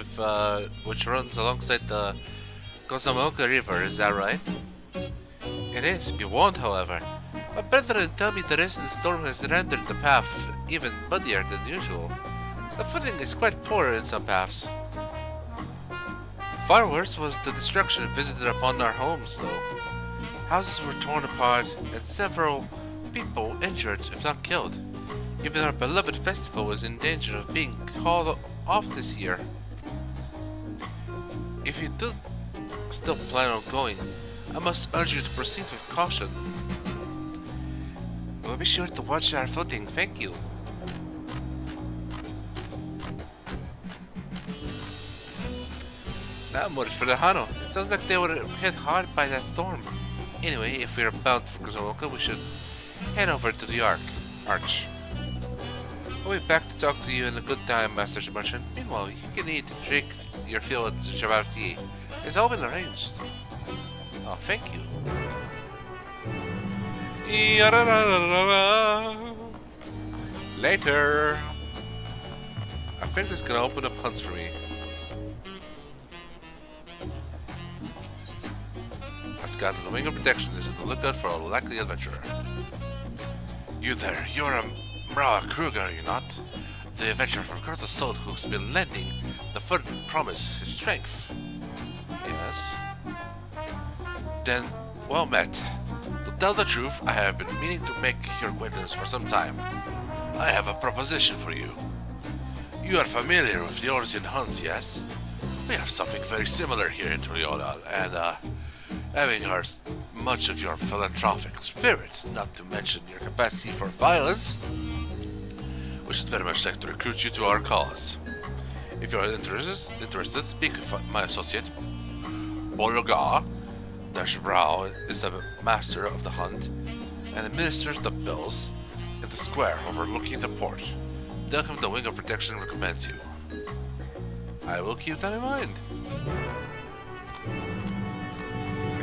which runs alongside the Kozamoka River, is that right? It is, be warned however. My brethren tell me the recent storm has rendered the path even muddier than usual. The footing is quite poor in some paths. Far worse was the destruction visited upon our homes, though. Houses were torn apart, and several people injured, if not killed. Even our beloved festival was in danger of being called off this year. If you do still plan on going, I must urge you to proceed with caution. We'll be sure to watch our footing, thank you. Now I'm worried for the Hano. It sounds like they were hit hard by that storm. Anyway, if we're bound for Kozamoka, we should head over to the Arch. I'll be back to talk to you in a good time, Master Merchant. Meanwhile, you can eat and drink your fill at Javarti. It's all been arranged. Oh, thank you. Later. I think this is gonna open up hunts for me. That's got the wing of protection is on the lookout for a likely adventurer. You there, you're a Mrawa'a Kruug, are you not? The adventurer from across the south who's been lending the forbidden promise his strength. Yes. Then, well met. To tell the truth, I have been meaning to make your acquaintance for some time. I have a proposition for you. You are familiar with the Orsian hunts, yes? We have something very similar here in Tuliyollal, and having heard much of your philanthropic spirit, not to mention your capacity for violence, we should very much like to recruit you to our cause. If you are interested, speak with my associate, Bologa. Dashbrau is the master of the hunt, and administers the bells in the square overlooking the port. Tell him the Wing of Protection recommends you. I will keep that in mind.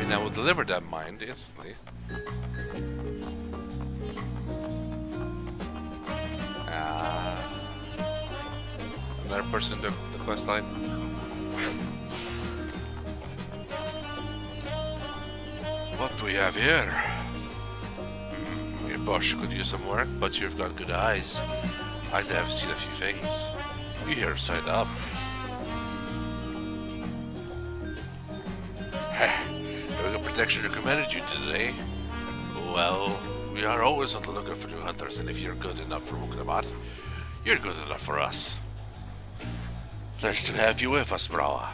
And I will deliver that mind instantly. Another person in the quest line. What do we have here? Your boss could use some work, but you've got good eyes. I have seen a few things. You here side up. The protection recommended you today. Well, we are always on the lookout for new hunters, and if you're good enough for Wuk Lamat, you're good enough for us. Nice to have you with us, Mrawa'a.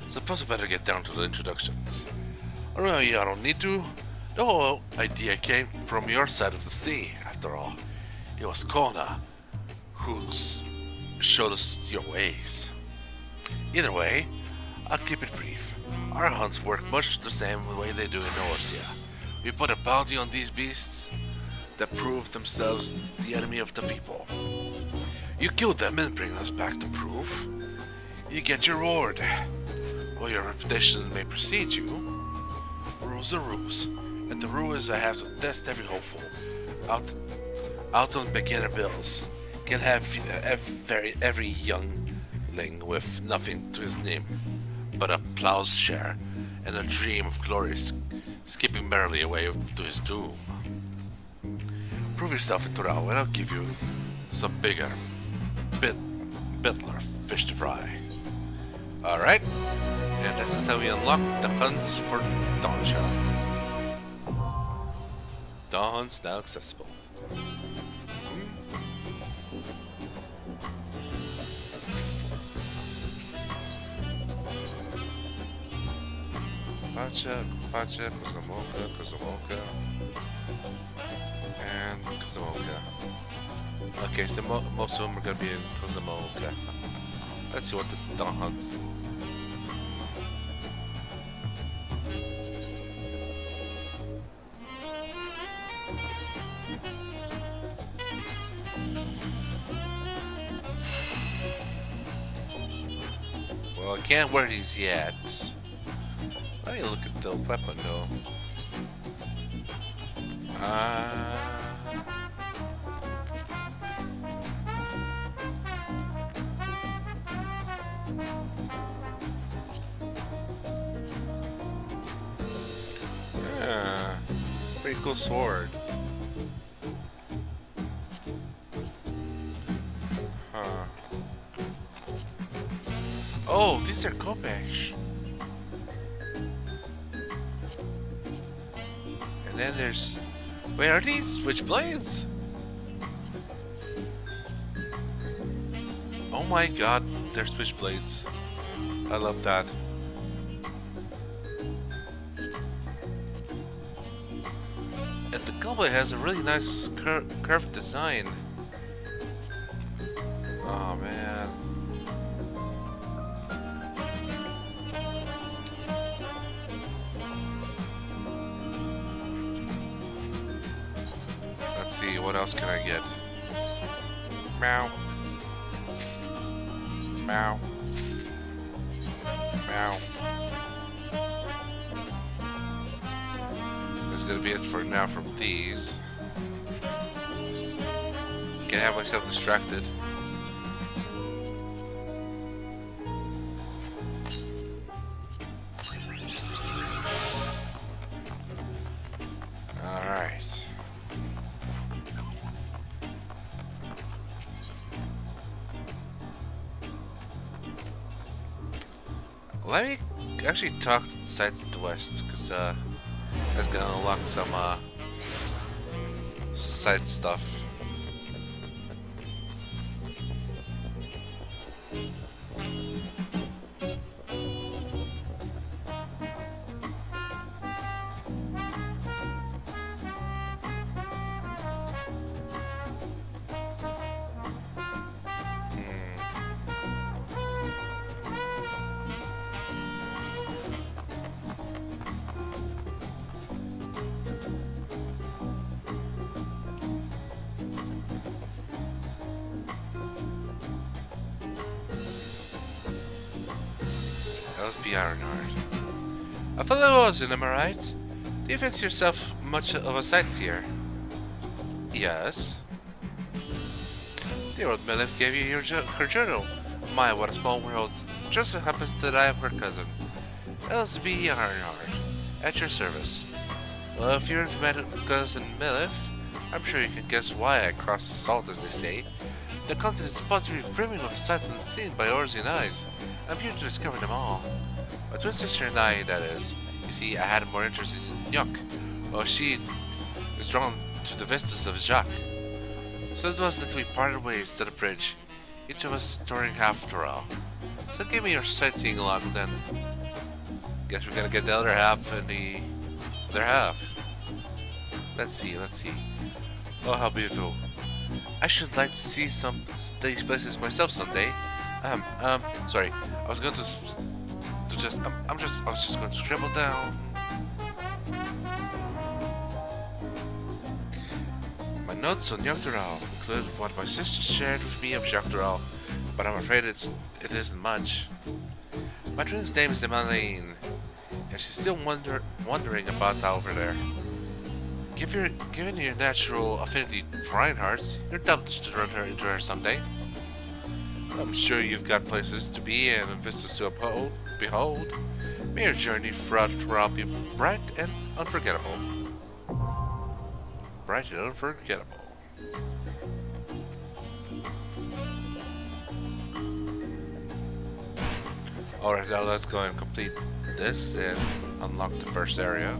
Suppose I better get down to the introductions. Or maybe I don't need to. The whole idea came from your side of the sea, after all. It was Kona who showed us your ways. Either way, I'll keep it brief. Our hunts work much the same way they do in Norcia. We put a bounty on these beasts that prove themselves the enemy of the people. You kill them and bring us back to proof. You get your reward. While your reputation may precede you, rules are rules. And the rule is I have to test every hopeful out on beginner bills. Can't have every youngling with nothing to his name but a plowshare and a dream of glory skipping merrily away to his doom. Prove yourself in Tural and I'll give you some bigger, bittler fish to fry. Alright, and this is how we unlock the hunts for Dawntrail. Dawn's now accessible. Pacha, Kuzamoka, and Kuzamoka. Okay, so most of them are gonna be in Kuzamoka. Let's see what the Dawn hunts. Well, I can't wear these yet. Let me look at the weapon though. Yeah, pretty cool sword. Huh. Oh, these are Kopesh. And then there's... Wait, are these switchblades? Oh my god, they're switchblades. I love that. And the gunblade has a really nice curved design. Oh man. Let's see, what else can I get? Meow. Meow. Meow. This is gonna be it for now from these. Can't have myself distracted. Let me actually talk to the sites at the west, because that's gonna unlock some side stuff. Let's be Ironheart. A fellow Ozen, am I right? Do you fancy yourself much of a sightseer? Yes. The old Milif gave you her journal. My, what a small world. Just so happens that I am her cousin. Elsby Ironheart, at your service. Well, if you're met cousin Milif, I'm sure you can guess why I crossed the salt, as they say. The continent is supposed to be brimming with sights unseen by Orsian eyes. I'm here to discover them all. My twin sister and I, that is. You see, I had more interest in Yuk, while she is drawn to the vistas of Jacques. So it was that we parted ways to the bridge, each of us touring half Tural. So give me your sightseeing log then. Guess we're gonna get the other half and the other half. Let's see. Oh, how beautiful. I should like to see some these places myself someday. Sorry. I was going to just I was just going to scribble down. My notes on Tural include what my sister shared with me of Tural, but I'm afraid it isn't much. My twin's name is Emmeline, and she's still wondering about over there. Given your natural affinity for Ironhearts, you're dumb to run her into her someday. I'm sure you've got places to be and vistas to behold. May your journey throughout Tural be bright and unforgettable. Bright and unforgettable. Alright, now let's go and complete this and unlock the first area.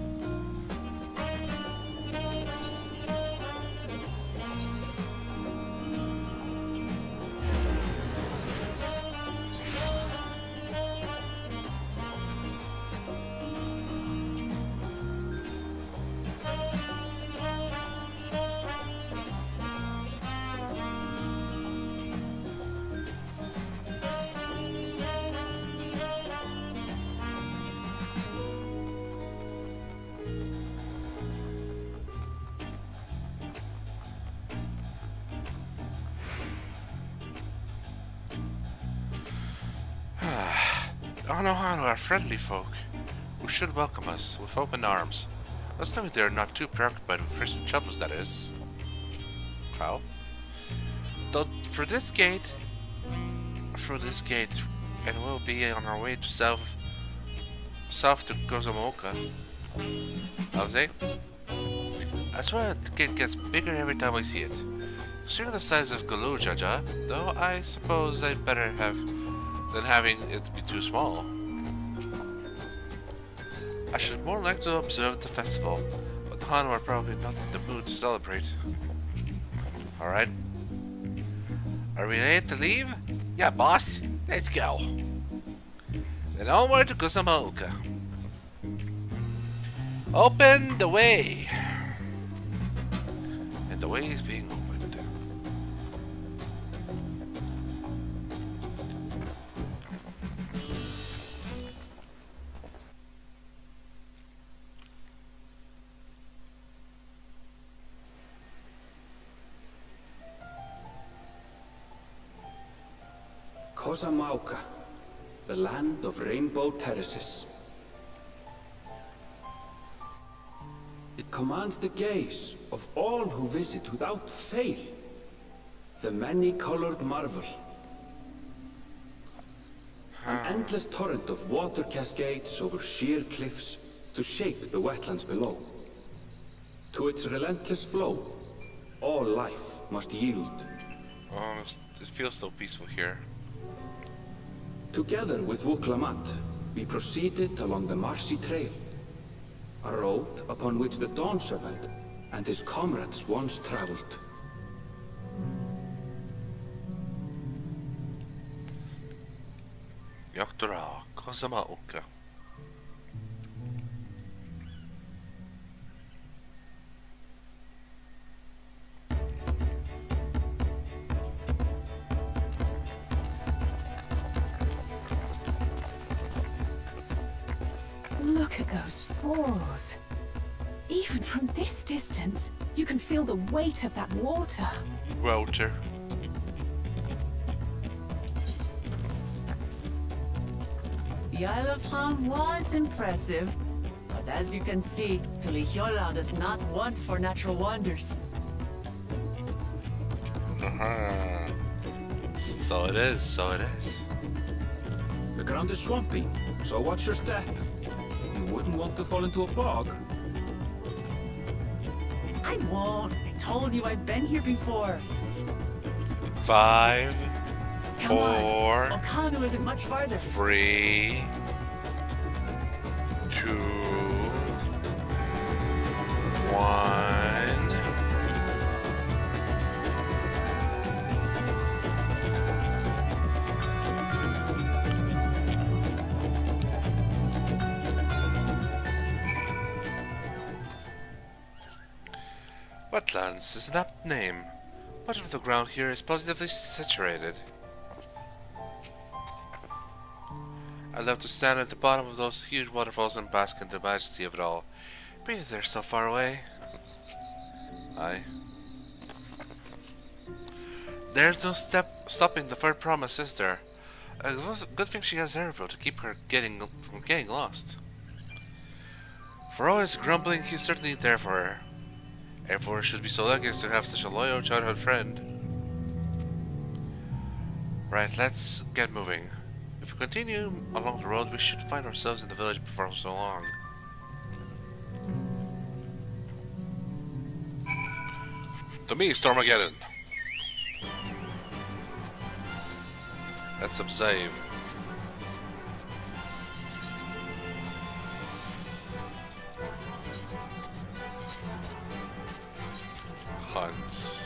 Alphinaud are friendly folk who should welcome us with open arms. Let's tell me they're not too preoccupied with Christian troubles, that is. How? Though through this gate, and we'll be on our way to south to Gozamoka. Alisaie? I swear the gate gets bigger every time I see it. Seeing the size of Gulu, Jaja, though I suppose I'd better have than having it be too small. I should more like to observe the festival, but the Han are probably not in the mood to celebrate. Alright. Are we ready to leave? Yeah, boss. Let's go. Then onward to Gozamoka. Open the way! And the way is being opened. Gozamoka, the land of rainbow terraces. It commands the gaze of all who visit without fail. The many-colored marvel. An endless torrent of water cascades over sheer cliffs to shape the wetlands below. To its relentless flow, all life must yield. Oh, it feels so peaceful here. Together with Wuk Lamat, we proceeded along the marshy trail, a road upon which the Dawn Servant and his comrades once traveled. Tural, Gozamoka. Look at those falls. Even from this distance, you can feel the weight of that water. Water. The Isle of Ham was impressive, but as you can see, Tuliyollal does not want for natural wonders. So it is, so it is. The ground is swampy, so watch your step. You wouldn't want to fall into a bog. I won't. I told you I've been here before. 5, Come 4, on. Okanu isn't much farther. 3, 2, 1. Wetlands is an apt name. Much of the ground here is positively saturated. I'd love to stand at the bottom of those huge waterfalls and bask in the majesty of it all. But they're so far away. Aye. There's no stopping the third promise, is there? A good thing she has Erenville to keep her from getting lost. For all his grumbling, he's certainly there for her. Everyone should be so lucky as to have such a loyal childhood friend. Right, let's get moving. If we continue along the road, we should find ourselves in the village before so long. To me, Stormageddon. Let's save. Hunts.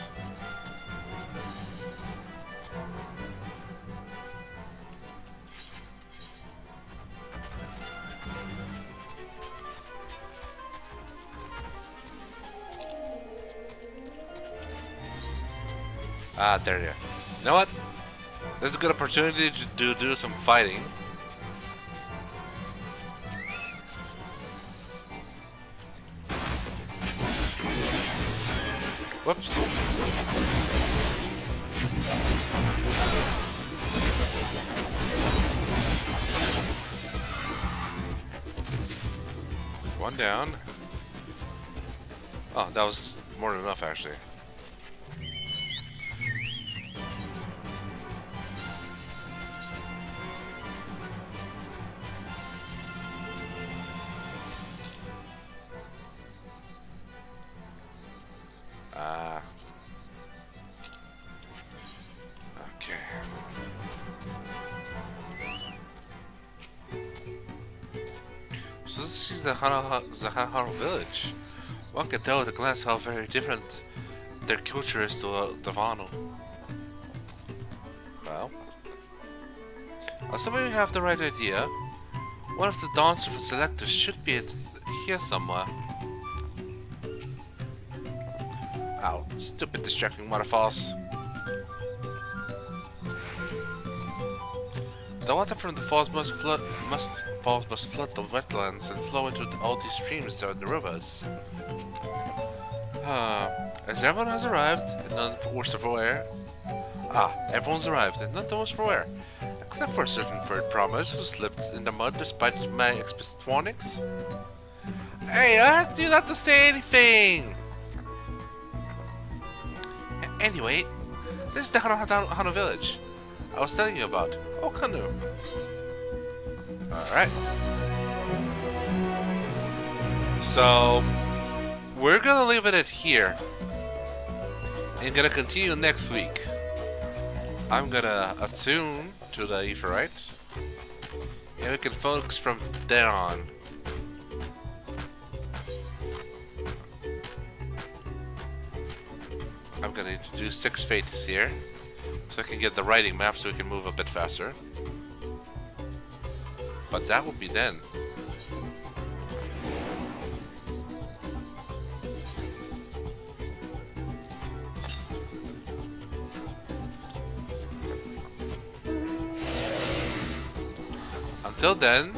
Ah, there you go. You know what? This is a good opportunity to do some fighting. Whoops. One down. Oh, that was more than enough, actually. Okay. So this is the Zahaha village. One can tell at a glance how very different their culture is to the Vano. Well, assuming we have the right idea, one of the Dawntrail selectors should be here somewhere. Ow, stupid distracting waterfalls. The water from the falls must flood the wetlands and flow into all these streams that are the rivers. As everyone has arrived, and none the worse for wear. Everyone's arrived, and none the worse for wear. Except for a certain third promise who slipped in the mud despite my explicit warnings. Hey, I asked you not to say anything! Anyway, this is the Hano village I was telling you about. Okanu. Alright. So, we're gonna leave it here. And gonna continue next week. I'm gonna attune to the Aephorite. And we can focus from then on. I'm gonna introduce 6 fates here, so I can get the writing map so we can move a bit faster. But that will be then. Until then,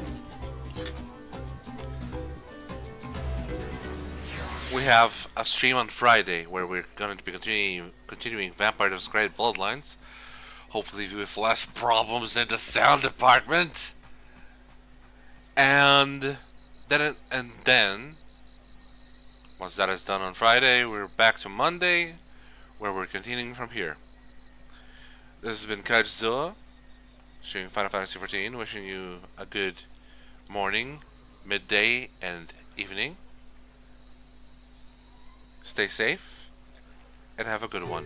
we have a stream on Friday where we're going to be continuing Vampire the Masquerade Bloodlines. Hopefully with less problems in the sound department. And then once that is done on Friday, we're back to Monday, where we're continuing from here. This has been Kaiju-Z, streaming Final Fantasy XIV, wishing you a good morning, midday, and evening. Stay safe, and have a good one.